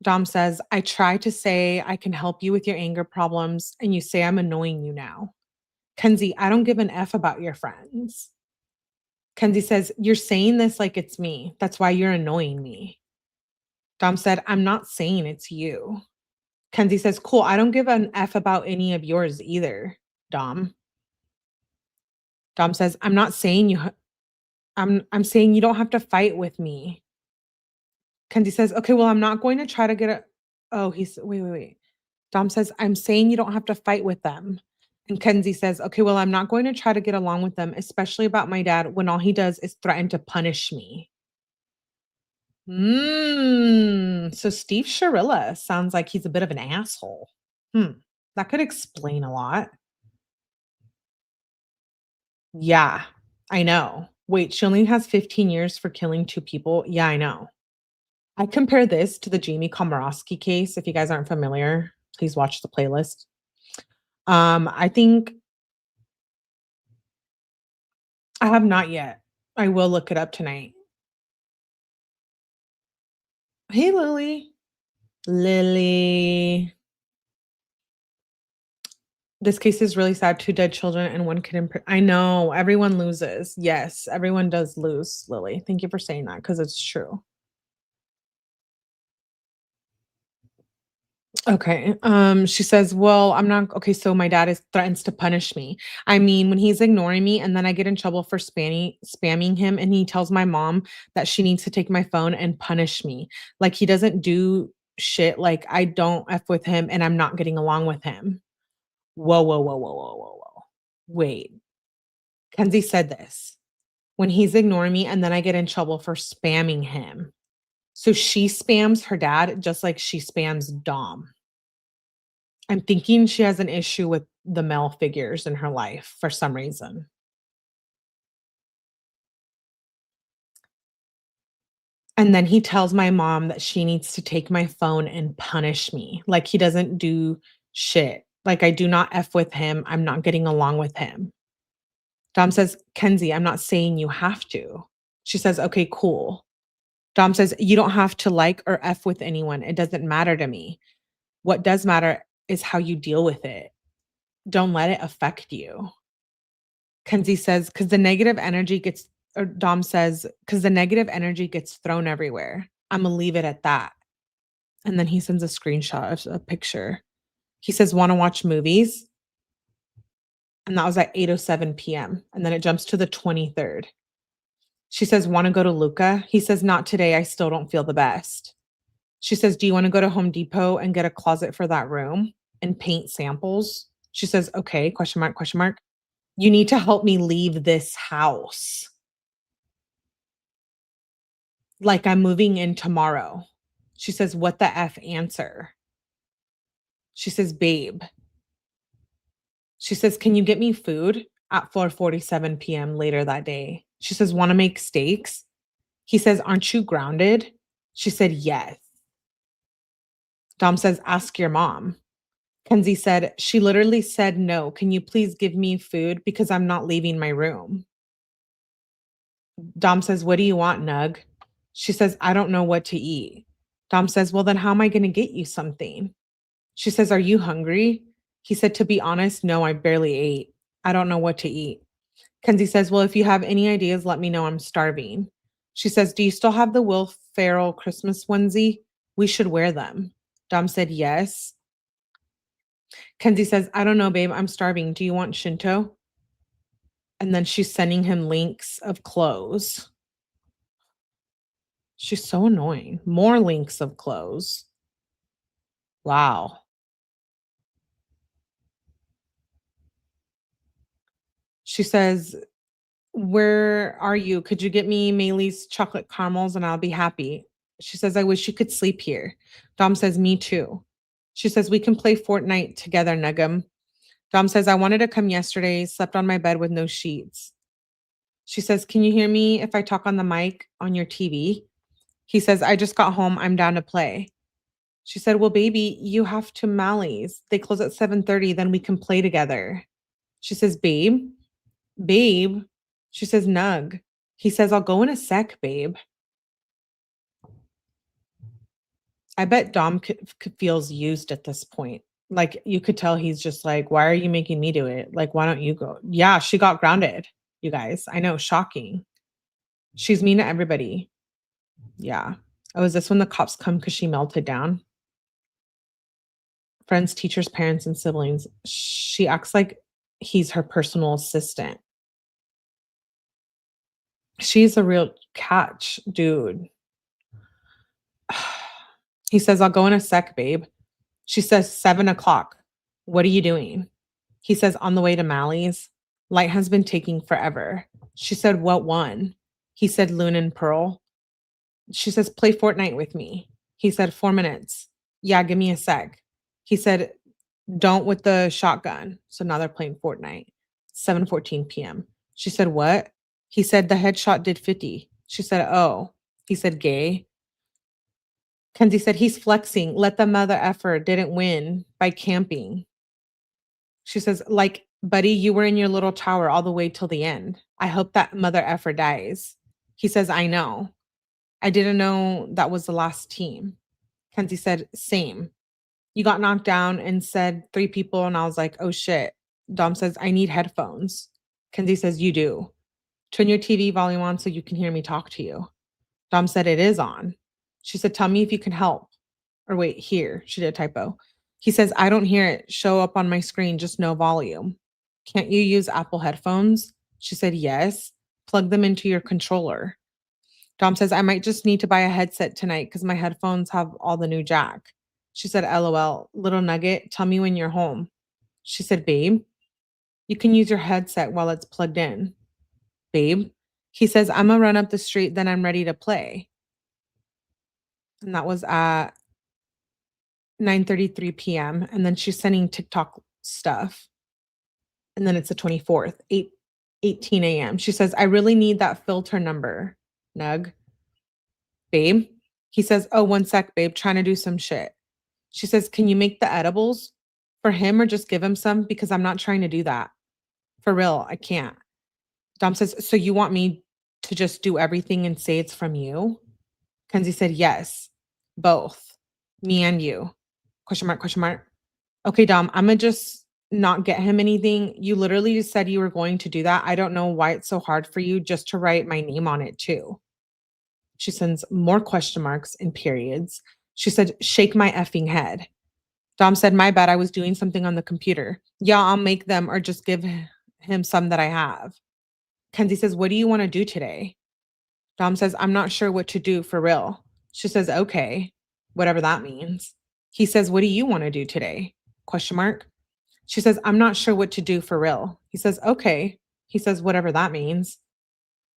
Dom says, "I try to say I can help you with your anger problems, and you say I'm annoying you now." Kenzie, I don't give an F about your friends. Kenzie says, "You're saying this like it's me. That's why you're annoying me." Dom said, "I'm not saying it's you." Kenzie says, "Cool. I don't give an F about any of yours either, Dom." Dom says, "I'm not saying I'm saying you don't have to fight with me." Kenzie says, "Okay, well, I'm not going to try to get a." Oh, he's wait, wait, wait. Dom says, "I'm saying you don't have to fight with them." And Kenzie says, "Okay, well, I'm not going to try to get along with them, especially about my dad when all he does is threaten to punish me." So Steve Shirilla sounds like he's a bit of an asshole. Hmm. That could explain a lot. Yeah, I know. Wait, she only has 15 years for killing 2 people? Yeah, I know. I compare this to the 𝐤𝐸𝐞𝐥𝐸𝐬𝐞 case. If you guys aren't familiar, please watch the playlist. I think I have not yet. I will look it up tonight. Hey, Lily. Lily. This case is really sad. 2 dead children and 1 kid in I know, everyone loses. Yes, everyone does lose, Lily. Thank you for saying that because it's true. Okay, she says, "Well, I'm not." Okay, so my dad is threatens to punish me. I mean, when he's ignoring me and then I get in trouble for spamming him and he tells my mom that she needs to take my phone and punish me. Like, he doesn't do shit, like, I don't F with him and I'm not getting along with him. Whoa, whoa, whoa, whoa, whoa, whoa, whoa. Wait, Kenzie said this. when he's ignoring me, and then I get in trouble for spamming him. So she spams her dad just like she spams Dom. I'm thinking she has an issue with the male figures in her life for some reason. And then he tells my mom that she needs to take my phone and punish me. Like he doesn't do shit. Like I do not F with him. I'm not getting along with him. Dom says, Kenzie, I'm not saying you have to. She says, okay, cool. Dom says, you don't have to like or F with anyone. It doesn't matter to me. What does matter is how you deal with it. Don't let it affect you. Kenzie says, because the negative energy gets, or Dom says, because the negative energy gets thrown everywhere. I'm going to leave it at that. And then he sends a screenshot of a picture. He says, want to watch movies? And that was at 8:07 p.m. And then it jumps to the 23rd. She says, want to go to Luca? He says, not today. I still don't feel the best. She says, do you want to go to Home Depot and get a closet for that room and paint samples? She says, okay, question mark, question mark. You need to help me leave this house. Like I'm moving in tomorrow. She says, what the F answer? She says, babe. She says, can you get me food at 4:47 p.m. later that day? She says, want to make steaks? He says, aren't you grounded? She said, yes. Dom says, ask your mom. Kenzie said, she literally said, no, can you please give me food because I'm not leaving my room? Dom says, what do you want, Nug? She says, I don't know what to eat. Dom says, well, then how am I going to get you something? She says, are you hungry? He said, to be honest, no, I barely ate. I don't know what to eat. Kenzie says, well, if you have any ideas, let me know. I'm starving. She says, do you still have the Will Ferrell Christmas onesie? We should wear them. Dom said, yes. Kenzie says, I don't know, babe. I'm starving. Do you want Shinto? And then she's sending him links of clothes. She's so annoying. More links of clothes. Wow. She says, where are you? Could you get me Maylee's chocolate caramels and I'll be happy? She says, I wish you could sleep here. Dom says, me too. She says, we can play Fortnite together, Nugum. Dom says, I wanted to come yesterday, slept on my bed with no sheets. She says, can you hear me if I talk on the mic on your TV? He says, I just got home. I'm down to play. She said, well, baby, you have to Mally's. They close at 7:30. Then we can play together. She says, babe. She says, Nug. He says, I'll go in a sec, babe. I bet Dom feels used at this point. Like you could tell he's just like, why are you making me do it? Like, why don't you go? Yeah, she got grounded, you guys. I know, shocking. She's mean to everybody. Yeah. Oh, is this when the cops come because she melted down? Friends, teachers, parents, and siblings. She acts like he's her personal assistant. She's a real catch, dude. He says, I'll go in a sec, babe. She says, 7 o'clock. What are you doing? He says, on the way to Mally's. Light has been taking forever. She said, what one? He said, Loon and Pearl. She says, play Fortnite with me. He said, 4 minutes. Yeah, give me a sec. He said, don't with the shotgun. So now they're playing Fortnite. 7:14 p.m. She said, what? He said, the headshot did 50. She said, oh. He said, gay. Kenzie said, he's flexing. Let the mother effer didn't win by camping. She says, like, buddy, you were in your little tower all the way till the end. I hope that mother effer dies. He says, I know. I didn't know that was the last team. Kenzie said, same. You got knocked down and said 3 people, and I was like, oh shit. Dom says, I need headphones. Kenzie says, you do. Turn your TV volume on so you can hear me talk to you. Dom said, it is on. She said, tell me if you can help. Or wait, here. She did a typo. He says, I don't hear it show up on my screen, just no volume. Can't you use Apple headphones? She said, yes. Plug them into your controller. Dom says, I might just need to buy a headset tonight because my headphones have all the new jack. She said, LOL, little nugget, tell me when you're home. She said, babe, you can use your headset while it's plugged in. Babe, He says, "Imma run up the street, then I'm ready to play." And that was at 9:33 PM, and then she's sending TikTok stuff, and then it's the 24th, 8:18 AM. She says, "I really need that filter number, Nug." "Babe?" He says, "Oh, 1 sec, babe, trying to do some shit." She says, "Can you make the edibles for him or just give him some? Because I'm not trying to do that. For real, I can't." Dom says, "So you want me to just do everything and say it's from you?" Kenzie said, "Yes, both. Me and you." Question mark, question mark. "Okay, Dom, Imma just not get him anything. You literally just said you were going to do that. I don't know why it's so hard for you just to write my name on it too." She sends more question marks and periods. She said, "Shake my effing head." Dom said, "My bad, I was doing something on the computer." "Yeah, I'll make them or just give him some that I have." Kenzie says, "What do you wanna do today?" Dom says, "I'm not sure what to do for real." She says, "Okay," whatever that means. He says, "What do you wanna do today?" Question mark. She says, "I'm not sure what to do for real." He says, "Okay." He says, "Whatever that means."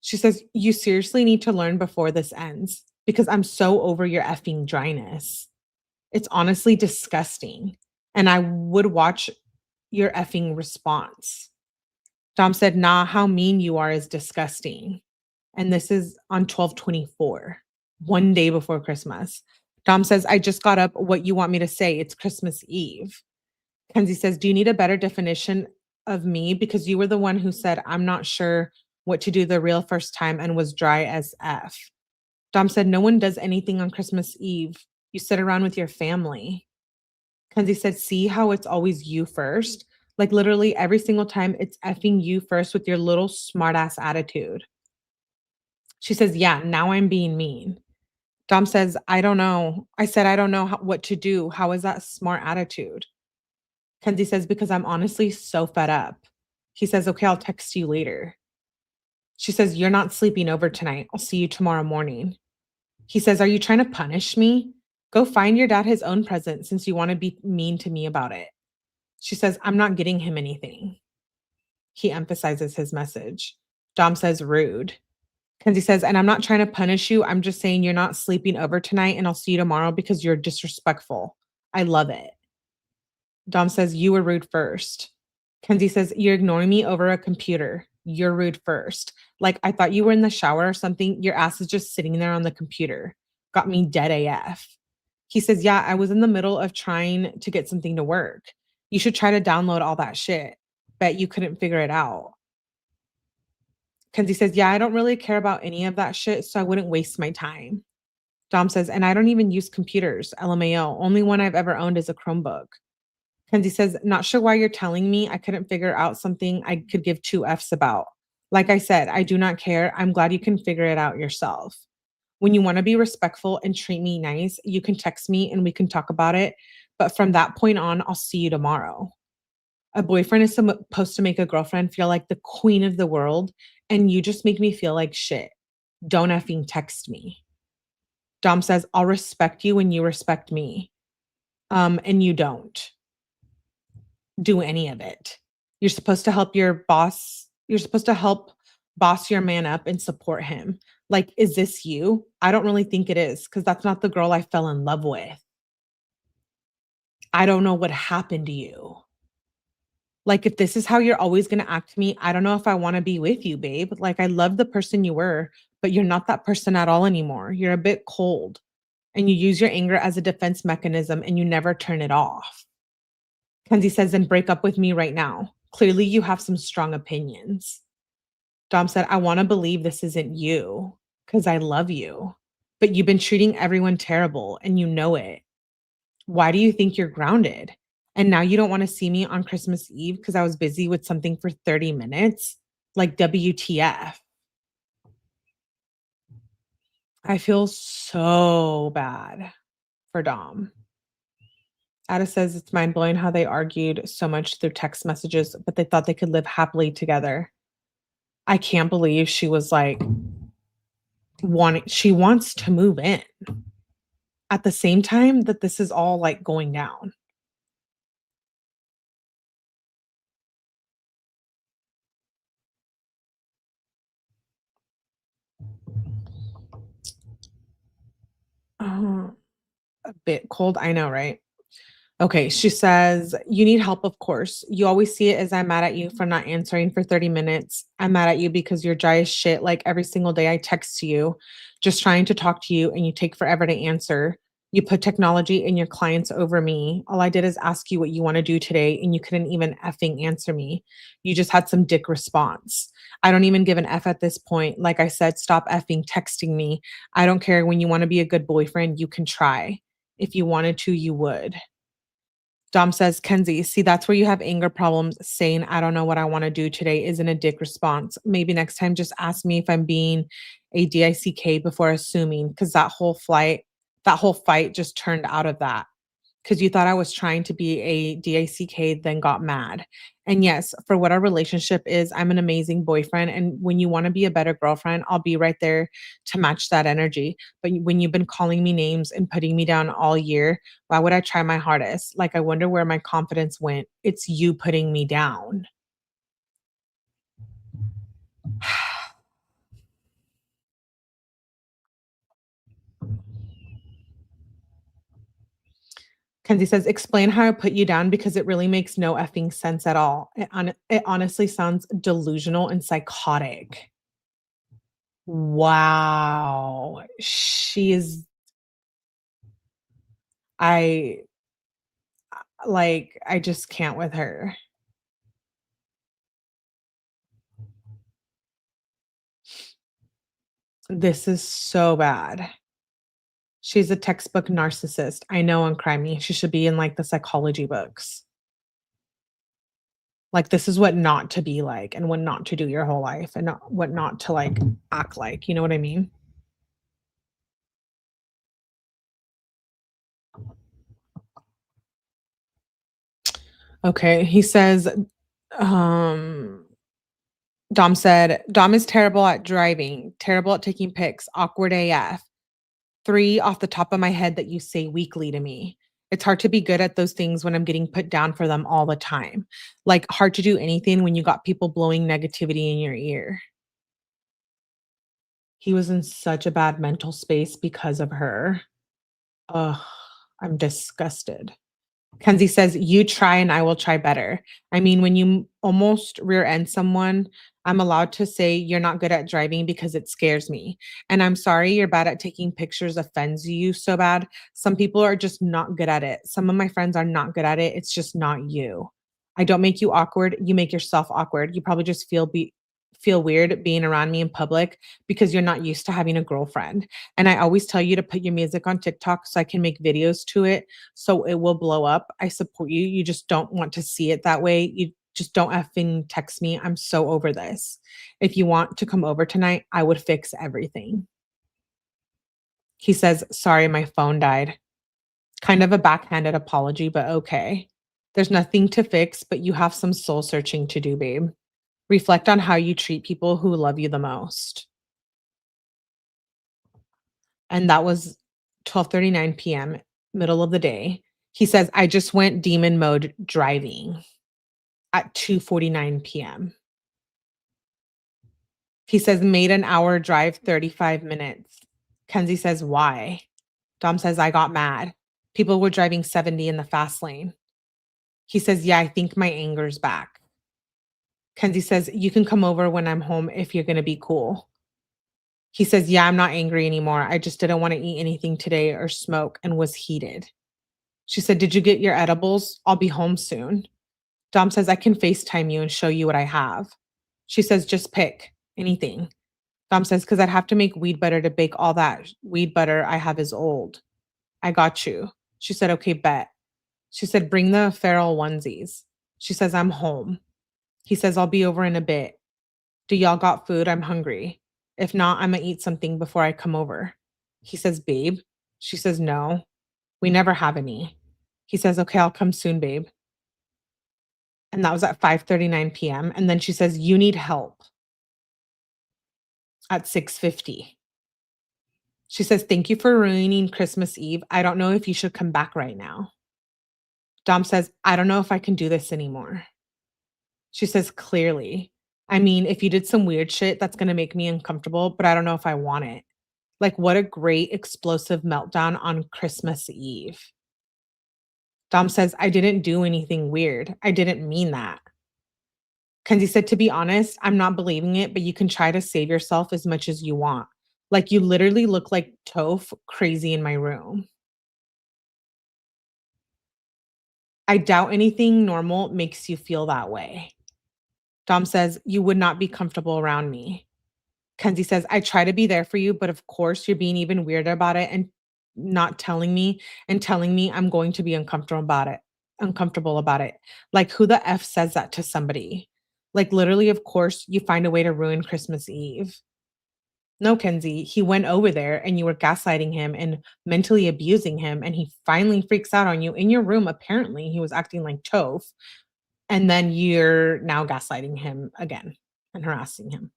She says, "You seriously need to learn before this ends because I'm so over your effing dryness. It's honestly disgusting, and I would watch your effing response." Dom said, "Nah, how mean you are is disgusting." And this is on 12/24, 1 day before Christmas. Dom says, "I just got up. What you want me to say? It's Christmas Eve." Kenzie says, "Do you need a better definition of me? Because you were the one who said, 'I'm not sure what to do the real first time,' and was dry as F." Dom said, "No one does anything on Christmas Eve. You sit around with your family." Kenzie said, "See how it's always you first? Like literally every single time it's effing you first with your little smart ass attitude." She says, "Yeah, now I'm being mean." Dom says, "I don't know." I said, "I don't know what to do. How is that smart attitude?" Kenzie says, "Because I'm honestly so fed up." He says, "Okay, I'll text you later." She says, "You're not sleeping over tonight. I'll see you tomorrow morning." He says, "Are you trying to punish me? Go find your dad his own present since you want to be mean to me about it." She says, "I'm not getting him anything." He emphasizes his message. Dom says, "Rude." Kenzie says, "And I'm not trying to punish you. I'm just saying you're not sleeping over tonight and I'll see you tomorrow because you're disrespectful. I love it." Dom says, "You were rude first." Kenzie says, "You're ignoring me over a computer. You're rude first. Like, I thought you were in the shower or something. Your ass is just sitting there on the computer. Got me dead AF." He says, "Yeah, I was in the middle of trying to get something to work. You should try to download all that shit. Bet you couldn't figure it out." Kenzie says, "Yeah, I don't really care about any of that shit, so I wouldn't waste my time." Dom says, "And I don't even use computers. LMAO. Only one I've ever owned is a Chromebook." Kenzie says, "Not sure why you're telling me. I couldn't figure out something I could give two Fs about. Like I said, I do not care. I'm glad you can figure it out yourself. When you want to be respectful and treat me nice, you can text me and we can talk about it. But from that point on, I'll see you tomorrow. A boyfriend is supposed to make a girlfriend feel like the queen of the world, and you just make me feel like shit. Don't effing text me." Dom says, "I'll respect you when you respect me. And you don't do any of it. You're supposed to help your boss. You're supposed to help boss your man up and support him. Like, is this you? I don't really think it is because that's not the girl I fell in love with. I don't know what happened to you. Like, if this is how you're always gonna act to me, I don't know if I wanna be with you, babe. Like, I love the person you were, but you're not that person at all anymore. You're a bit cold, and you use your anger as a defense mechanism, and you never turn it off." Kenzie says, "Then break up with me right now. Clearly, you have some strong opinions." Dom said, "I wanna believe this isn't you, because I love you, but you've been treating everyone terrible, and you know it. Why do you think you're grounded? And now you don't wanna see me on Christmas Eve because I was busy with something for 30 minutes? Like, WTF?" I feel so bad for Dom. Ada says, "It's mind-blowing how they argued so much through text messages, but they thought they could live happily together." I can't believe she was, like, she wants to move in at the same time that this is all, like, going down. bit cold. I know, right? Okay, she says, "You need help, of course. You always see it as I'm mad at you for not answering for 30 minutes. I'm mad at you because you're dry as shit. Like every single day I text you, just trying to talk to you, and you take forever to answer. You put technology and your clients over me. All I did is ask you what you want to do today, and you couldn't even effing answer me. You just had some dick response. I don't even give an F at this point. Like I said, stop effing texting me. I don't care. When you want to be a good boyfriend, you can try. If you wanted to, you would." Dom says, "Kenzie, see, that's where you have anger problems. Saying, I don't know what I want to do today isn't a dick response. Maybe next time just ask me if I'm being a DICK before assuming, because that whole fight just turned out of that because you thought I was trying to be a DICK, then got mad. And yes, for what our relationship is, I'm an amazing boyfriend. And when you want to be a better girlfriend, I'll be right there to match that energy. But when you've been calling me names and putting me down all year, why would I try my hardest? Like, I wonder where my confidence went. It's you putting me down." Kenzie says, "Explain how I put you down because it really makes no effing sense at all. It honestly sounds delusional and psychotic." Wow. I I just can't with her. This is so bad. She's a textbook narcissist. I know on Cry Me. She should be in like the psychology books. Like, this is what not to be like and what not to do your whole life and what not to like act like. You know what I mean? Okay. He says, um, Dom said, "Dom is terrible at driving, terrible at taking pics, awkward AF. 3 off the top of my head that you say weekly to me. It's hard to be good at those things when I'm getting put down for them all the time. Like, hard to do anything when you got people blowing negativity in your ear." He was in such a bad mental space because of her. Ugh, I'm disgusted. Kenzie says, "You try and I will try better. I mean, when you almost rear end someone, I'm allowed to say you're not good at driving because it scares me. And I'm sorry you're bad at taking pictures offends you so bad. Some people are just not good at it. Some of my friends are not good at it. It's just not you. I don't make you awkward. You make yourself awkward. You probably just feel weird being around me in public because you're not used to having a girlfriend. And I always tell you to put your music on TikTok so I can make videos to it so it will blow up. I support you. You just don't want to see it that way. You just don't effing text me. I'm so over this. If you want to come over tonight, I would fix everything." He says, "Sorry, my phone died." Kind of a backhanded apology, but okay. "There's nothing to fix, but you have some soul searching to do, babe. Reflect on how you treat people who love you the most." And that was 12:39 PM, middle of the day. He says, "I just went demon mode driving." At 2:49 PM. He says, "Made an hour drive, 35 minutes." Kenzie says, "Why?" Dom says, "I got mad. People were driving 70 in the fast lane." He says, "Yeah, I think my anger's back." Kenzie says, "You can come over when I'm home if you're gonna be cool." He says, "Yeah, I'm not angry anymore. I just didn't want to eat anything today or smoke and was heated." She said, "Did you get your edibles? I'll be home soon." Dom says, "I can FaceTime you and show you what I have." She says, "Just pick anything." Dom says, "'Cause I'd have to make weed butter to bake all that weed butter I have is old." "I got you." She said, "Okay, bet." She said, "Bring the feral onesies." She says, "I'm home." He says, "I'll be over in a bit. Do y'all got food? I'm hungry. If not, Imma eat something before I come over." He says, "Babe?" She says, "No, we never have any." He says, "Okay, I'll come soon, babe." And that was at 5:39 PM, and then she says, "You need help," at 6:50. She says, "Thank you for ruining Christmas Eve. I don't know if you should come back right now." Dom says, "I don't know if I can do this anymore." She says, "Clearly. I mean, if you did some weird shit, that's gonna make me uncomfortable, but I don't know if I want it." Like, what a great explosive meltdown on Christmas Eve. Dom says, I didn't do anything weird. I didn't mean that. Kenzie said, to be honest, I'm not believing it, but you can try to save yourself as much as you want. Like, you literally look like Toph crazy in my room. I doubt anything normal makes you feel that way. Dom says, you would not be comfortable around me. Kenzie says, I try to be there for you, but of course you're being even weirder about it and not telling me I'm going to be uncomfortable about it. Like, who the F says that to somebody? Like, literally, of course, you find a way to ruin Christmas Eve. No, Kenzie, he went over there and you were gaslighting him and mentally abusing him. And he finally freaks out on you in your room. Apparently, he was acting like Toph. And then you're now gaslighting him again and harassing him.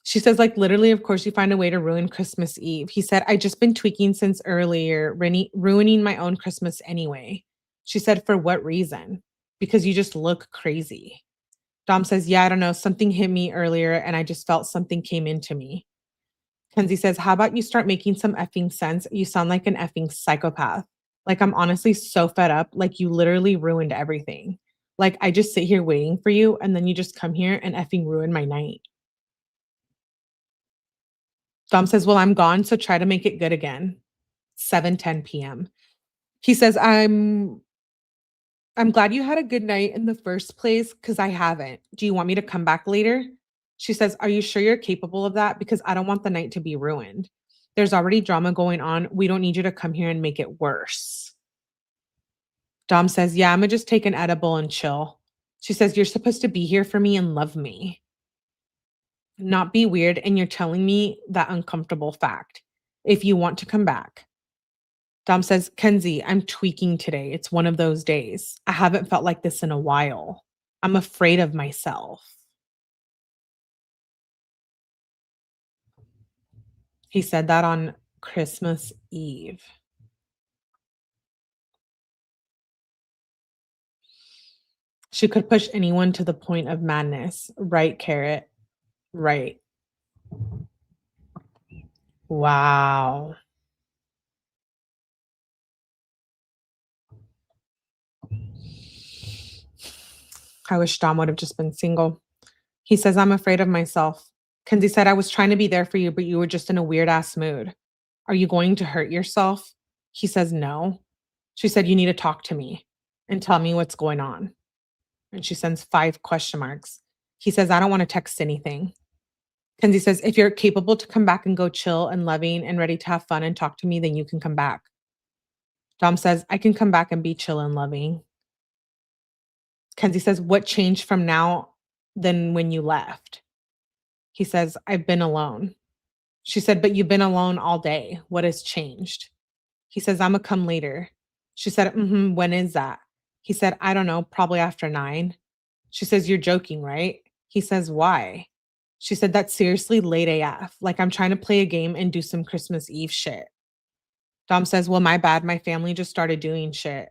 She says, like, literally, of course, you find a way to ruin Christmas Eve. He said, I just been tweaking since earlier, ruining my own Christmas anyway. She said, for what reason? Because you just look crazy. Dom says, yeah, I don't know. Something hit me earlier and I just felt something came into me. Kenzie says, how about you start making some effing sense? You sound like an effing psychopath. Like, I'm honestly so fed up. Like, you literally ruined everything. Like, I just sit here waiting for you and then you just come here and effing ruin my night. Dom says, well, I'm gone, so try to make it good again. 7:10 p.m. He says, I'm glad you had a good night in the first place because I haven't. Do you want me to come back later? She says, are you sure you're capable of that? Because I don't want the night to be ruined. There's already drama going on. We don't need you to come here and make it worse. Dom says, yeah, I'm gonna just take an edible and chill. She says, you're supposed to be here for me and love me, not be weird. And you're telling me that uncomfortable fact. If you want to come back. Dom says, Kenzie, I'm tweaking today. It's one of those days. I haven't felt like this in a while. I'm afraid of myself. He said that on Christmas Eve. She could push anyone to the point of madness. Right, Carrot. Right. Wow. I wish Dom would have just been single. He says, I'm afraid of myself. Kenzie said, I was trying to be there for you, but you were just in a weird ass mood. Are you going to hurt yourself? He says, no. She said, you need to talk to me and tell me what's going on. And she sends 5 question marks. He says, I don't want to text anything. Kenzie says, if you're capable to come back and go chill and loving and ready to have fun and talk to me, then you can come back. Dom says, I can come back and be chill and loving. Kenzie says, what changed from now than when you left? He says, I've been alone. She said, but you've been alone all day. What has changed? He says, I'm going to come later. She said, when is that? He said, I don't know, probably after 9. She says, you're joking, right? He says, why? She said, that's seriously late AF. Like, I'm trying to play a game and do some Christmas Eve shit. Dom says, well, my bad. My family just started doing shit.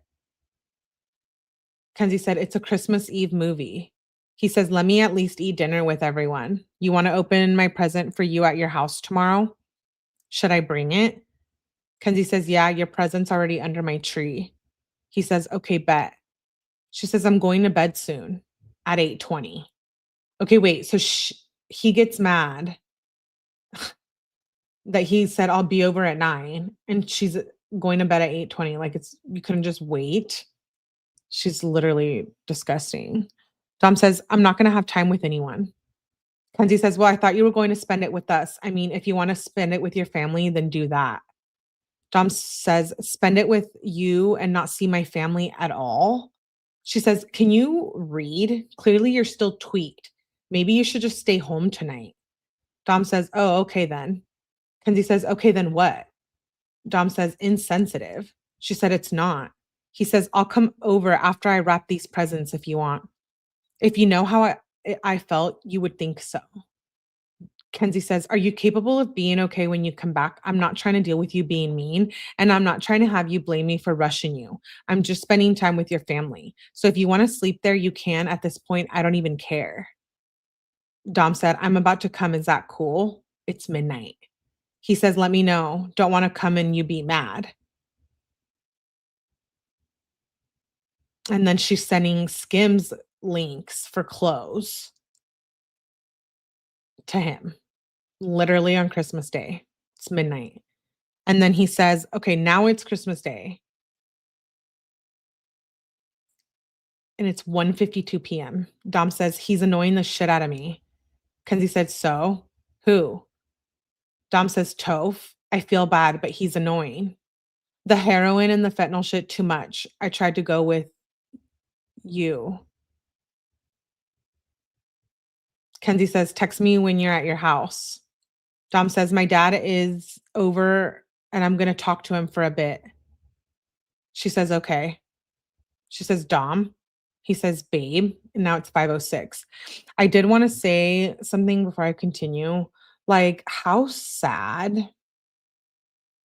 Kenzie said, it's a Christmas Eve movie. He says, let me at least eat dinner with everyone. You want to open my present for you at your house tomorrow? Should I bring it? Kenzie says, yeah, your present's already under my tree. He says, okay, bet. She says, I'm going to bed soon at 8:20. Okay, wait. So he gets mad that he said, I'll be over at 9 and she's going to bed at 8:20. Like, you couldn't just wait. She's literally disgusting. Dom says, I'm not going to have time with anyone. Kenzie says, well, I thought you were going to spend it with us. I mean, if you want to spend it with your family, then do that. Dom says, spend it with you and not see my family at all. She says, can you read? Clearly you're still tweaked. Maybe you should just stay home tonight. Dom says, oh, okay then. Kenzie says, okay, then what? Dom says, insensitive. She said, it's not. He says, I'll come over after I wrap these presents if you want. If you know how I felt, you would think so. Kenzie says, are you capable of being okay when you come back? I'm not trying to deal with you being mean, and I'm not trying to have you blame me for rushing you. I'm just spending time with your family. So if you want to sleep there, you can. At this point, I don't even care. Dom said, "I'm about to come. Is that cool? It's midnight." He says, "Let me know. Don't want to come and you be mad." And then she's sending Skims links for clothes to him, literally on Christmas Day. It's midnight. And then he says, "Okay, now it's Christmas Day." And it's 1:52 PM. Dom says, "He's annoying the shit out of me." Kenzie said, "So? Who?" Dom says, "Toph. I feel bad, but he's annoying. The heroin and the fentanyl shit too much. I tried to go with you." Kenzie says, "Text me when you're at your house." Dom says, "My dad is over and I'm gonna talk to him for a bit." She says, "Okay." She says, "Dom." He says, "Babe." And now it's 5:06. I did wanna say something before I continue. Like, how sad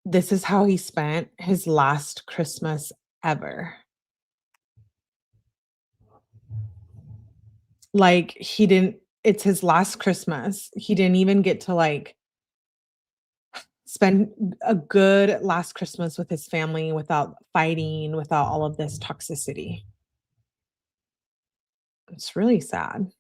this is how he spent his last Christmas ever. Like, he didn't it's his last Christmas. He didn't even get to, like, spend a good last Christmas with his family without fighting, without all of this toxicity. It's really sad.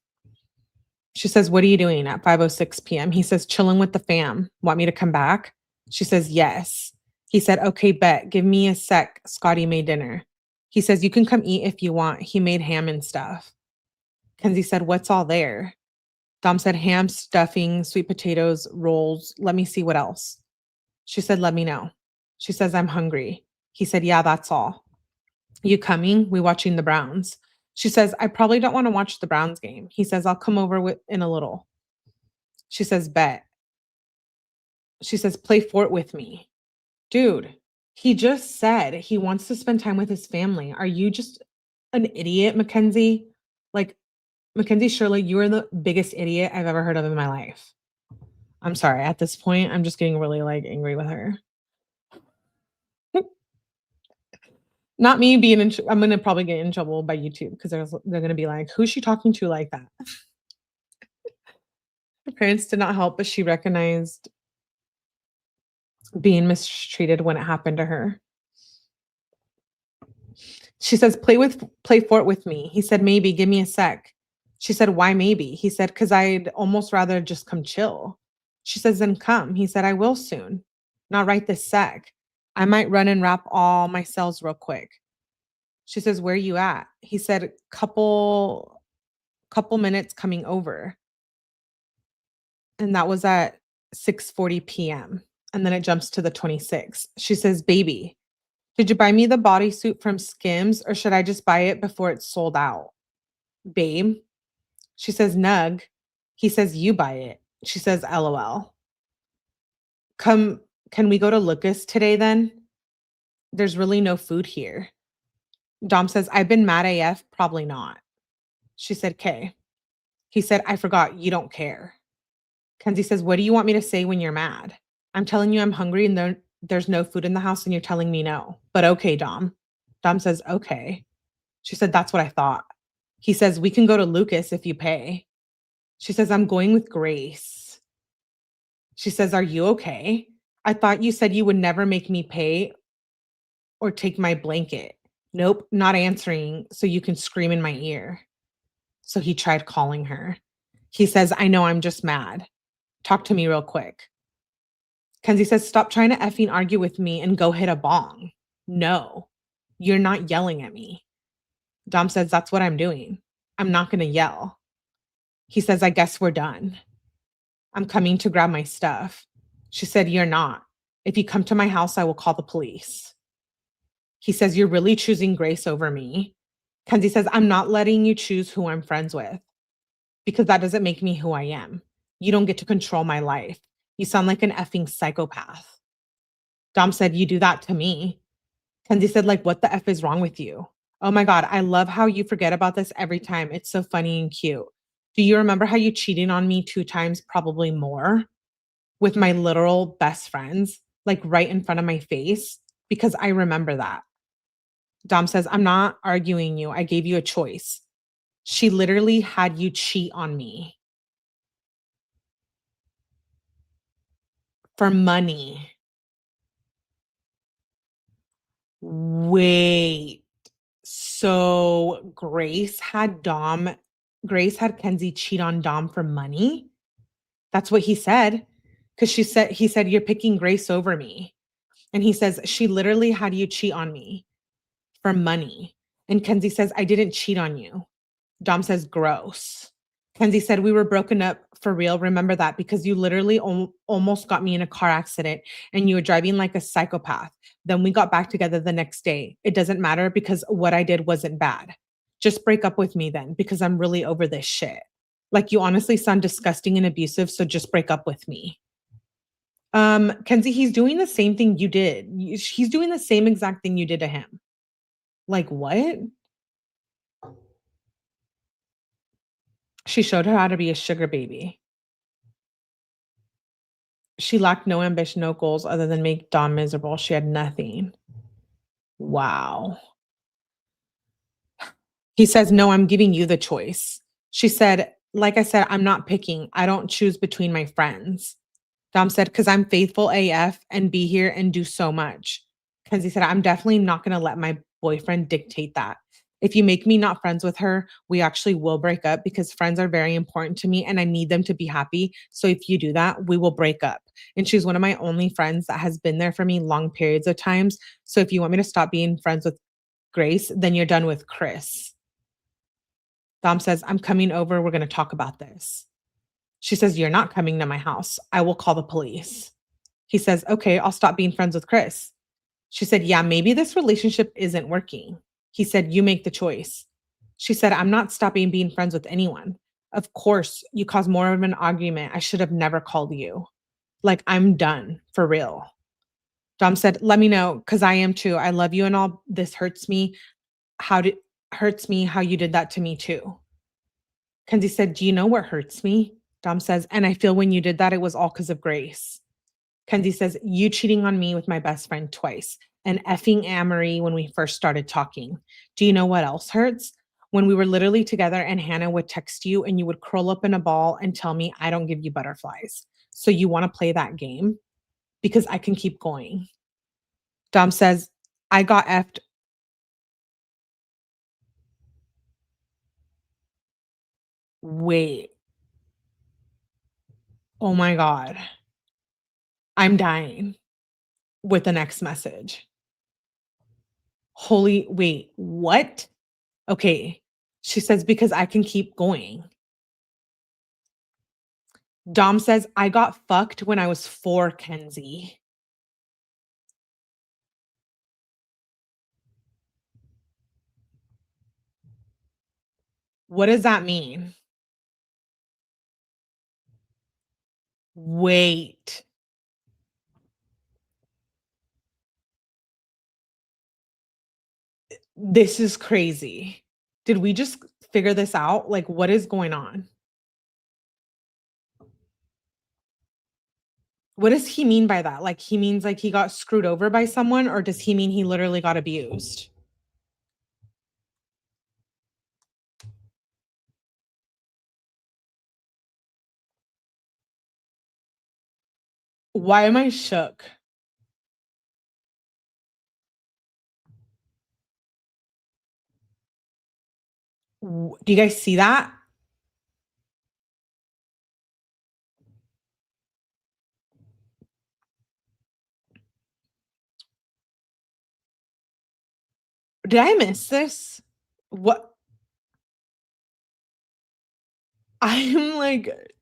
She says, "What are you doing at 5:06 PM?" He says, "Chilling with the fam. Want me to come back?" She says, "Yes." He said, "Okay, bet. Give me a sec. Scotty made dinner." He says, "You can come eat if you want. He made ham and stuff." Kenzie said, "What's all there?" Dom said, "Ham, stuffing, sweet potatoes, rolls. Let me see what else." She said, "Let me know." She says, "I'm hungry." He said, "Yeah, that's all." "You coming? We watching the Browns." She says, "I probably don't want to watch the Browns game." He says, "I'll come over in a little." She says, "Bet." She says, "Play fort with me." Dude, he just said he wants to spend time with his family. Are you just an idiot, Mackenzie? Like, Mackenzie Shirley, you are the biggest idiot I've ever heard of in my life. I'm sorry. At this point, I'm just getting really, like, angry with her. Not me being in I'm gonna probably get in trouble by YouTube because they're gonna be like, "Who's she talking to like that?" Her parents did not help, but she recognized being mistreated when it happened to her. She says, play fort with me." He said, "Maybe, give me a sec." She said, "Why maybe?" He said, "'Cause I'd almost rather just come chill." She says, "Then come." He said, "I will soon. Not right this sec. I might run and wrap all my cells real quick." She says, "Where you at?" He said, couple minutes coming over." And that was at 6:40 PM. And then it jumps to the 26th. She says, "Baby, did you buy me the bodysuit from Skims or should I just buy it before it's sold out?" "Babe." She says, "Nug." He says, "You buy it." She says, "LOL." "Come, can we go to Lucas today then? There's really no food here." Dom says, "I've been mad AF, probably not." She said, "'Kay." He said, "I forgot you don't care." Kenzie says, "What do you want me to say when you're mad? I'm telling you I'm hungry and there's no food in the house and you're telling me no. But okay, Dom." Dom says, "Okay." She said, "That's what I thought." He says, "We can go to Lucas if you pay." She says, "I'm going with Grace." She says, "Are you okay? I thought you said you would never make me pay or take my blanket." "Nope, not answering so you can scream in my ear." So he tried calling her. He says, "I know, I'm just mad. Talk to me real quick." Kenzie says, "Stop trying to effing argue with me and go hit a bong." "No, you're not yelling at me." Dom says, "That's what I'm doing. I'm not gonna yell." He says, "I guess we're done. I'm coming to grab my stuff." She said, "You're not. If you come to my house, I will call the police." He says, "You're really choosing Grace over me." Kenzie says, "I'm not letting you choose who I'm friends with because that doesn't make me who I am. You don't get to control my life. You sound like an effing psychopath." Dom said, "You do that to me." Kenzie said, "Like, what the F is wrong with you?" "Oh my God, I love how you forget about this every time. It's so funny and cute. Do you remember how you cheated on me 2 times, probably more, with my literal best friends, like right in front of my face? Because I remember that." Dom says, "I'm not arguing you. I gave you a choice. She literally had you cheat on me." For money. Wait. So Grace had Kenzie cheat on Dom for money? That's what he said. Because he said, "You're picking Grace over me." And he says, "She literally had you cheat on me for money." And Kenzie says, "I didn't cheat on you." Dom says, "Gross." Kenzie said, "We were broken up for real. Remember that because you literally almost got me in a car accident and you were driving like a psychopath. Then we got back together the next day. It doesn't matter because what I did wasn't bad. Just break up with me then because I'm really over this shit. Like you honestly sound disgusting and abusive, so just break up with me." Kenzie, he's doing the same thing you did. He's doing the same exact thing you did to him. Like what? She showed her how to be a sugar baby. She lacked no ambition, no goals other than make Dom miserable. She had nothing. Wow. He says, "No, I'm giving you the choice." She said, "Like I said, I'm not picking. I don't choose between my friends." Dom said, "Because I'm faithful AF and be here and do so much." Kenzie said, "I'm definitely not going to let my boyfriend dictate that. If you make me not friends with her, we actually will break up because friends are very important to me and I need them to be happy. So if you do that, we will break up." And she's one of my only friends that has been there for me long periods of times. So if you want me to stop being friends with Grace, then you're done with Chris. Dom says, "I'm coming over. We're going to talk about this." She says, "You're not coming to my house. I will call the police." He says, "Okay, I'll stop being friends with Chris." She said, "Yeah, maybe this relationship isn't working." He said, "You make the choice." She said, "I'm not stopping being friends with anyone. Of course, you caused more of an argument. I should have never called you. Like, I'm done for real." Dom said, "Let me know, because I am too. I love you and all. This hurts me. How did hurts me how you did that to me too." Kenzie said, "Do you know what hurts me?" Dom says, "And I feel when you did that, it was all because of Grace." Kenzie says, "You cheating on me with my best friend twice and effing Amory when we first started talking. Do you know what else hurts? When we were literally together and Hannah would text you and you would curl up in a ball and tell me I don't give you butterflies. So you want to play that game? Because I can keep going." Dom says, "I got effed." Wait. Oh my God. I'm dying with the next message. Holy, wait, what? Okay. She says, "Because I can keep going." Dom says, "I got fucked when I was 4, Kenzie." What does that mean? Wait, this is crazy. Did we just figure this out? Like, what is going on? What does he mean by that? Like, he means like he got screwed over by someone, or does he mean he literally got abused? Why am I shook? Do you guys see that? Did I miss this? What? I'm like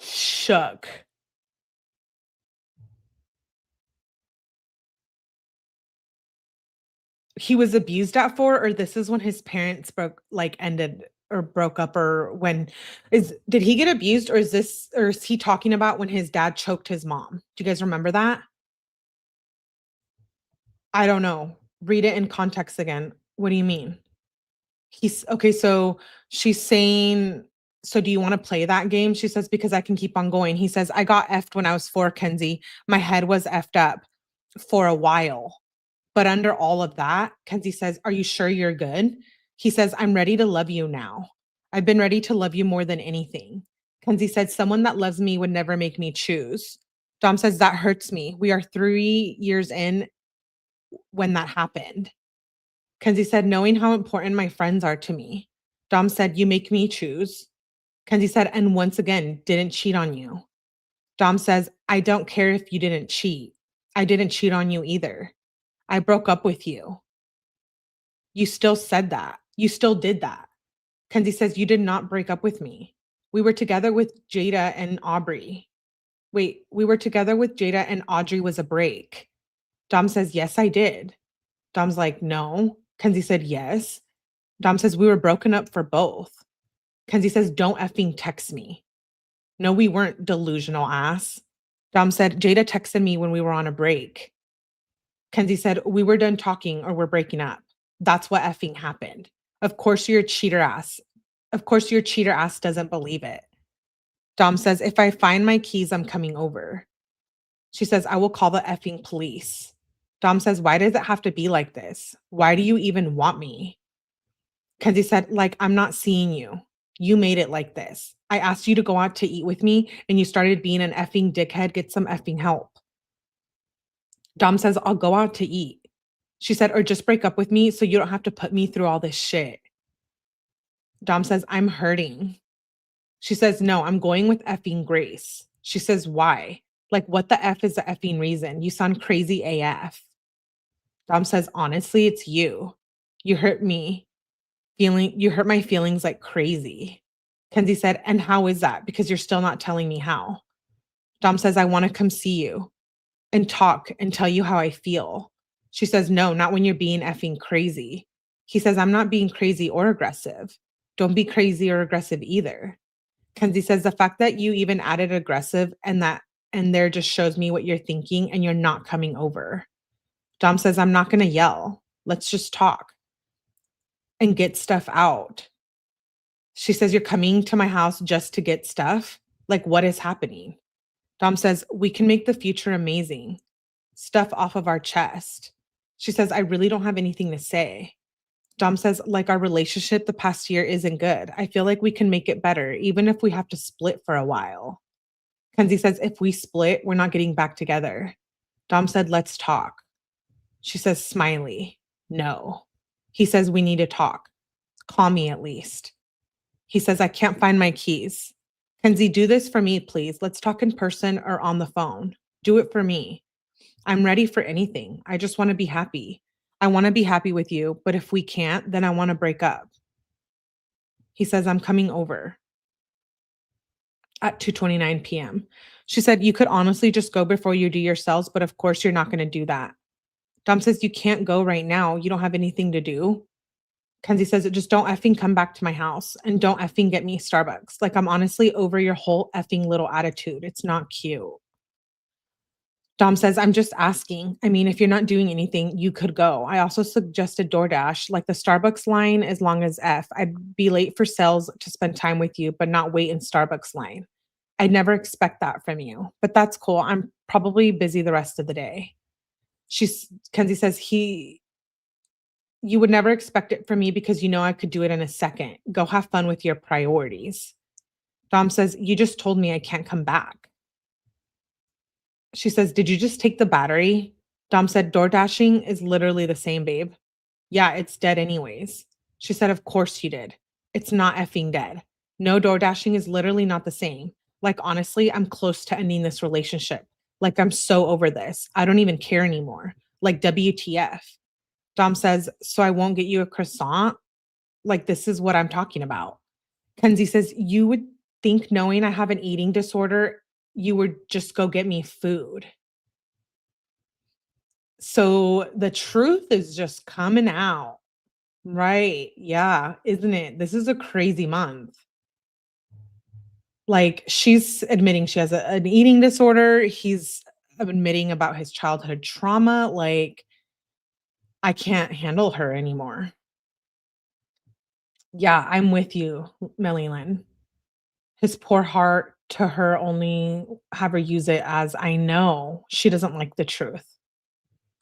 shook. He was abused at 4, or this is when his parents ended or broke up, or when is did he get abused, or is he talking about when his dad choked his mom? Do you guys remember that? I don't know. Read it in context again. What do you mean? He's okay, so she's saying, "So do you wanna play that game?" She says, "Because I can keep on going." He says, "I got effed when I was 4, Kenzie. My head was effed up for a while." But under all of that, Kenzie says, "Are you sure you're good?" He says, "I'm ready to love you now. I've been ready to love you more than anything." Kenzie said, someone that loves me would never make me choose. Dom says, that hurts me. We are 3 years in when that happened. Kenzie said, knowing how important my friends are to me. Dom said, you make me choose. Kenzie said, and once again, didn't cheat on you. Dom says, I don't care if you didn't cheat. I didn't cheat on you either. I broke up with you. You still said that. You still did that. Kenzie says, you did not break up with me. We were together with Jada and Aubrey. Wait, we were together with Jada and Audrey was a break. Dom says, yes, I did. Dom's like, no. Kenzie said, yes. Dom says, we were broken up for both. Kenzie says, don't effing text me. No, we weren't, delusional ass. Dom said, Jada texted me when we were on a break. Kenzie said, we were done talking or we're breaking up. That's what effing happened. Of course you're a cheater ass. Of course your cheater ass doesn't believe it. Dom says, if I find my keys, I'm coming over. She says, I will call the effing police. Dom says, why does it have to be like this? Why do you even want me? Kenzie said, like, I'm not seeing you. You made it like this. I asked you to go out to eat with me and you started being an effing dickhead. Get some effing help. Dom says, I'll go out to eat. She said, or just break up with me so you don't have to put me through all this shit. Dom says, I'm hurting. She says, no, I'm going with effing Grace. She says, why? Like, what the F is the effing reason? You sound crazy AF. Dom says, honestly, it's you. You hurt me. You hurt my feelings like crazy. Kenzie said, and how is that? Because you're still not telling me how. Dom says, I want to come see you and talk and tell you how I feel. She says, no, not when you're being effing crazy. He says, I'm not being crazy or aggressive. Don't be crazy or aggressive either. Kenzie says, the fact that you even added aggressive and there just shows me what you're thinking and you're not coming over. Dom says, I'm not going to yell. Let's just talk and get stuff out. She says, you're coming to my house just to get stuff? Like, what is happening? Dom says, we can make the future amazing. Stuff off of our chest. She says, I really don't have anything to say. Dom says, like, our relationship the past year isn't good. I feel like we can make it better, even if we have to split for a while. Kenzie says, if we split, we're not getting back together. Dom said, let's talk. She says, smiley, no. He says, we need to talk. Call me at least. He says, I can't find my keys. Kenzie, do this for me, please. Let's talk in person or on the phone. Do it for me. I'm ready for anything. I just want to be happy. I want to be happy with you, but if we can't, then I want to break up. He says, I'm coming over at 2:29 p.m. She said, you could honestly just go before you do yourselves, but of course you're not going to do that. Dom says, you can't go right now. You don't have anything to do. Kenzie says, just don't effing come back to my house and don't effing get me Starbucks. Like, I'm honestly over your whole effing little attitude. It's not cute. Dom says, I'm just asking. I mean, if you're not doing anything, you could go. I also suggested DoorDash, like the Starbucks line as long as F. I'd be late for sales to spend time with you, but not wait in Starbucks line. I'd never expect that from you, but that's cool. I'm probably busy the rest of the day. Kenzie says, you would never expect it from me because you know I could do it in a second. Go have fun with your priorities. Dom says, you just told me I can't come back. She says, did you just take the battery? Dom said, door dashing is literally the same, babe. Yeah, it's dead anyways. She said, of course you did. It's not effing dead. No, door dashing is literally not the same. Like, honestly, I'm close to ending this relationship. Like, I'm so over this. I don't even care anymore. Like, WTF. Dom says, so I won't get you a croissant? Like, this is what I'm talking about. Kenzie says, you would think knowing I have an eating disorder, you would just go get me food. So the truth is just coming out. Right. Yeah. Isn't it? This is a crazy month. Like, she's admitting she has an eating disorder. He's admitting about his childhood trauma. Like, I can't handle her anymore. Yeah, I'm with you, Melly Lynn. His poor heart to her only have her use it as, I know she doesn't like the truth.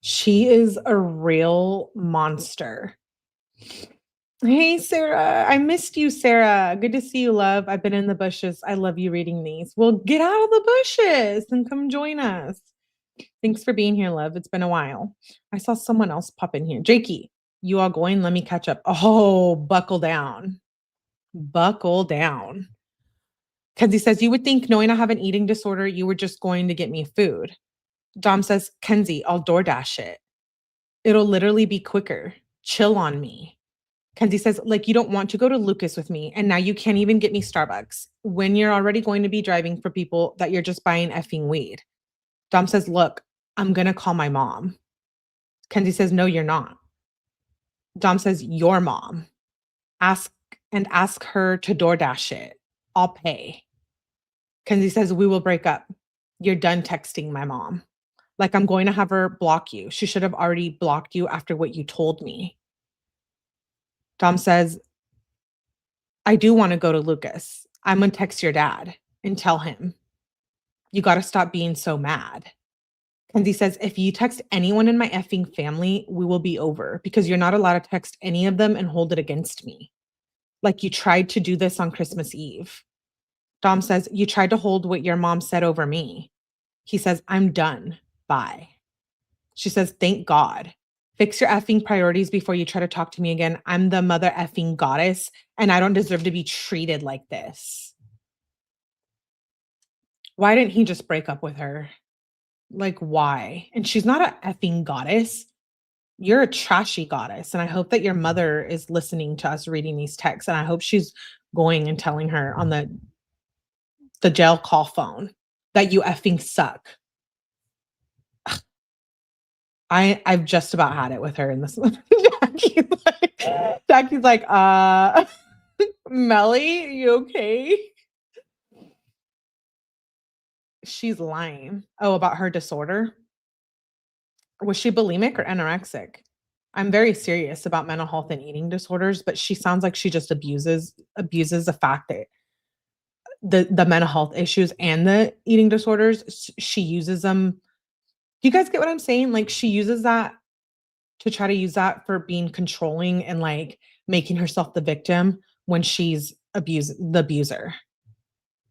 She is a real monster. Hey, Sarah. I missed you, Sarah. Good to see you, love. I've been in the bushes. I love you reading these. Well, get out of the bushes and come join us. Thanks for being here, love. It's been a while. I saw someone else pop in here. Jakey, you all going? Let me catch up. Oh, buckle down. Buckle down. Kenzie says, you would think knowing I have an eating disorder, you were just going to get me food. Dom says, Kenzie, I'll DoorDash it. It'll literally be quicker. Chill on me. Kenzie says, like, you don't want to go to Lucas with me, and now you can't even get me Starbucks when you're already going to be driving for people that you're just buying effing weed. Dom says, look, I'm going to call my mom. Kenzie says, no, you're not. Dom says, your mom. Ask her to DoorDash it. I'll pay. Kenzie says, we will break up. You're done texting my mom. Like, I'm going to have her block you. She should have already blocked you after what you told me. Dom says, I do want to go to Lucas. I'm going to text your dad and tell him. You got to stop being so mad. Kenzie says, if you text anyone in my effing family, we will be over because you're not allowed to text any of them and hold it against me. Like you tried to do this on Christmas Eve. Dom says, you tried to hold what your mom said over me. He says, I'm done. Bye. She says, thank God. Fix your effing priorities before you try to talk to me again. I'm the mother effing goddess, and I don't deserve to be treated like this. Why didn't he just break up with her? Like, why? And she's not a effing goddess. You're a trashy goddess. And I hope that your mother is listening to us reading these texts. And I hope she's going and telling her on the jail call phone that you effing suck. I've just about had it with her in this one. Jackie's like, Melly, you okay? She's lying. Oh, about her disorder? Was she bulimic or anorexic? I'm very serious about mental health and eating disorders, but she sounds like she just abuses the fact that the mental health issues and the eating disorders, she uses them. Do you guys get what I'm saying? Like she uses that to try to use that for being controlling and like making herself the victim when she's the abuser.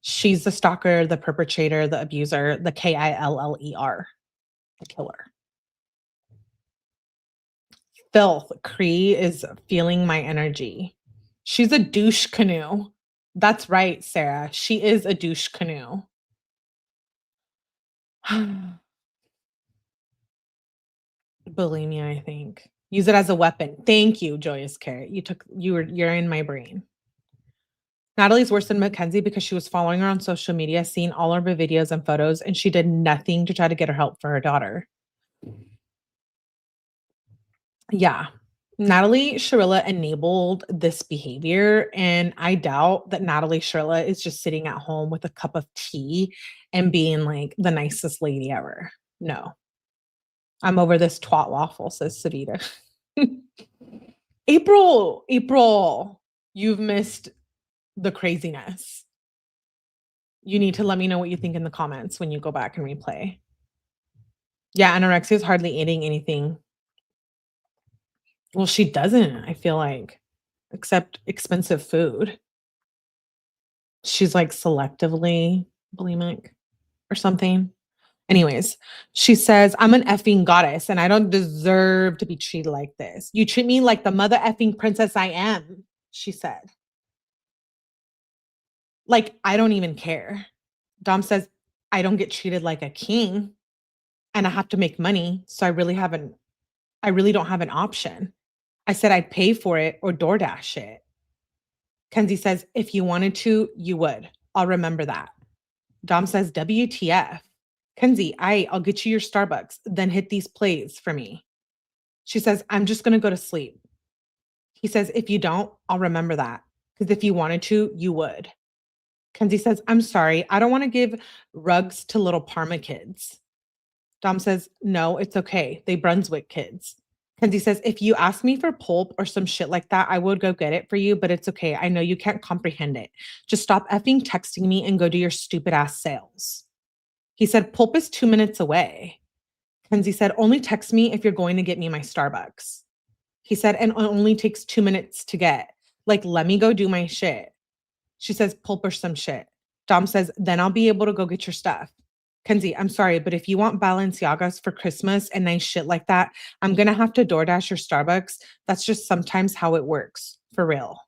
She's the stalker, the perpetrator, the abuser, the KILLER, the killer. Filth. Cree is feeling my energy. She's a douche canoe. That's right, Sarah. She is a douche canoe. Bulimia, I think. Use it as a weapon. Thank you, Joyous Carrot. You're in my brain. Natalie's worse than Mackenzie because she was following her on social media, seeing all of her videos and photos, and she did nothing to try to get her help for her daughter. Yeah. Natalie Shirilla enabled this behavior, and I doubt that Natalie Shirilla is just sitting at home with a cup of tea and being like the nicest lady ever. No. I'm over this twat waffle, says Savita. April, you've missed the craziness. You need to let me know what you think in the comments when you go back and replay. Yeah, anorexia is hardly eating anything. Well, she doesn't, I feel like, except expensive food. She's like selectively bulimic or something. Anyways, she says, I'm an effing goddess and I don't deserve to be treated like this. You treat me like the mother effing princess I am, she said. Like, I don't even care. Dom says, I don't get treated like a king and I have to make money. So I really don't have an option. I said I'd pay for it or DoorDash it. Kenzie says, if you wanted to, you would. I'll remember that. Dom says, WTF. Kenzie, I'll get you your Starbucks, then hit these plays for me. She says, I'm just going to go to sleep. He says, if you don't, I'll remember that. Because if you wanted to, you would. Kenzie says, I'm sorry. I don't want to give rugs to little Parma kids. Dom says, no, it's okay. They Brunswick kids. Kenzie says, if you ask me for pulp or some shit like that, I would go get it for you, but it's okay. I know you can't comprehend it. Just stop effing texting me and go do your stupid ass sales. He said, pulp is 2 minutes away. Kenzie said, only text me if you're going to get me my Starbucks. He said, "And it only takes 2 minutes to get. Like, let me go do my shit." She says, "Pull push some shit." Dom says, "Then I'll be able to go get your stuff." Kenzie, I'm sorry, but if you want Balenciagas for Christmas and nice shit like that, I'm gonna have to DoorDash your Starbucks. That's just sometimes how it works, for real.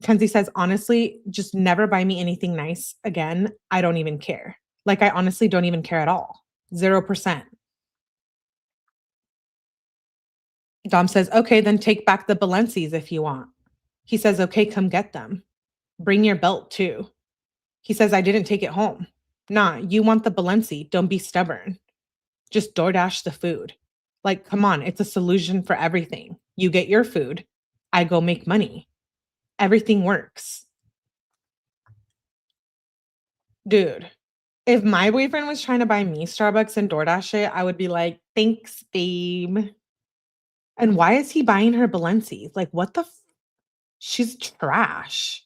Kenzie says, "Honestly, just never buy me anything nice again. I don't even care. Like, I honestly don't even care at all. 0%." Dom says, "Okay, then take back the Balenci's if you want." He says, "Okay, come get them. Bring your belt too." He says, "I didn't take it home." "Nah, you want the Balenci. Don't be stubborn. Just DoorDash the food." Like, come on, it's a solution for everything. You get your food, I go make money. Everything works. Dude, if my boyfriend was trying to buy me Starbucks and DoorDash it, I would be like, "Thanks, babe." And why is he buying her Balenci? Like, what the she's trash.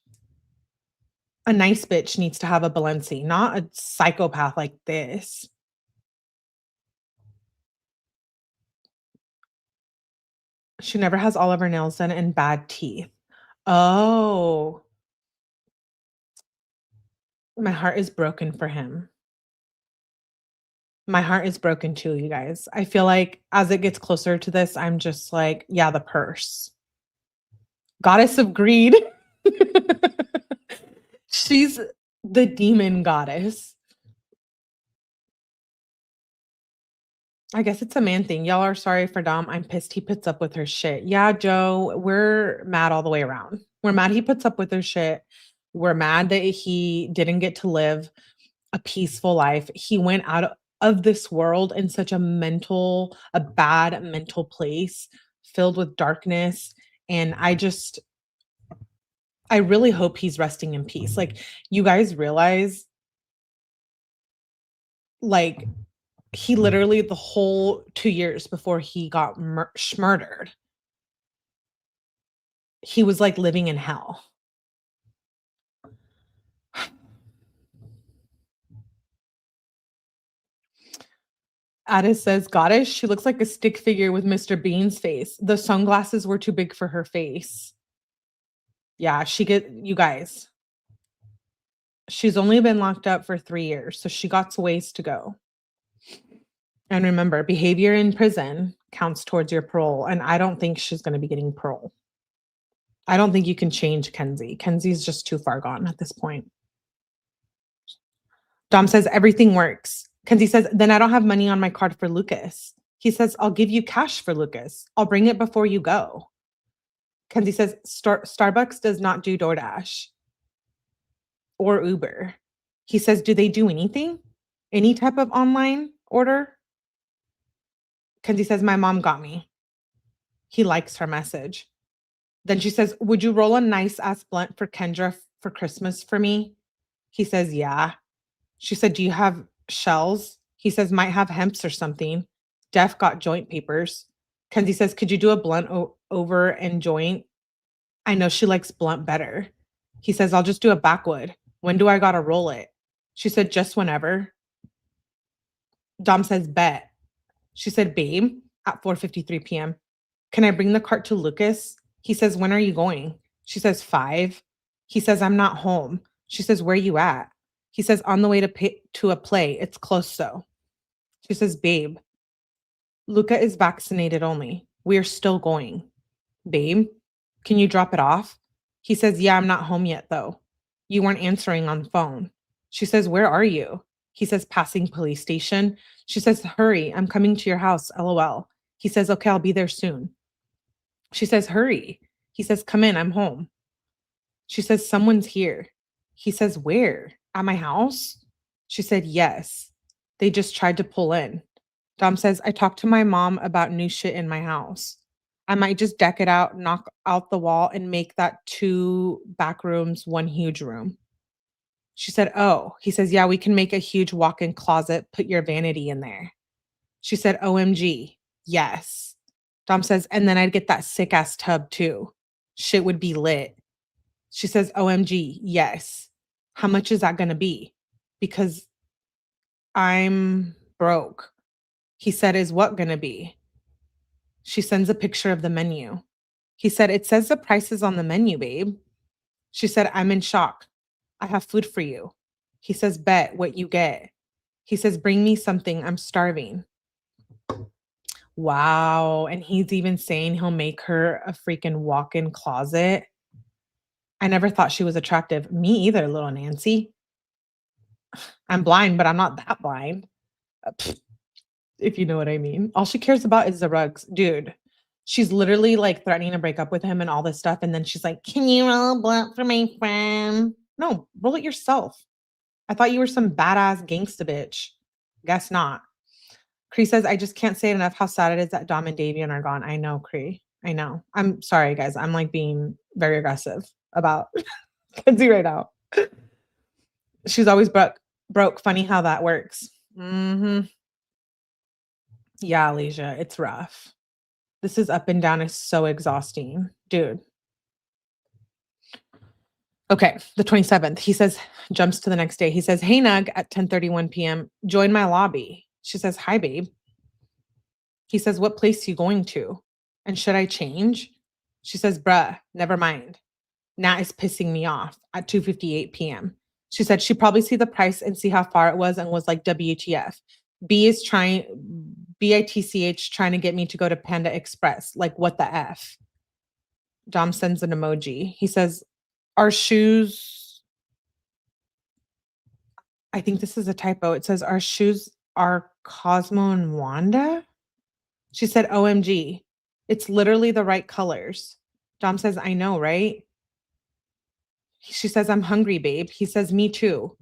A nice bitch needs to have a Balenci, not a psychopath like this. She never has all of her nails done and bad teeth. Oh, my heart is broken for him. My heart is broken too, you guys. I feel like as it gets closer to this, I'm just like, yeah, the purse. Goddess of greed. She's the demon goddess. I guess it's a man thing. Y'all are sorry for Dom. I'm pissed he puts up with her shit. Yeah, Joe, we're mad all the way around. We're mad he puts up with her shit. We're mad that he didn't get to live a peaceful life. He went out of this world in such a bad mental place filled with darkness. And I really hope he's resting in peace. Like, you guys realize, like, he literally the whole 2 years before he got murdered, he was like living in hell. Addis says, "Goddess, she looks like a stick figure with Mr. Bean's face. The sunglasses were too big for her face." Yeah, you guys, she's only been locked up for 3 years, so she got ways to go. And remember, behavior in prison counts towards your parole. And I don't think she's going to be getting parole. I don't think you can change Kenzie. Kenzie's just too far gone at this point. Dom says, "Everything works." Kenzie says, "Then I don't have money on my card for Lucas." He says, "I'll give you cash for Lucas. I'll bring it before you go." Kenzie says, Starbucks does not do DoorDash or Uber." He says, "Do they do anything? Any type of online order?" Kenzie says, "My mom got me." He likes her message. Then she says, "Would you roll a nice ass blunt for Kendra for Christmas for me?" He says, "Yeah." She said, "Do you have shells?" He says, "Might have hemps or something." Def got joint papers. Kenzie says, "Could you do a blunt over and joint?" I know she likes blunt better. He says, "I'll just do a backwood. When do I gotta roll it?" She said, "Just whenever." Dom says, "Bet." She said, "Babe," at 4:53 p.m. "Can I bring the cart to Lucas?" He says, "When are you going?" She says, 5. He says, "I'm not home." She says, "Where you at?" He says, "On the way to a play. It's close though." She says, "Babe, Luca is vaccinated only. We are still going." "Babe, can you drop it off?" He says, "Yeah, I'm not home yet though. You weren't answering on the phone." She says, "Where are you?" He says, "Passing police station." She says, "Hurry, I'm coming to your house, LOL." He says, "Okay, I'll be there soon." She says, "Hurry." He says, "Come in, I'm home." She says, "Someone's here." He says, "Where? At my house?" She said, "Yes. They just tried to pull in." Dom says, "I talked to my mom about new shit in my house. I might just deck it out, knock out the wall, and make that 2 back rooms 1 huge room." She said, "Oh." He says, "Yeah, we can make a huge walk-in closet, put your vanity in there." She said, "OMG, yes." Dom says, "And then I'd get that sick ass tub too. Shit would be lit." She says, "OMG, yes." "How much is that gonna be?" "Because I'm broke." He said, "Is what gonna be?" She sends a picture of the menu. He said, "It says the price is on the menu, babe." She said, "I'm in shock. I have food for you." He says, "Bet what you get." He says, "Bring me something. I'm starving." Wow. And he's even saying he'll make her a freaking walk-in closet. I never thought she was attractive. Me either, little Nancy. I'm blind, but I'm not that blind. Pfft, if you know what I mean. All she cares about is the rugs. Dude, she's literally like threatening to break up with him and all this stuff. And then she's like, "Can you roll a blunt for my friend?" No, roll it yourself. I thought you were some badass gangsta bitch. Guess not. Cree says, "I just can't say it enough how sad it is that Dom and Davian are gone." I know, Cree. I know. I'm sorry, guys. I'm like being very aggressive about Kenzie right now. She's always broke. Funny how that works. Hmm. Yeah, Alicia, it's rough. This is up and down is so exhausting. Dude. Okay, the 27th. He says, jumps to the next day. He says, "Hey, Nug," at 10:31 p.m. "Join my lobby." She says, "Hi, babe." He says, "What place you going to? And should I change?" She says, "Bruh, never mind. Nat is pissing me off," at 2:58 p.m. She said she probably see the price and see how far it was and was like, "WTF. B is trying, BITCH trying to get me to go to Panda Express. Like, what the F?" Dom sends an emoji. He says, "Our shoes," I think this is a typo. It says, "Our shoes are Cosmo and Wanda?" She said, "OMG. It's literally the right colors." Dom says, "I know, right?" She says, "I'm hungry, babe." He says, "Me too."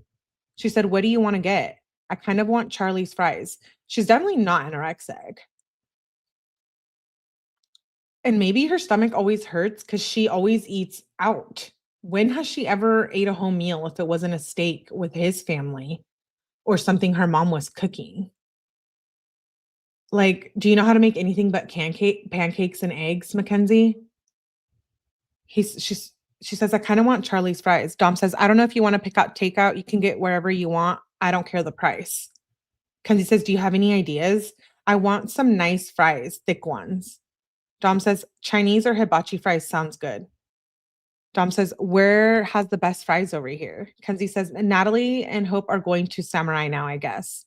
She said, "What do you want to get?" "I kind of want Charlie's fries." She's definitely not anorexic. And maybe her stomach always hurts because she always eats out. When has she ever ate a home meal if it wasn't a steak with his family or something her mom was cooking? Like, do you know how to make anything but pancakes and eggs, Mackenzie? He's she's She says, "I kinda want Charlie's fries." Dom says, "I don't know if you wanna pick out takeout, you can get wherever you want. I don't care the price." Kenzie says, "Do you have any ideas?" "I want some nice fries, thick ones." Dom says, "Chinese or hibachi fries sounds good." Dom says, "Where has the best fries over here?" Kenzie says, "Natalie and Hope are going to Samurai now, I guess."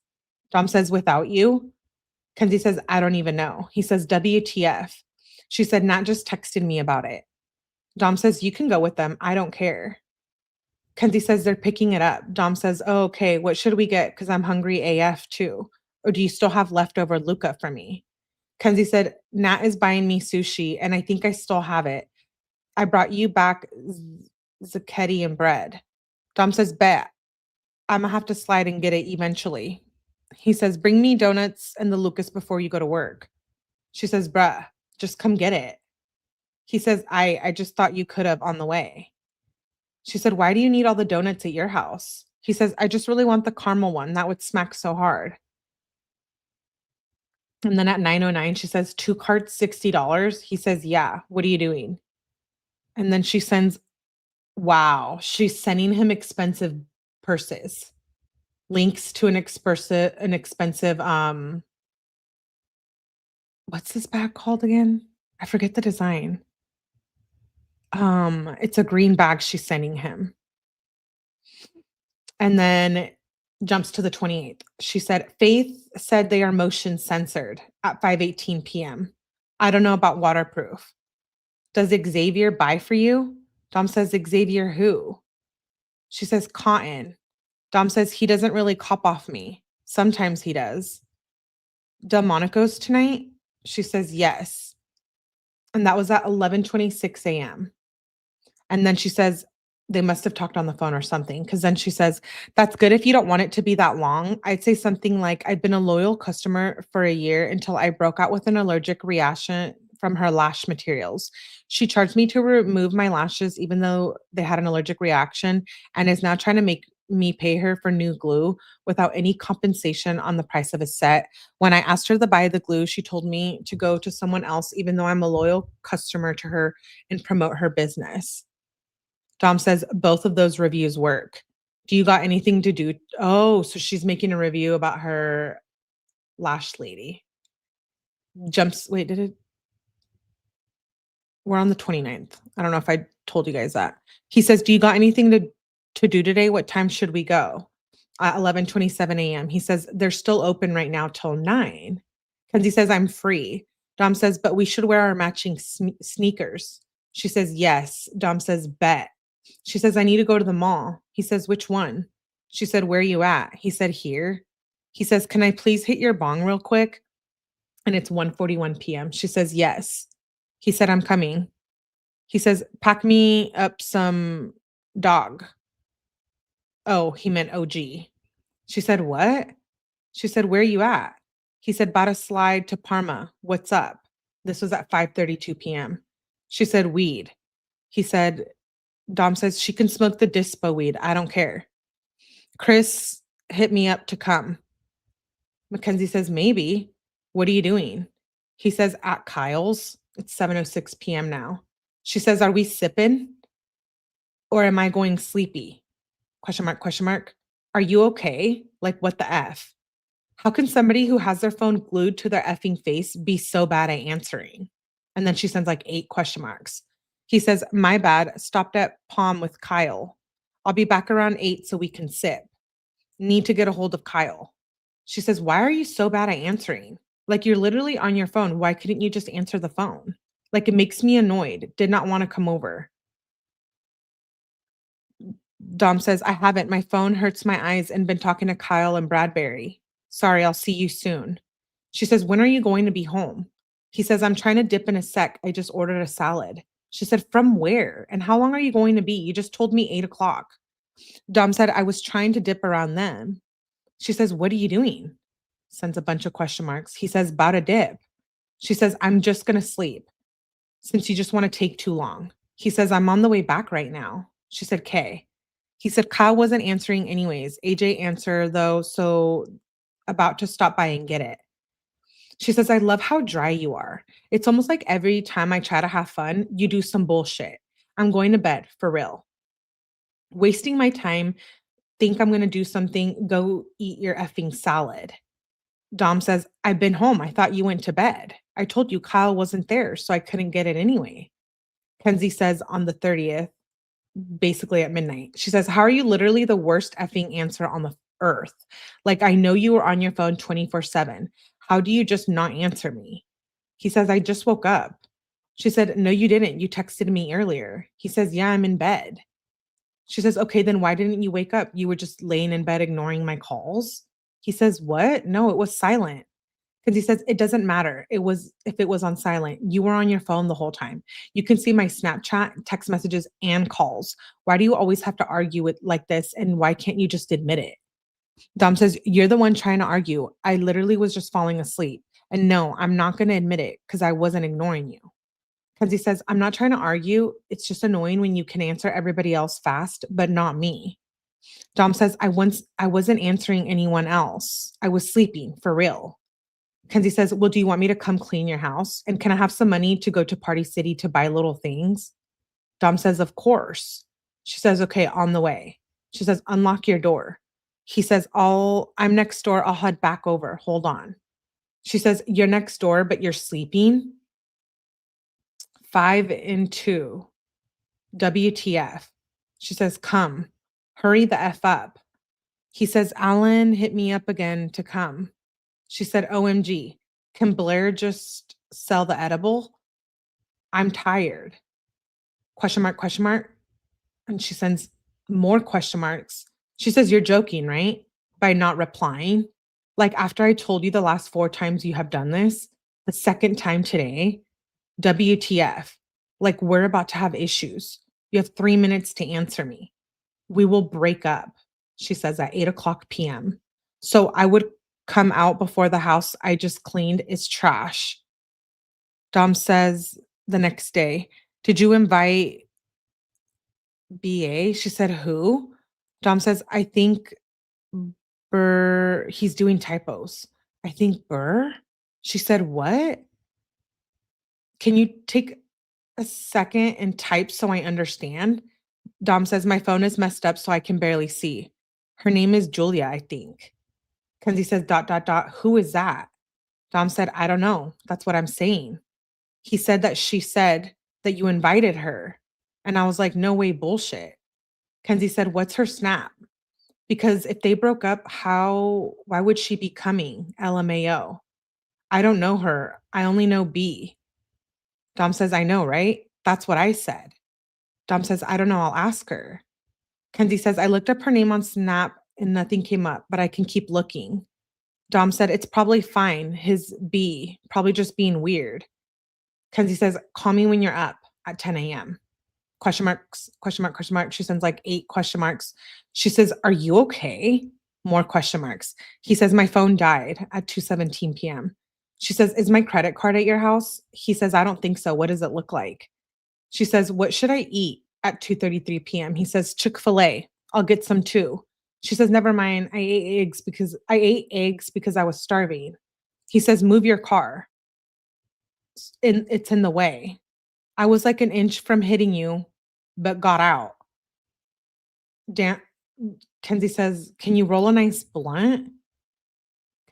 Dom says, "Without you?" Kenzie says, "I don't even know." He says, "WTF." She said, "Nat just texted me about it." Dom says, "You can go with them. I don't care." Kenzie says, "They're picking it up." Dom says, "Oh, okay. What should we get? Because I'm hungry AF too. Or do you still have leftover Luca for me?" Kenzie said, "Nat is buying me sushi, and I think I still have it. I brought you back zucchetti and bread." Dom says, "Bet. I'm gonna have to slide and get it eventually." He says, "Bring me donuts and the Lucas before you go to work." She says, "Bruh, just come get it." He says, I just thought you could have on the way." She said, "Why do you need all the donuts at your house?" He says, "I just really want the caramel one. That would smack so hard." And then at 9:09, she says, "Two carts, $60." He says, "Yeah, what are you doing?" And then she sends, wow, she's sending him expensive purses, links to an expensive, what's this bag called again? I forget the design. It's a green bag she's sending him. And then jumps to the 28th. She said, "Faith said they are motion censored at 5:18 p.m. I don't know about waterproof. Does Xavier buy for you?" Dom says, "Xavier who?" She says, "Cotton." Dom says, "He doesn't really cop off me. Sometimes he does." "Delmonico's tonight?" She says, "Yes." And that was at 11:26 a.m. And then she says, they must have talked on the phone or something. Cause then she says, "That's good if you don't want it to be that long." I'd say something like, "I've been a loyal customer for a year until I broke out with an allergic reaction from her lash materials. She charged me to remove my lashes, even though they had an allergic reaction, and is now trying to make me pay her for new glue without any compensation on the price of a set. When I asked her to buy the glue, she told me to go to someone else, even though I'm a loyal customer to her and promote her business." Dom says both of those reviews work. "Do you got anything to do?" Oh, so she's making a review about her lash lady. Jumps, wait, did it? We're on the 29th. I don't know if I told you guys that. He says, "Do you got anything to do today? What time should we go?" At 11:27 a.m. He says, "They're still open right now till 9." Kenzie says, "I'm free." Dom says, "But we should wear our matching sneakers." She says, "Yes." Dom says, "Bet." She says, "I need to go to the mall." He says, "Which one?" She said, "Where are you at?" He said, "Here." He says, "Can I please hit your bong real quick?" And it's 1:41 p.m. She says, "Yes." He said, "I'm coming." He says, "Pack me up some dog." Oh, he meant OG. She said, "What?" She said, "Where you at?" He said, "Bought a slide to Parma. What's up?" This was at 5:32 p.m. She said, "Weed." He said, Dom says, "She can smoke the dispo weed. I don't care." Chris hit me up to come. Mackenzie says, "Maybe. What are you doing?" He says, "At Kyle's." It's 7:06 p.m. now. She says, "Are we sipping or am I going sleepy?" Question mark, question mark. "Are you okay? Like, what the F? How can somebody who has their phone glued to their effing face be so bad at answering?" And then she sends like 8 question marks. He says, "My bad. Stopped at Palm with Kyle. I'll be back around 8 so we can sip. Need to get a hold of Kyle." She says, "Why are you so bad at answering? Like, you're literally on your phone. Why couldn't you just answer the phone? Like, it makes me annoyed. Did not want to come over." Dom says, "I haven't. My phone hurts my eyes and been talking to Kyle and Bradbury. Sorry, I'll see you soon." She says, "When are you going to be home?" He says, "I'm trying to dip in a sec. I just ordered a salad." She said, "From where? And how long are you going to be? You just told me 8 o'clock." Dom said, "I was trying to dip around them." She says, "What are you doing?" Sends a bunch of question marks. He says, "About a dip." She says, "I'm just going to sleep since you just want to take too long." He says, "I'm on the way back right now." She said, "K." He said, "Kyle wasn't answering anyways. AJ answered though, so about to stop by and get it." She says, "I love how dry you are. It's almost like every time I try to have fun, you do some bullshit. I'm going to bed, for real. Wasting my time, think I'm going to do something, go eat your effing salad." Dom says, "I've been home. I thought you went to bed. I told you Kyle wasn't there, so I couldn't get it anyway." Kenzie says on the 30th, basically at midnight, she says, "How are you literally the worst effing answer on the earth? Like, I know you were on your phone 24/7. How do you just not answer me?" He says, "I just woke up." She said, "No, you didn't. You texted me earlier." He says, "Yeah, I'm in bed." She says, "Okay, then why didn't you wake up? You were just laying in bed ignoring my calls?" He says, "What? No, it was silent." Because he says, "It doesn't matter. It was if it was on silent. You were on your phone the whole time. You can see my Snapchat, text messages, and calls. Why do you always have to argue it like this? And why can't you just admit it?" Dom says, "You're the one trying to argue. I literally was just falling asleep. And no, I'm not going to admit it because I wasn't ignoring you." Because he says, "I'm not trying to argue. It's just annoying when you can answer everybody else fast, but not me." Dom says, I wasn't answering anyone else. I was sleeping for real." Kenzie says, "Well, do you want me to come clean your house? And can I have some money to go to Party City to buy little things?" Dom says, "Of course." She says, "Okay, on the way." She says, "Unlock your door." He says, I'm next door. I'll head back over. Hold on." She says, "You're next door, but you're sleeping?" 5 and 2. WTF. She says, "Come. Hurry the F up." He says, "Alan hit me up again to come." She said, "OMG. Can Blair just sell the edible? I'm tired." Question mark, question mark. And she sends more question marks. She says, "You're joking, right? By not replying. Like, after I told you the last 4 times you have done this, the second time today, WTF. Like, we're about to have issues. You have 3 minutes to answer me. We will break up." She says at 8 o'clock p.m. "So I would come out before the house I just cleaned is trash." Dom says the next day, "Did you invite BA?" She said, "Who?" Dom says, "I think Burr, he's doing typos." "I think Burr?" She said, "What? Can you take a second and type so I understand?" Dom says, "My phone is messed up so I can barely see. Her name is Julia, I think." Kenzie says, dot, dot, dot, "Who is that?" Dom said, "I don't know. That's what I'm saying." He said that she said that you invited her. And I was like, no way, bullshit. Kenzie said, what's her snap? Because if they broke up, why would she be coming? LMAO. I don't know her. I only know B. Dom says, I know, right? That's what I said. Dom says, I don't know. I'll ask her. Kenzie says, I looked up her name on Snap and nothing came up, but I can keep looking. Dom said, it's probably fine. His B, probably just being weird. Kenzie says, call me when you're up at 10 a.m. Question marks, question mark, question mark. She sends like 8 question marks. She says, are you okay? More question marks. He says, my phone died at 2:17 p.m. She says, is my credit card at your house? He says, I don't think so. What does it look like? She says, what should I eat at 2:33 p.m.? He says, Chick-fil-A. I'll get some too. She says, never mind. I ate eggs because I was starving. He says, move your car. It's in the way. I was like an inch from hitting you, but got out. Dan Kenzie says, can you roll a nice blunt?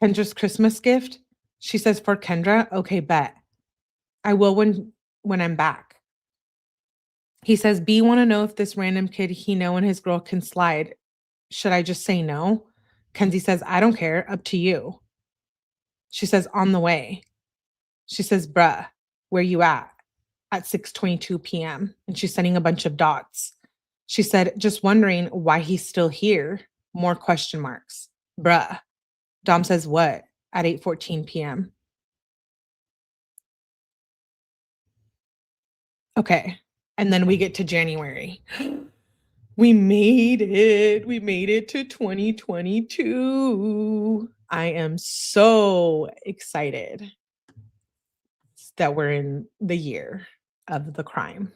Kendra's Christmas gift? She says, for Kendra? Okay, bet. I will when I'm back. He says, B want to know if this random kid he know and his girl can slide. Should I just say no? Kenzie says, I don't care. Up to you. She says, on the way. She says, bruh, where you at 6:22 p.m. And she's sending a bunch of dots. She said, just wondering why he's still here. More question marks. Bruh. Dom says, what? At 8:14 p.m. Okay. And then we get to January. We made it. We made it to 2022. I am so excited that we're in the year of the crime.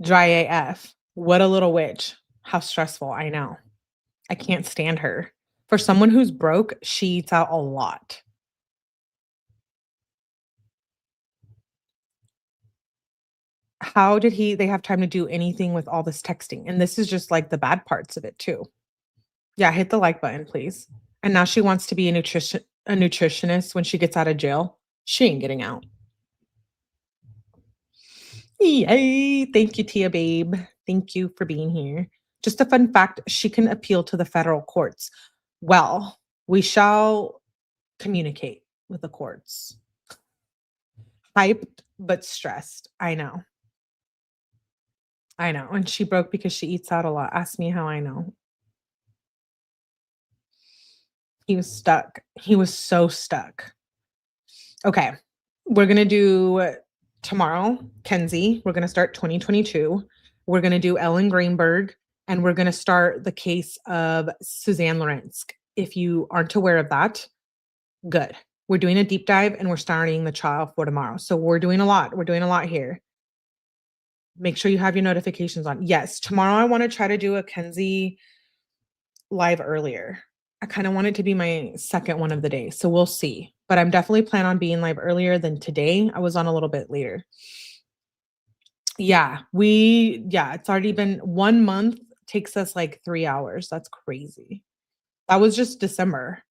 Dry AF. What a little witch. How stressful. I know. I can't stand her. For someone who's broke, she eats out a lot. How did they have time to do anything with all this texting? And this is just like the bad parts of it too. Yeah, hit the like button, please. And now she wants to be a nutritionist when she gets out of jail. She ain't getting out. Yay. Thank you, Tia Babe. Thank you for being here. Just a fun fact, she can appeal to the federal courts. Well, we shall communicate with the courts. Hyped but stressed. I know. I know. And she broke because she eats out a lot. Ask me how I know. He was stuck. He was so stuck. Okay. We're going to do tomorrow, Kenzie. We're going to start 2022. We're going to do Ellen Greenberg, and we're going to start the case of Suzanne Lawrence. If you aren't aware of that, good. We're doing a deep dive and we're starting the trial for tomorrow. So we're doing a lot. We're doing a lot here. Make sure you have your notifications on. Yes, tomorrow I want to try to do a Kenzie live earlier. I kind of want it to be my second one of the day. So we'll see. But I'm definitely plan on being live earlier than today. I was on a little bit later. Yeah, it's already been 1 month, takes us like 3 hours. That's crazy. That was just December.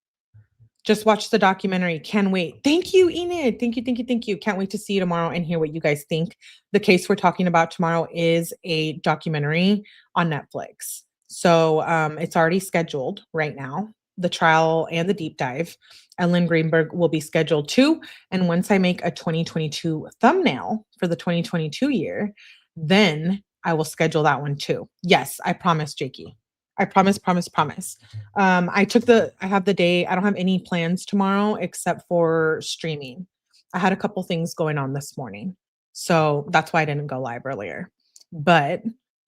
Just watched the documentary. Can't wait. Thank you, Enid. Thank you, thank you, thank you. Can't wait to see you tomorrow and hear what you guys think. The case we're talking about tomorrow is a documentary on Netflix. So it's already scheduled right now, the trial and the deep dive. Ellen Greenberg will be scheduled too. And once I make a 2022 thumbnail for the 2022 year, then I will schedule that one too. Yes, I promise, Jakey. I promise, promise, promise. I have the day. I don't have any plans tomorrow except for streaming. I had a couple things going on this morning. So that's why I didn't go live earlier. But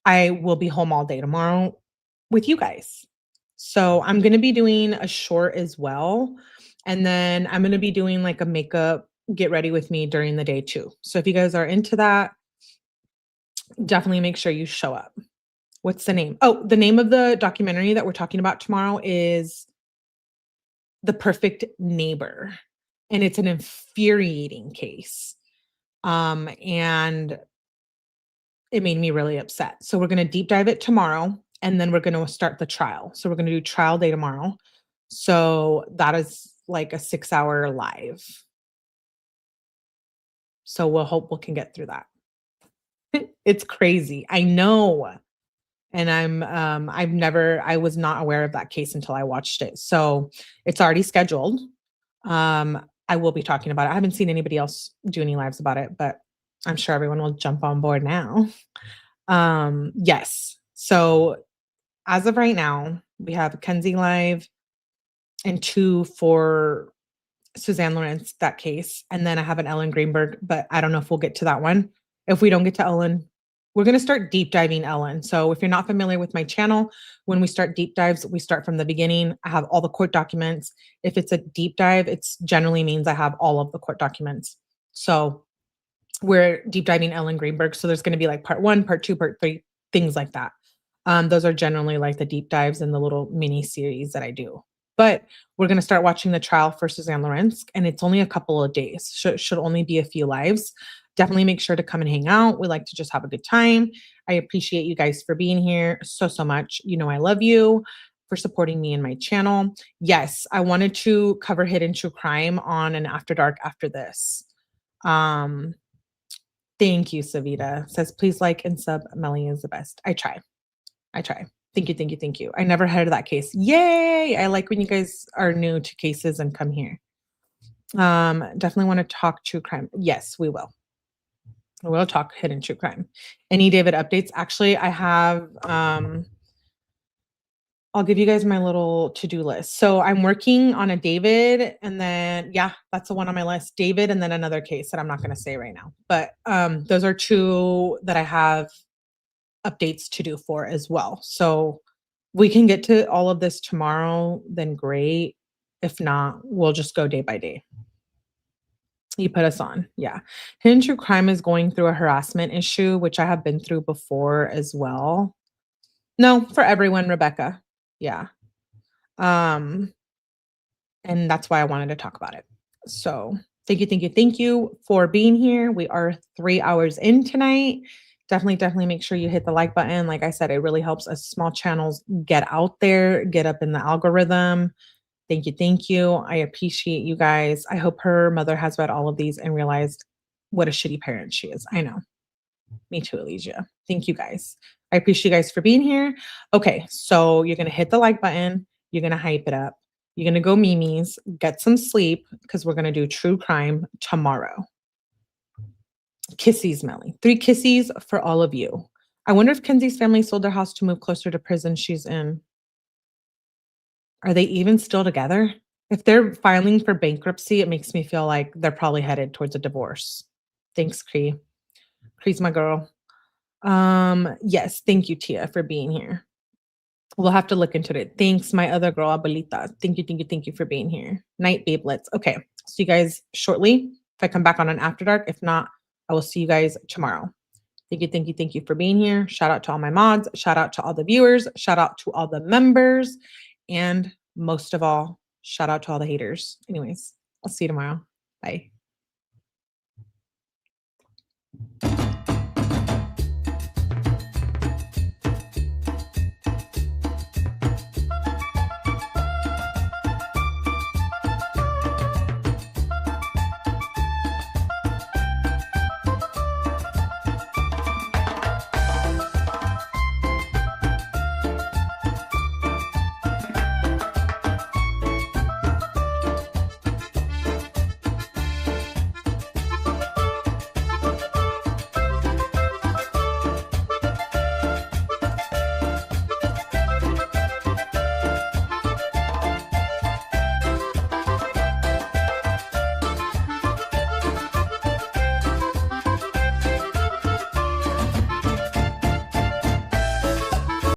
I will be home all day tomorrow with you guys. So I'm going to be doing a short as well. And then I'm going to be doing like a makeup get ready with me during the day too. So if you guys are into that, definitely make sure you show up. What's the name? Oh, the name of the documentary that we're talking about tomorrow is The Perfect Neighbor. And it's an infuriating case. And it made me really upset. So we're going to deep dive it tomorrow. And then we're going to start the trial. So we're going to do trial day tomorrow. So that is like a 6-hour live. So we'll hope we can get through that. It's crazy. I know. And I was not aware of that case until I watched it. So it's already scheduled. I will be talking about it. I haven't seen anybody else do any lives about it, but I'm sure everyone will jump on board now. Yes. So as of right now, we have Kenzie live and 2 for Suzanne Lawrence, that case. And then I have an Ellen Greenberg, but I don't know if we'll get to that one. If we don't get to Ellen, we're going to start deep diving Ellen. So if you're not familiar with my channel, when we start deep dives, we start from the beginning. I have all the court documents. If it's a deep dive, it's generally means I have all of the court documents. So we're deep diving Ellen Greenberg. So there's going to be like part 1, part 2, part 3, things like that. Those are generally like the deep dives and the little mini series that I do. But we're going to start watching the trial for Suzanne Lawrence, and it's only a couple of days. Should only be a few lives. Definitely make sure to come and hang out. We like to just have a good time. I appreciate you guys for being here so much. You know I love you for supporting me and my channel. Yes, I wanted to cover hidden true crime on an After Dark after this. Thank you, Savita. Says, please like and sub. Melly is the best. I try. Thank you, thank you, thank you. I never heard of that case. Yay! I like when you guys are new to cases and come here. Definitely want to talk true crime. Yes, we will. We'll talk hidden true crime. Any David updates? Actually, I have, I'll give you guys my little to-do list. So I'm working on a David, and then, yeah, that's the one on my list. David, and then another case that I'm not going to say right now. But those are 2 that I have updates to do for as well. So we can get to all of this tomorrow, then great. If not, we'll just go day by day. You put us on. Yeah. Hidden true crime is going through a harassment issue, which I have been through before as well. No, for everyone, Rebecca. Yeah. And that's why I wanted to talk about it. So thank you for being here. We are 3 hours in tonight. Definitely make sure you hit the like button. Like I said, it really helps us small channels get out there, get up in the algorithm. Thank you. I appreciate you guys. I hope her mother has read all of these and realized what a shitty parent she is. I know. Me too, Alicia. Thank you guys. I appreciate you guys for being here. Okay, so you're going to hit the like button. You're going to hype it up. You're going to go Mimi's, get some sleep, because we're going to do true crime tomorrow. Kissies, Melly. 3 kissies for all of you. I wonder if Kenzie's family sold their house to move closer to prison she's in. Are they even still together? If they're filing for bankruptcy, it makes me feel like they're probably headed towards a divorce. Thanks, Cree. Cree's my girl. Yes, thank you, Tia, for being here. We'll have to look into it. Thanks, my other girl, Abuelita. Thank you for being here. Night, babelets. Okay, see you guys shortly. If I come back on an After Dark, if not, I will see you guys tomorrow. Thank you for being here. Shout out to all my mods. Shout out to all the viewers. Shout out to all the members. And most of all, shout out to all the haters. Anyways, I'll see you tomorrow. Bye.